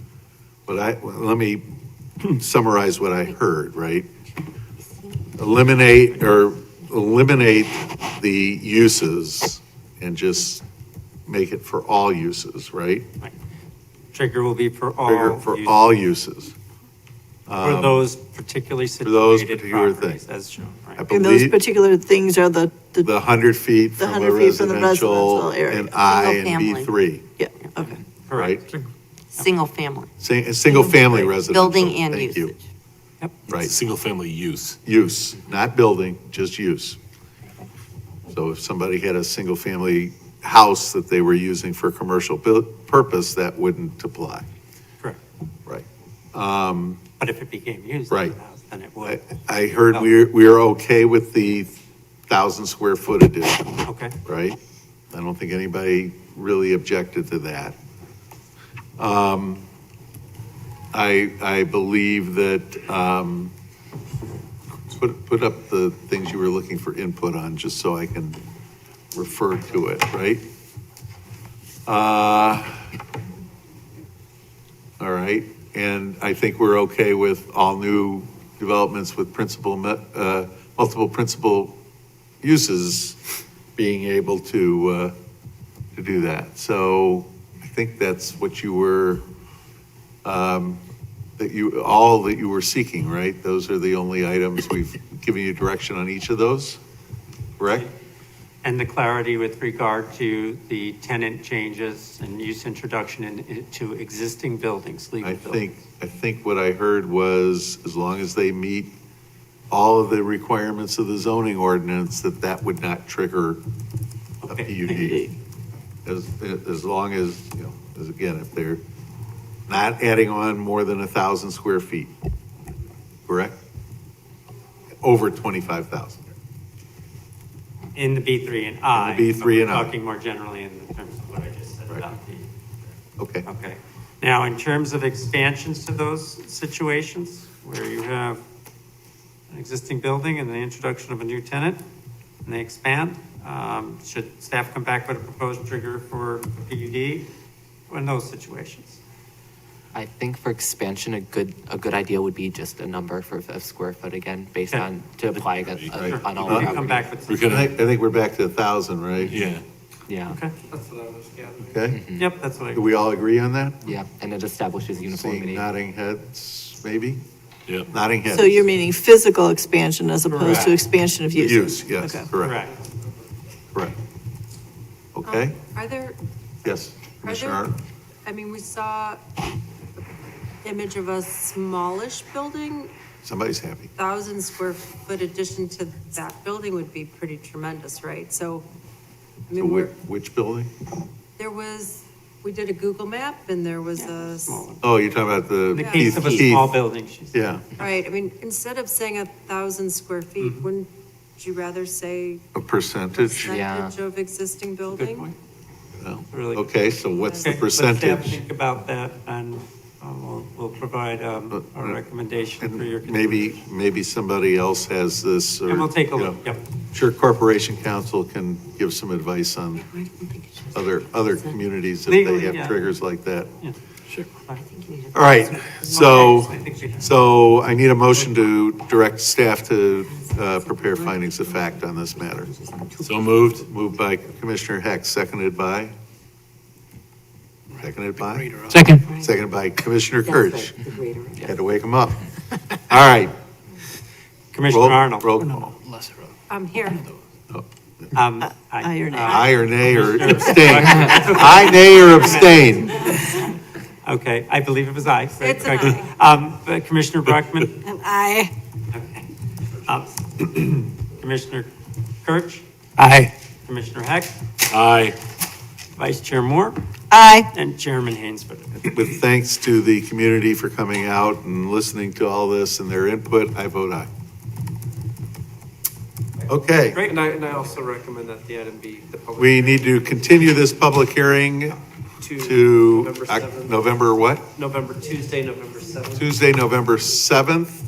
let me summarize what I heard, right? Eliminate the uses and just make it for all uses, right? Right. Trigger will be for all. Trigger for uses. all uses. For those particularly those situated particular properties, things. as shown, right? I And those believe particular things are the 100 feet the from a 100 feet from the residential residential area. and I Single and family. B3, yeah, okay. right? Single family, Single-family residential. building and Thank you. usage. Right, Single-family use. use, not building, just use. So if somebody had a single-family house that they were using for commercial purpose, that wouldn't apply. Correct. Right. But if it became used Right. as a house, then it would. I heard we're okay with the 1,000 square foot addition, Okay. right? I don't think anybody really objected to that. I believe that, put up the things you were looking for input on, just so I can refer to it, right? All right, and I think we're okay with all new developments with multiple principal uses being able to do that. So I think that's what you were, that you were seeking, right? Those are the only items we've given you direction on each of those, correct? And the clarity with regard to the tenant changes and use introduction into existing buildings, legal buildings. I think what I heard was, as long as they meet all of the requirements of the zoning ordinance, that would not trigger a PUD. As long as, as again, if they're not adding on more than 1,000 square feet, correct? Over 25,000. In the B3 and I. In the B3 and I. Talking more generally in terms of what I just said Right. about Okay. Okay. Now, in terms of expansions to those situations where you have an existing building and the introduction of a new tenant and they expand, should staff come back with a proposed trigger for PUD in those situations? I think for expansion, a good idea would be just a number for a square foot again, based Okay. on, to apply on all We can come properties. back with. We're I gonna, think we're back to 1,000, right? yeah. Yeah, Okay. That's what I was gathering. Okay. Yep, that's what I. Do we all agree on that? yeah, and it establishes Seeing uniformity. nodding heads, maybe? Yeah. Nodding heads. So you're meaning physical expansion as opposed Correct. to expansion of uses? Use, yes, Okay. correct, correct. Okay, Are there, yes, Commissioner Arnold? I mean, we saw image of a smallish building, Somebody's happy. 1,000 square foot addition to that building would be pretty tremendous, right? So, I So mean, which building? there was, we did a Google map and there was a, Small one. Oh, you're talking about the. In the case of a small building, she said. Yeah, right, I mean, instead of saying 1,000 square feet, wouldn't you rather say a percentage. percentage of existing Good building? point. No. Really. Okay, so what's the Okay, let staff percentage? think about that, and we'll provide a recommendation for your. And maybe somebody else has this, or. And we'll take a you look, know, yep. Sure, Corporation Council can give some advice on other communities if they Legally, have yeah. triggers like that. Yeah, sure. All right, so, I think we- so I need a motion to direct staff to prepare findings of fact on this matter. So moved. Moved by Commissioner Heck, seconded by? Seconded by? Second. Seconded by Commissioner Kirch. The greater. Had to wake him up. All right. Commissioner Roll- Arnold. Roll call. I'm here. Aye or nay? Aye or nay or abstain? Aye, nay, or abstain? Okay, I believe it was aye. It's an But Commissioner Brockman, And I, Commissioner Kirch, Aye. Commissioner Heck, Aye. Vice Chair Moore, Aye. and Chairman Hainsford. With thanks to the community for coming out and listening to all this and their input, I vote aye. Okay, Great. And I also recommend that the item be the public. we need to continue this public hearing to November 7th. November what? Tuesday, November 7th. Tuesday, November 7th.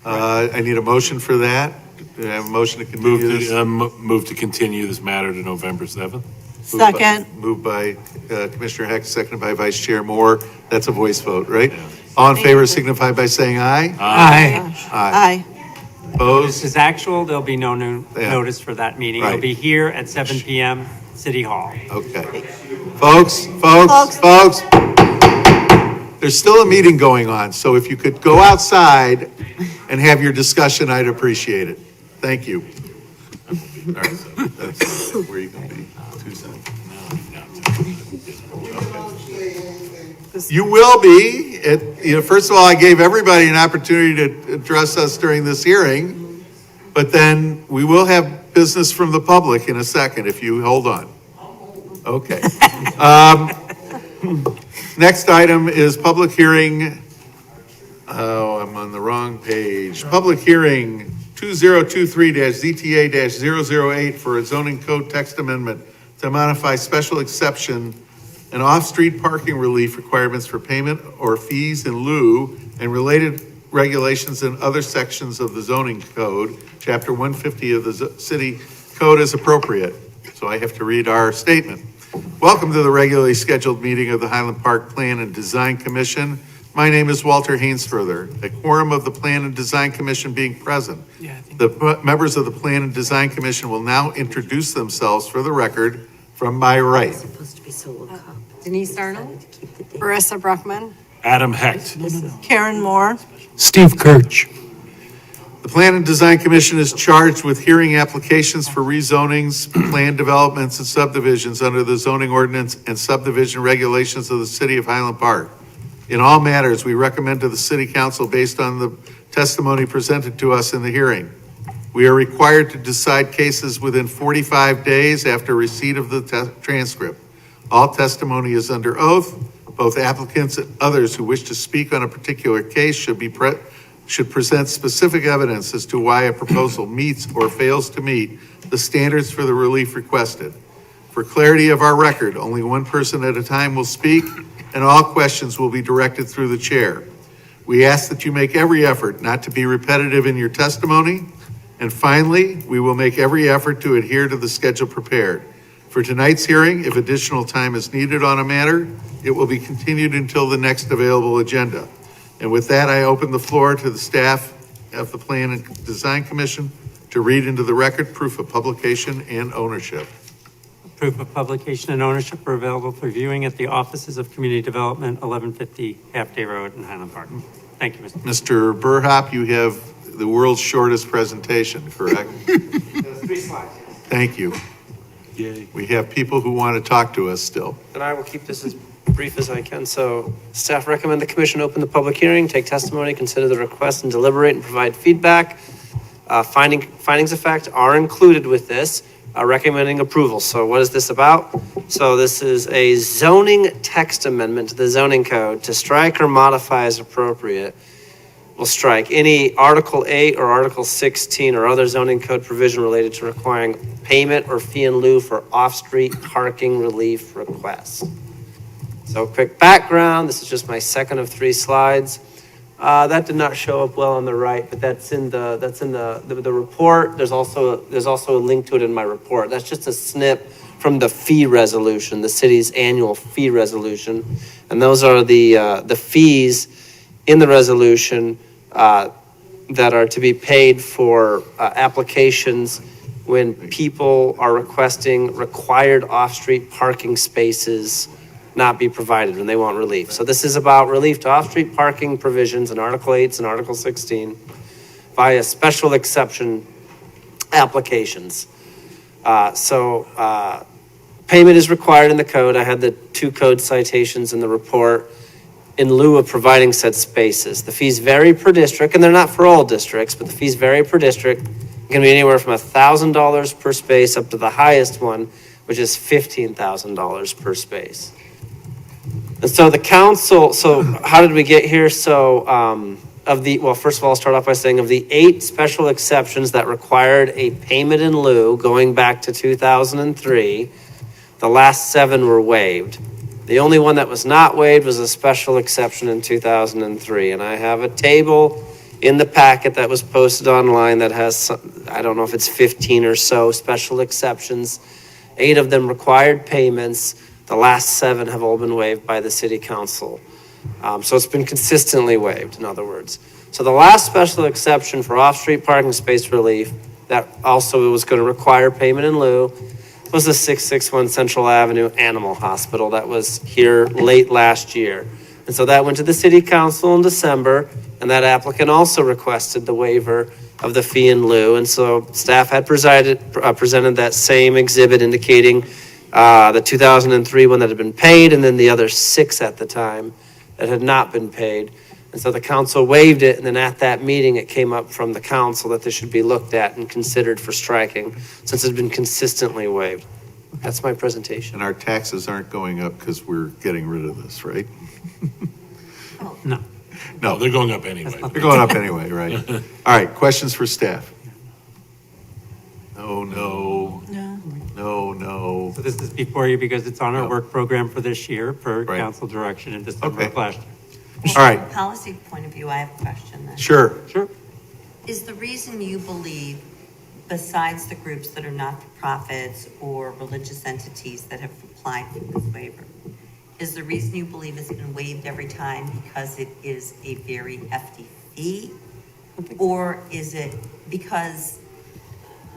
I need a motion for that. Do I have a motion to continue this? Move to continue this matter to November 7th. Second. Moved by Commissioner Heck, seconded by Vice Chair Moore. That's a voice vote, right? All in favor signify by saying aye. Aye. Aye. This Opposed? is actual, there'll be no Yeah. notice for that meeting. It'll Right. be here at 7 PM, City Hall. Okay. Folks, there's still a meeting going on, so if you could go outside and have your discussion, I'd appreciate it. Thank you. All right, so that's where you can be. 2 cents. You will be. First of all, I gave everybody an opportunity to address us during this hearing, but then we will have business from the public in a second, if you hold on. Okay. Next item is public hearing. Oh, I'm on the wrong page. Public hearing 2023-ZTA-008 for a zoning code text amendment to modify special exception and off-street parking relief requirements for payment or fees in lieu and related regulations in other sections of the zoning code, chapter 150 of the city code as appropriate. So I have to read our statement. Welcome to the regularly scheduled meeting of the Highland Park Plan and Design Commission. My name is Walter Hainsfurther. A quorum of the Plan and Design Commission being present. The members of the Plan and Design Commission will now introduce themselves for the record from my right. Supposed to be solo cup. Denise Arnold? Marissa Bruckman. Adam Hecht. Karen Moore. Steve Kirch. The Plan and Design Commission is charged with hearing applications for rezonings, plan developments, and subdivisions under the zoning ordinance and subdivision regulations of the city of Highland Park. In all matters, we recommend to the city council based on the testimony presented to us in the hearing. We are required to decide cases within 45 days after receipt of the transcript. All testimony is under oath. Both applicants and others who wish to speak on a particular case should present specific evidence as to why a proposal meets or fails to meet the standards for the relief requested. For clarity of our record, only one person at a time will speak, and all questions will be directed through the chair. We ask that you make every effort not to be repetitive in your testimony. And finally, we will make every effort to adhere to the schedule prepared. For tonight's hearing, if additional time is needed on a matter, it will be continued until the next available agenda. And with that, I open the floor to the staff of the Plan and Design Commission to read into the record proof of publication and ownership. Proof of publication and ownership are available for viewing at the offices of Community Development, 1150 Half Day Road in Highland Park. Thank you, Mr. Mr. Burhop, you have the world's shortest presentation, correct? 3 slides. Thank you. Yay. We have people who want to talk to us still. And I will keep this as brief as I can. So staff recommend the commission open the public hearing, take testimony, consider the request and deliberate and provide feedback. Findings of fact are included with this, recommending approval. So what is this about? So this is a zoning text amendment to the zoning code to strike or modify as appropriate. Will strike any Article 8 or Article 16 or other zoning code provision related to requiring payment or fee in lieu for off-street parking relief requests. So quick background, this is just my second of 3 slides. That did not show up well on the right, but that's in the report. There's also a link to it in my report. That's just a snip from the fee resolution, the city's annual fee resolution. And those are the fees in the resolution that are to be paid for applications when people are requesting required off-street parking spaces not be provided when they want relief. So this is about relief to off-street parking provisions in Article 8 and Article 16 via special exception applications. Payment is required in the code. I had the 2 code citations in the report in lieu of providing said spaces. The fees vary per district, and they're not for all districts, but the fees vary per district. It can be anywhere from $1,000 per space up to the highest one, which is $15,000 per space. And so the council, so how did we get here? So first of all, I'll start off by saying of the 8 special exceptions that required a payment in lieu going back to 2003, the last 7 were waived. The only one that was not waived was a special exception in 2003. And I have a table in the packet that was posted online that has, I don't know if it's 15 or so special exceptions. 8 of them required payments. The last 7 have all been waived by the city council. So it's been consistently waived, in other words. So the last special exception for off-street parking space relief that also was going to require payment in lieu was the 661 Central Avenue Animal Hospital that was here late last year. And so that went to the city council in December, and that applicant also requested the waiver of the fee in lieu. And so staff had presented that same exhibit indicating the 2003 one that had been paid, and then the other 6 at the time that had not been paid. And so the council waived it, and then at that meeting, it came up from the council that this should be looked at and considered for striking, since it had been consistently waived. That's my presentation. And our taxes aren't going up because we're getting rid of this, right? No. No, they're going up anyway. They're going up anyway, right? All right, questions for staff? No. So this is before you because it's on our work program for this year per Right. council direction in December of last year. All right, Policy point of view, I have a question then. sure. Is the reason you believe, besides the groups that are not-for-profits or religious entities that have applied for this waiver, is the reason you believe it's been waived every time because it is a very hefty fee? Or is it because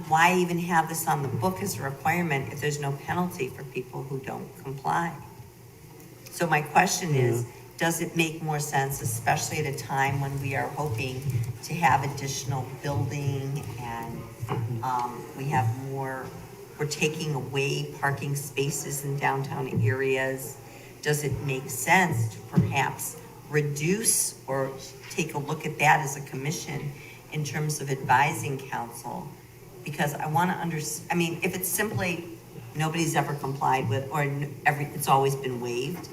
why even have this on the book as a requirement if there's no penalty for people who don't comply? So my question is, does it make more sense, especially at a time when we are hoping to have additional building and we're taking away parking spaces in downtown areas? Does it make sense to perhaps reduce or take a look at that as a commission in terms of advising council? Because I want to if it's simply nobody's ever complied with or it's always been waived,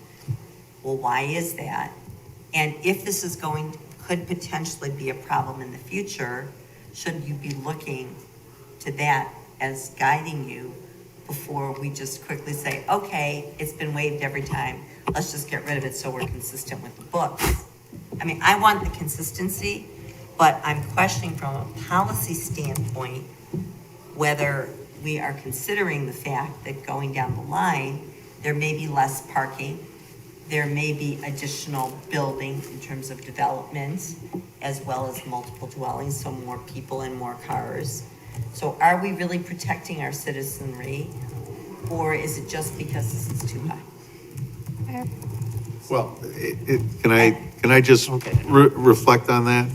well, why is that? And if this is could potentially be a problem in the future, should you be looking to that as guiding you before we just quickly say, okay, it's been waived every time. Let's just get rid of it so we're consistent with the books. I mean, I want the consistency, but I'm questioning from a policy standpoint whether we are considering the fact that going down the line, there may be less parking, there may be additional building in terms of development, as well as multiple dwellings, so more people and more cars. So are we really protecting our citizenry, or is it just because this is too high? Well, can I just reflect on that?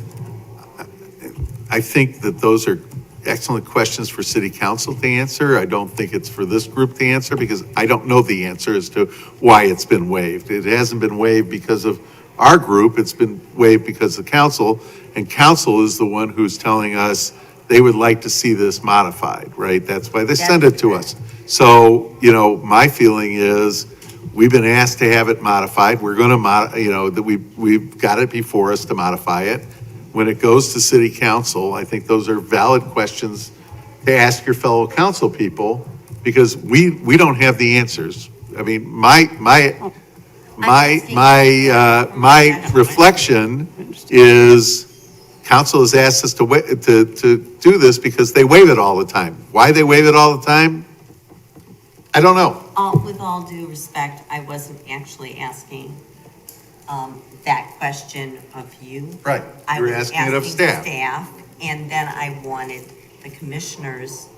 I think that those are excellent questions for city council to answer. I don't think it's for this group to answer because I don't know the answer as to why it's been waived. It hasn't been waived because of our group. It's been waived because of council, and council is the one who's telling us they would like to see this modified, right? That's why they send it to us. So, my feeling is we've been asked to have it modified. We're going to, that we've got it before us to modify it. When it goes to city council, I think those are valid questions to ask your fellow council people because we don't have the answers. I mean, my reflection is council has asked us to do this because they waive it all the time. Why they waive it all the time? I don't know. With all due respect, I wasn't actually asking that question of you. Right. I You were was asking it of staff. And then I wanted the commissioners,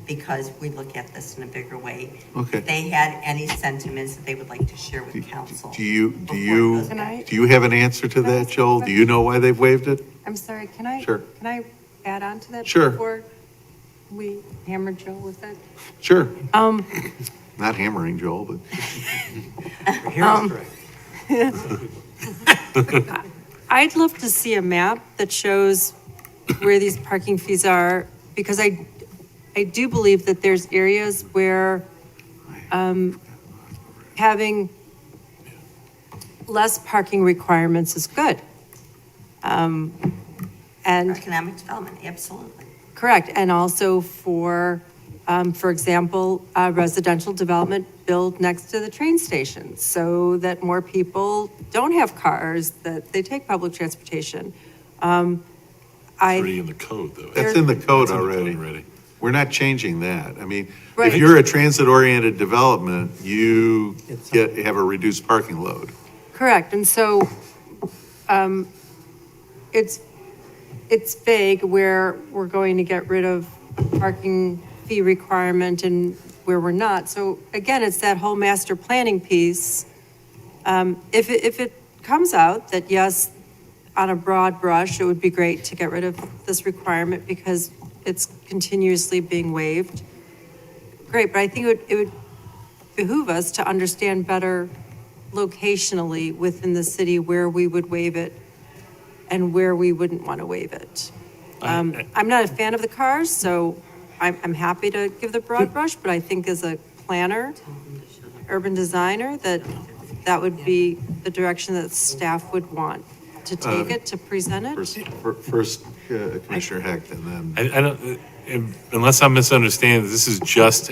because we look at this in a bigger way. Okay. If they had any sentiments that they would like to share with council. Do you Can I- have an answer to that, Joel? Do you know why they've waived it? I'm sorry, can I? Sure. Can I add on to that? Sure. Before we hammer Joe with it? Sure. Not hammering Joel, but. I'd love to see a map that shows where these parking fees are, because I do believe that there's areas where having less parking requirements is good. And Economic development, absolutely. correct, and also for example, residential development built next to the train station so that more people don't have cars, that they take public transportation. Already in the code, though. That's in the code That's in the already. We're not changing that. I mean, Right. if you're a transit-oriented development, you have a reduced parking load. Correct, and so it's vague where we're going to get rid of parking fee requirement and where we're not. So again, it's that whole master planning piece. If it comes out that yes, on a broad brush, it would be great to get rid of this requirement because it's continuously being waived. Great, but I think it would behoove us to understand better locationally within the city where we would waive it and where we wouldn't want to waive it. I'm not a fan of the cars, so I'm happy to give the broad brush, but I think as a planner, urban designer, that would be the direction that staff would want to take it, to present it. First, Commissioner Hecht, and then. I don't, unless I'm misunderstanding, this is just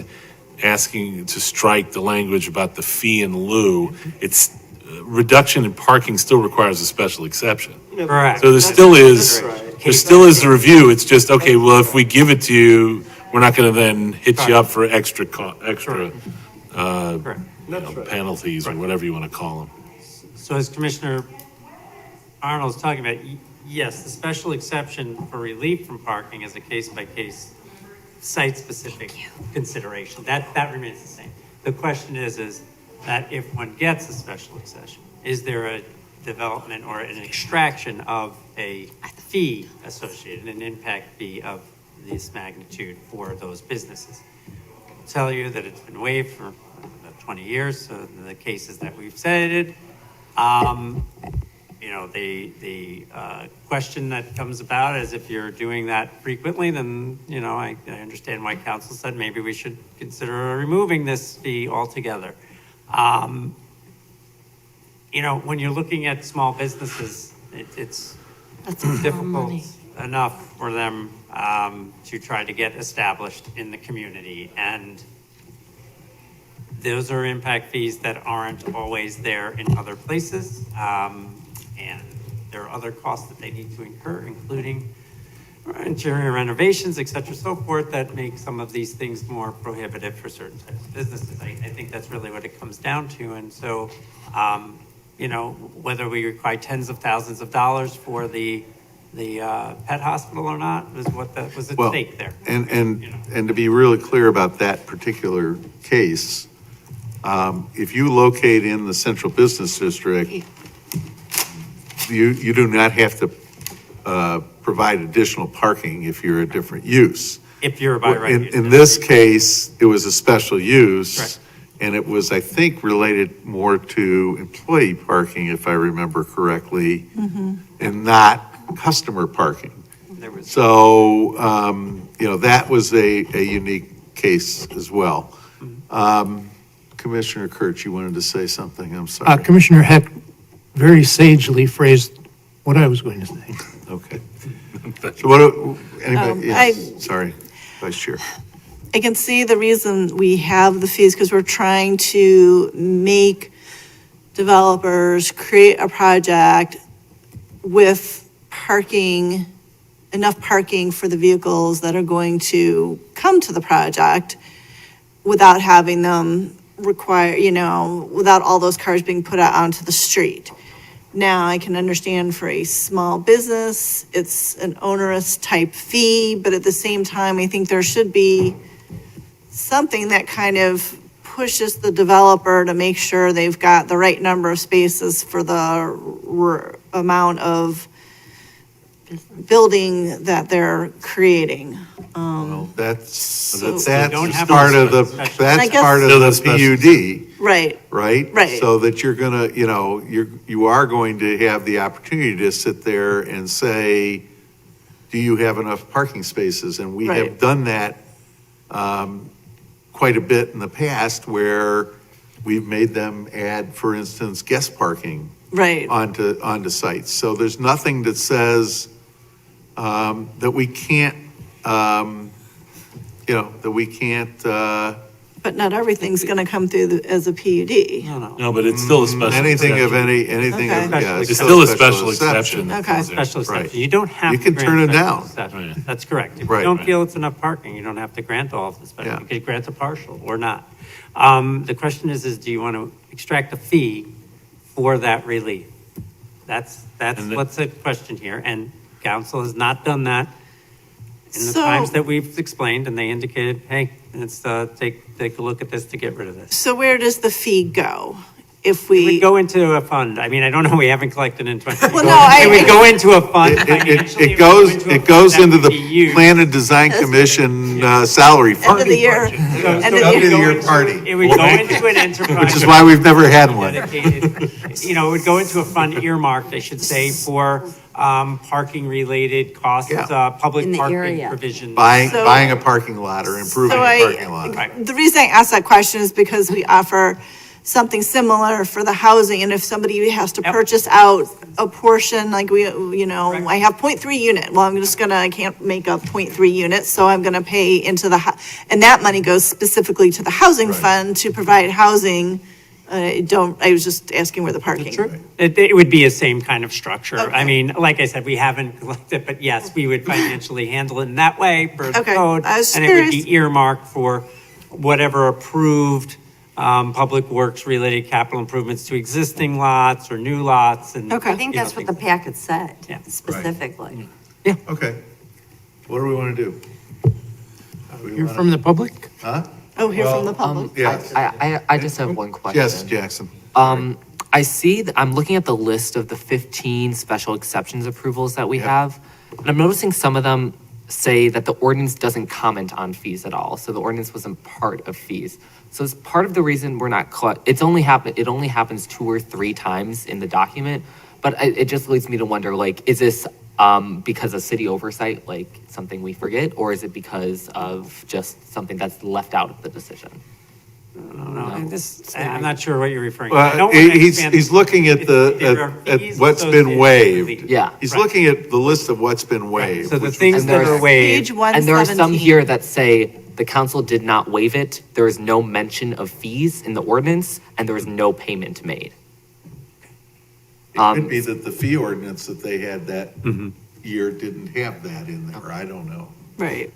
asking to strike the language about the fee in lieu. It's reduction in parking still requires a special exception. Correct. So there still is the review. It's just, okay, well, if we give it to you, we're not going to then hit you up for extra penalties or whatever you want to call them. So as Commissioner Arnold's talking about, yes, the special exception for relief from parking is a case-by-case, site-specific consideration. That remains the same. The question is that if one gets a special exception, is there a development or an extraction of a fee associated, an impact fee of this magnitude for those businesses? I'll tell you that it's been waived for about 20 years, so in the cases that we've cited, the question that comes about is if you're doing that frequently, then, I understand why council said maybe we should consider removing this fee altogether. When you're looking at small businesses, it's difficult enough for them to try to get established in the community. And those are impact fees that aren't always there in other places. And there are other costs that they need to incur, including interior renovations, et cetera, so forth, that make some of these things more prohibitive for certain types of businesses. I think that's really what it comes down to. And so, you know, whether we require tens of thousands of dollars for the pet hospital or not was what that was at Well, stake there. And to be really clear about that particular case, if you locate in the central business district, you do not have to provide additional parking if you're a different use. If you're a by right. In this case, it was a special use. Correct. And it was, I think, related more to employee parking, if I remember correctly, and not customer parking. There was. So, you know, that was a unique case as well. Commissioner Kurtz, you wanted to say something? I'm sorry. Commissioner Heck very sagely phrased what I was going to say. Okay. So what, anybody, I- yes, sorry, Vice Chair. I can see the reason we have the fees, because we're trying to make developers create a project with parking, enough parking for the vehicles that are going to come to the project without having them require, you know, without all those cars being put out onto the street. Now, I can understand for a small business, it's an onerous type fee, but at the same time, I think there should be something that kind of pushes the developer to make sure they've got the right number of spaces for the amount of building that they're creating. Well, that's So- that's don't have part of the, special- I that's guess- part of So the that's special. PUD, Right, right? Right. So that you're gonna, you know, you are going to have the opportunity to sit there and say, do you have enough parking spaces? And we have Right. done that quite a bit in the past, where we've made them add, for instance, guest parking right. onto sites. So there's nothing that says that we can't, you know, that we can't, But not everything's gonna come through as a PUD. No, but it's still a special anything of exception. anything of, Okay. yeah. It's still a special exception. Okay. Special Right. exception. You don't have You to can grant turn it special down. exception. Right. That's correct. If Right. you don't feel it's enough parking, you don't have to grant all of the special. Yeah. You could grant a partial or not. The question is do you want to extract a fee for that relief? That's And the- what's the question here. And council has not done that in the So- times that we've explained, and they indicated, hey, let's take a look at this to get rid of this. So where does the fee go? If It would we, go into a fund. I mean, I don't know, we haven't collected in 20. Well, no, I- It would go into a fund. It financially, it goes, would go it goes a fund into that the would be used. Plan and Design Commission salary end fund, of the year, So- end so of it the would End of go the year into- party. It would go into an enterprise. which is why we've never had one. Dedicated, you know, it would go into a fund earmarked, I should say, for parking-related costs, Yeah. public In the parking area. provisions. Buying So- a parking lot or improving So a parking lot. Right. the reason I asked that question is because we offer something similar for the housing, and if somebody has to Yep. purchase out a portion, like we, you know, Correct. I have 0.3 unit, well, I can't make a 0.3 unit, so I'm gonna pay into and that money goes specifically to the housing Right. fund to provide housing. I was just asking where the parking. It would be the same kind of structure. I Okay. mean, like I said, we haven't collected, but yes, we would financially handle it in that way per the Okay. code. I was And it would curious. be earmarked for whatever approved public works related capital improvements to existing lots or new lots and. Okay. I think that's what the packet said, Yeah. specifically. Okay. What do we want to do? We Hear wanna- from the public? Huh? Oh, hear from the public. Yes. I just have one question. Yes, Jackson. I see that I'm looking at the list of the 15 special exceptions approvals that we Yep. have. And I'm noticing some of them say that the ordinance doesn't comment on fees at all. So the ordinance wasn't part of fees. So it's part of the reason we're not, it only happens 2 or 3 times in the document. But it just leads me to wonder, like, is this because of city oversight, like something we forget? Or is it because of just something that's left out of the decision? I'm not sure what you're referring to. I Well, don't wanna he's expand- looking at There are at fees what's been associated with waived. relief. Yeah. He's Right. looking at the list of what's been waived. So the which things And that are there's- waived. Page 117. And there are some here that say the council did not waive it. There is no mention of fees in the ordinance, and there was no payment made. It could be that the fee ordinance that they had that year didn't have that in there, I don't know. Right.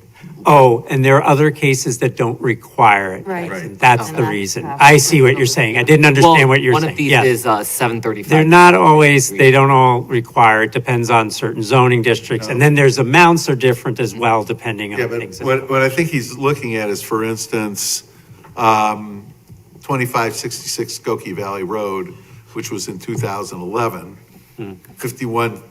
Oh, and there are other cases that don't require it. Right. And that's the Okay. reason. I see what you're saying. I didn't understand what you're One saying. of these Yes. is 735. They're not always, they don't all require, it depends on certain zoning districts. And then there's amounts are different as well, depending Yeah, on but things. what I think he's looking at is, for instance, 2566 Skokie Valley Road, which was in 2011. 51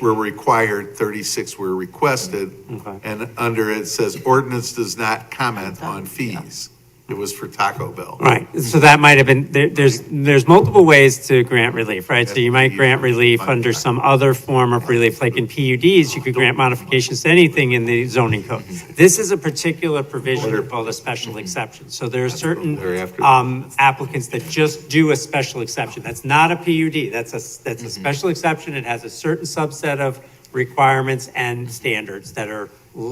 were required, 36 were requested. Okay. And under it says ordinance does not comment on fees. It was for Taco Bell. Right, so that might have been, there's multiple ways to grant relief, right? So you might grant relief under some other form of relief, like in PUDs, you could grant modifications to anything in the zoning code. This is a particular provision called a special exception. So there are certain applicants that just do a special exception. That's not a PUD, that's a special exception. It has a certain subset of requirements and standards that are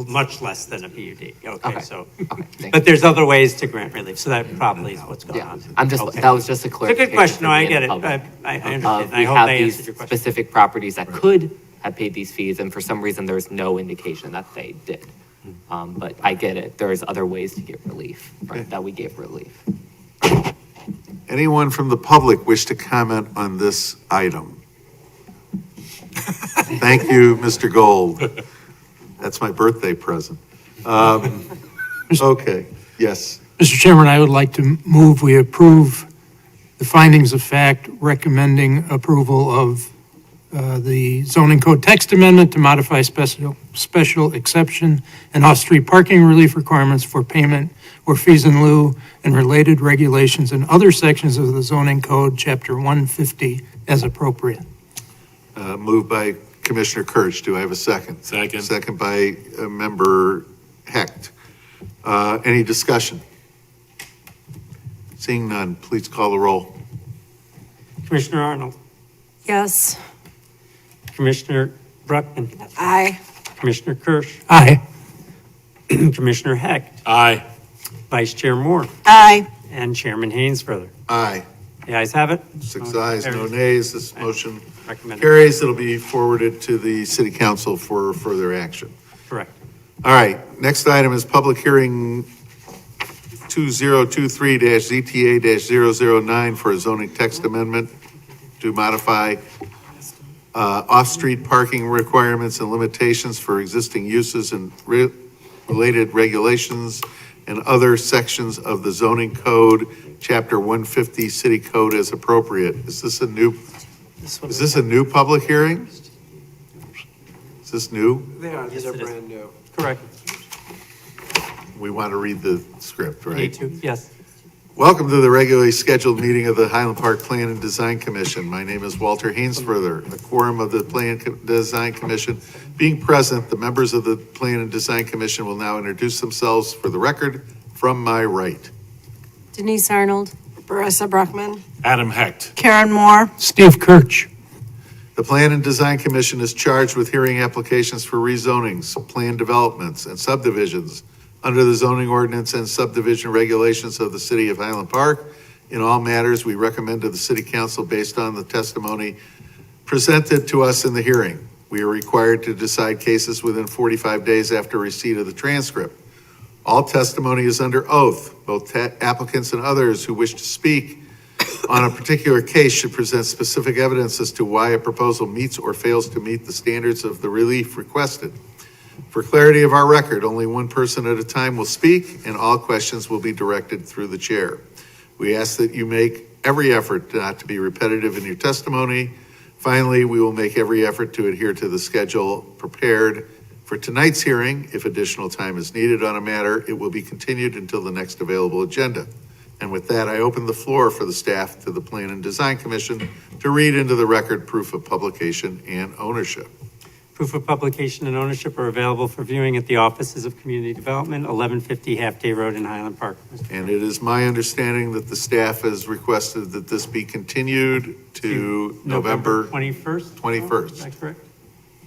much less than a PUD. Okay, so, but there's other ways to grant relief, so that probably is what's going on. I'm just, Okay. that was just a It's a clarification. good question, no, for I me get and it, the public. I understand, I We hope have I answered these your question. specific properties that could have paid these fees, and for some reason, there's no indication that they did. But I get it, there's other ways to give relief, right, that we gave relief. Anyone from the public wish to comment on this item? Thank you, Mr. Gold. That's my birthday present. Okay, yes. Mr. Chairman, I would like to move we approve the findings of fact recommending approval of the zoning code text amendment to modify special exception and off-street parking relief requirements for payment or fees in lieu and related regulations and other sections of the zoning code, chapter 150, as appropriate. Moved by Commissioner Kirch. Do I have a second? Second. Second by Member Hecht. Any discussion? Seeing none, please call the roll. Commissioner Arnold, Yes. Commissioner Bruckman, Aye. Commissioner Kirsch, Aye. Commissioner Hecht, Aye. Vice Chair Moore, Aye. and Chairman Haynesfurther. Aye. The ayes have it. 6 Motion ayes, no carries. nays. This motion Recommended. carries. It'll be forwarded to the city council for further action. Correct. All right, next item is public hearing 2023-ZTA-009 for a zoning text amendment to modify off-street parking requirements and limitations for existing uses and related regulations and other sections of the zoning code, chapter 150, city code as appropriate. Is this a new public hearing? Is this new? They are, these Yes, are it is. brand new. Correct. We want to read the script, right? Need to, yes. Welcome to the regularly scheduled meeting of the Highland Park Plan and Design Commission. My name is Walter Haynesfurther. A quorum of the Plan and Design Commission being present, the members of the Plan and Design Commission will now introduce themselves for the record from my right. Denise Arnold. Marissa Bruckman. Adam Hecht. Karen Moore. Steve Kirch. The Plan and Design Commission is charged with hearing applications for rezonings, plan developments, and subdivisions under the zoning ordinance and subdivision regulations of the city of Highland Park. In all matters, we recommend to the city council based on the testimony presented to us in the hearing. We are required to decide cases within 45 days after receipt of the transcript. All testimony is under oath. Both applicants and others who wish to speak on a particular case should present specific evidence as to why a proposal meets or fails to meet the standards of the relief requested. For clarity of our record, only one person at a time will speak, and all questions will be directed through the chair. We ask that you make every effort not to be repetitive in your testimony. Finally, we will make every effort to adhere to the schedule prepared for tonight's hearing. If additional time is needed on a matter, it will be continued until the next available agenda. And with that, I open the floor for the staff to the Plan and Design Commission to read into the record proof of publication and ownership. Proof of publication and ownership are available for viewing at the offices of Community Development, 1150 Half Day Road in Highland Park. And it is my understanding that the staff has requested that this be continued to November 21st? 21st. Is that correct?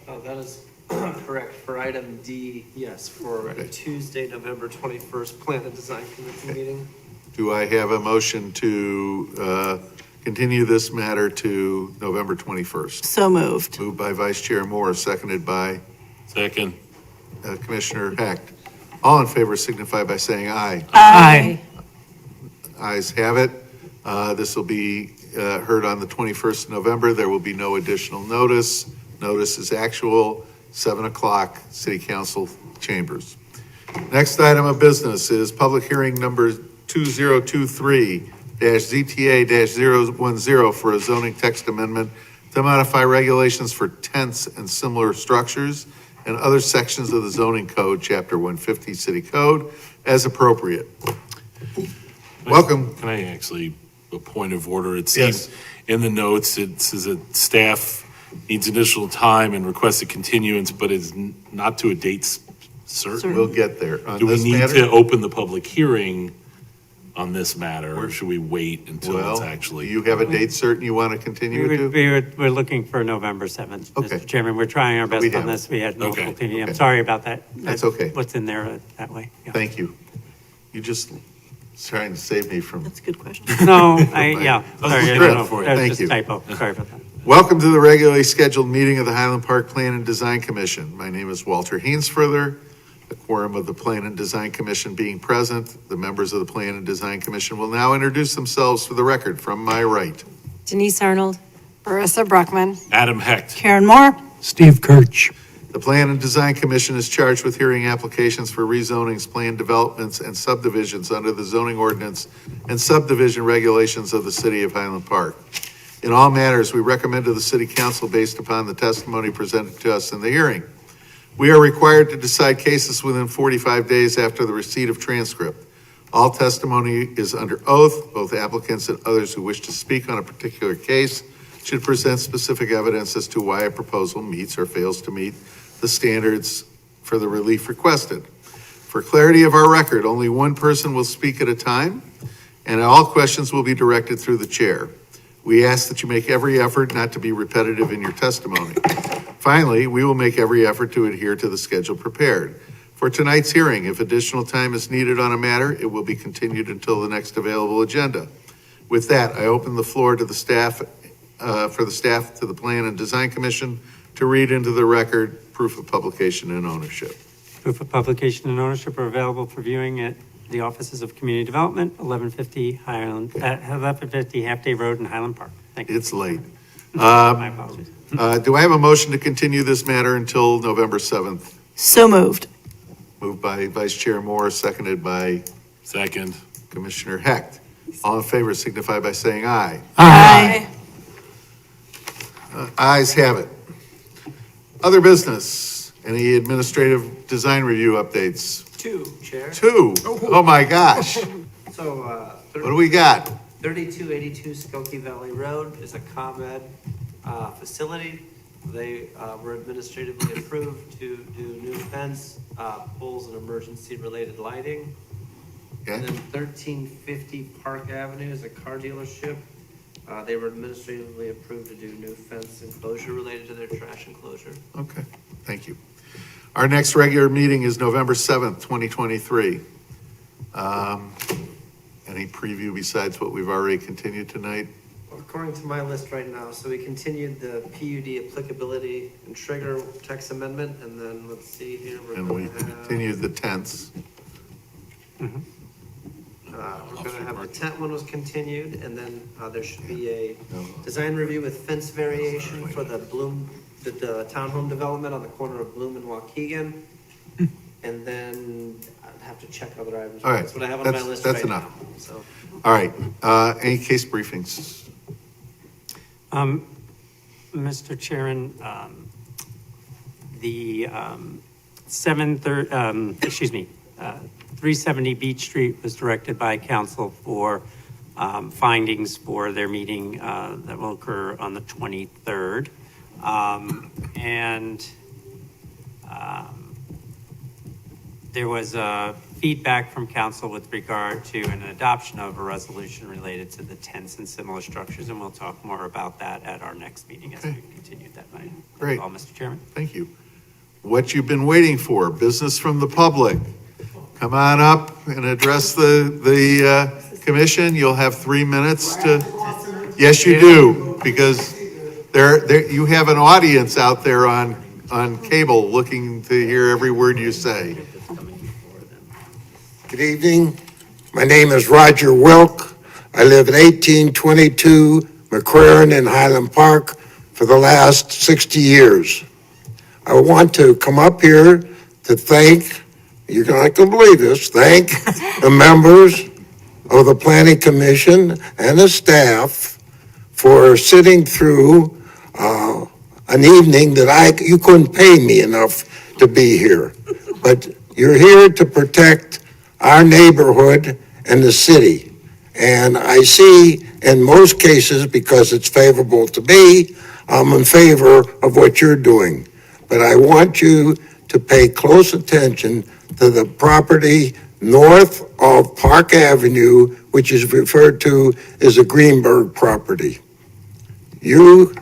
Oh, that is Correct, for item D, yes, for Okay. Tuesday, November 21st, Plan and Design Commission meeting. Do I have a motion to continue this matter to November 21st? So moved. Moved by Vice Chair Moore, seconded by Second. Commissioner Hecht. All in favor signify by saying aye. Aye. Ayes have it. This will be heard on the 21st of November. There will be no additional notice. Notice is actual, 7 o'clock, City Council chambers. Next item of business is public hearing number 2023-ZTA-010 for a zoning text amendment to modify regulations for tents and similar structures and other sections of the zoning code, Chapter 150 City Code, as appropriate. Welcome. Can I actually, a point of order? It Yes. seems in the notes, it says that staff needs additional time and requests a continuance, but is not to a date certain. We'll get there. On Do we this need matter? to open the public hearing on this matter, or should we wait until it's Well, actually? you have a date certain you want to continue it to? We're looking for November 7th, Okay. Mr. Chairman. We're trying our We best on have it. this. We had no Okay. opportunity. I'm Okay. sorry about that. That's okay. What's in there that way. Yeah. Thank you. You just trying to save me from. That's a good question. No, yeah, sorry, looking I at don't it know. for you. That was Thank just you. a typo. Sorry about that. Welcome to the regularly scheduled meeting of the Highland Park Plan and Design Commission. My name is Walter Hainsfurther. The quorum of the Plan and Design Commission being present, the members of the Plan and Design Commission will now introduce themselves for the record from my right. Denise Arnold. Marissa Bruckman. Adam Hecht. Karen Moore? Steve Kirch. The Plan and Design Commission is charged with hearing applications for rezonings, planned developments, and subdivisions under the zoning ordinance and subdivision regulations of the City of Highland Park. In all matters, we recommend to the City Council based upon the testimony presented to us in the hearing. We are required to decide cases within 45 days after the receipt of transcript. All testimony is under oath. Both applicants and others who wish to speak on a particular case should present specific evidence as to why a proposal meets or fails to meet the standards for the relief requested. For clarity of our record, only one person will speak at a time, and all questions will be directed through the chair. We ask that you make every effort not to be repetitive in your testimony. Finally, we will make every effort to adhere to the schedule prepared. For tonight's hearing, if additional time is needed on a matter, it will be continued until the next available agenda. With that, I open the floor to the staff, for the staff to the Plan and Design Commission to read into the record proof of publication and ownership. Proof of publication and ownership are available for viewing at the offices of Community Development, 1150 Highland, 1150 Half Day Road in Highland Park. Thank you. It's late. My apologies. Do I have a motion to continue this matter until November 7th? So moved. Moved by Vice Chair Moore, seconded by Second. Commissioner Hecht. All in favor signify by saying aye. Aye. Ayes have it. Other business, any administrative design review updates? Two, Chair. Two. Oh my gosh. So, What do we got? 3282 Skokie Valley Road is a ComEd facility. They were administratively approved to do new fence, poles, and emergency-related lighting. And then 1350 Park Avenue is a car dealership. They were administratively approved to do new fence enclosure related to their trash enclosure. Okay, thank you. Our next regular meeting is November 7th, 2023. Any preview besides what we've already continued tonight? According to my list right now, so we continued the PUD applicability and trigger text amendment, and then let's see here. And we continued the tents. We're gonna have the tent one was continued, and then there should be a design review with fence variation for the the townhome development on the corner of Bloom and Waukegan. And then I'd have to check other items. All right, That's what I have on my that's- list that's right enough. now, so. All right, any case briefings? Mr. Chairman, the 370 Beach Street was directed by council for findings for their meeting that will occur on the 23rd. There was feedback from council with regard to an adoption of a resolution related to the tents and similar structures, and we'll talk more about that at our next meeting as we continue that night. Great. That's all, Mr. Chairman. Thank you. what you've been waiting for, business from the public. Come on up and address the commission. You'll have 3 minutes to, yes, you do, because you have an audience out there on cable looking to hear every word you say. Good evening. My name is Roger Wilk. I live at 1822 McCraren in Highland Park for the last 60 years. I want to come up here to thank, you're not going to believe this, thank the members of the Planning Commission and the staff for sitting through an evening that you couldn't pay me enough to be here. But you're here to protect our neighborhood and the city. And I see in most cases, because it's favorable to me, I'm in favor of what you're doing. But I want you to pay close attention to the property north of Park Avenue, which is referred to as a Greenberg property. You,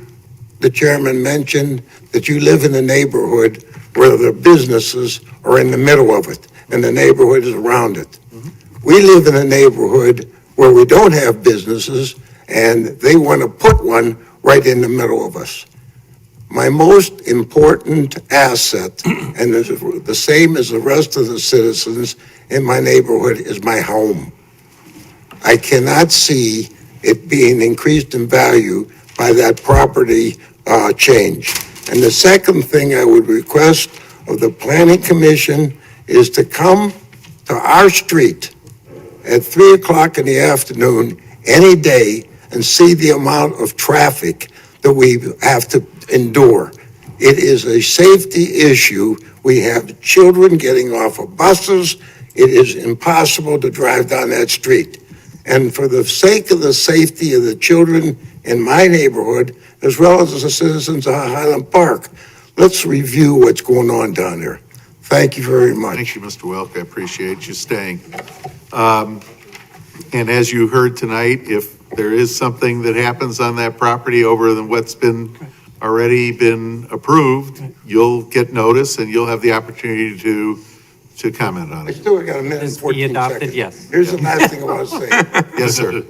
the chairman, mentioned that you live in a neighborhood where the businesses are in the middle of it and the neighborhood is around it. We live in a neighborhood where we don't have businesses and they want to put one right in the middle of us. My most important asset, and the same as the rest of the citizens in my neighborhood, is my home. I cannot see it being increased in value by that property change. And the second thing I would request of the Planning Commission is to come to our street at 3 o'clock in the afternoon any day and see the amount of traffic that we have to endure. It is a safety issue. We have children getting off of buses. It is impossible to drive down that street. And for the sake of the safety of the children in my neighborhood, as well as the citizens of Highland Park, let's review what's going on down there. Thank you very much. Thank you, Mr. Welk. I appreciate you staying. And as you heard tonight, if there is something that happens on that property over than what's already been approved, you'll get notice and you'll have the opportunity to comment on I it. still got a minute and Is 14 be adopted, seconds. yes. Here's the last thing I want to say. Yes, sir.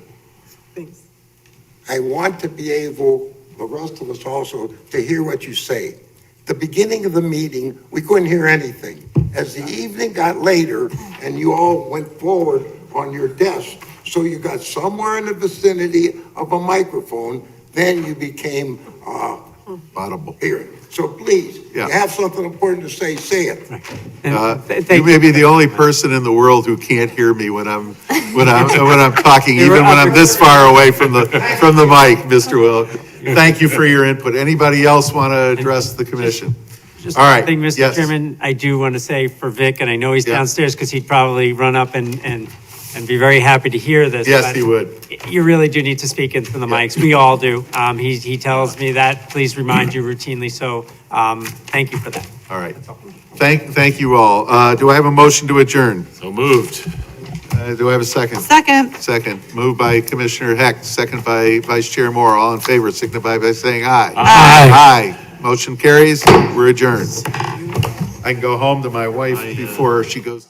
I want to be able, the rest of us also, to hear what you say. The beginning of the meeting, we couldn't hear anything. As the evening got later and you all went forward on your desk, so you got somewhere in the vicinity of a microphone, then you became Audible. hearing. So please, if Yeah. you have something important to say it. You may be the only person in the world who can't hear me when I'm talking, even when I'm this far away from the mic, Mr. Wilk. Thank you for your input. Anybody else want to address the commission? Just All right, one thing, Mr. yes. Chairman, I do want to say for Vic, and I know he's Yeah. downstairs because he'd probably run up and be very happy to hear this. Yes, but he would. You really do need to speak into the mics. We all do. He tells me that. Please remind you routinely. So thank you for that. All right. Thank you all. Do I have a motion to adjourn? So moved. Do I have a second? Second. Second. Moved by Commissioner Heck, second by Vice Chair Moore. All in favor, signify by saying aye. Aye. Aye. Motion carries. We're adjourned. I can go home to my wife before she goes.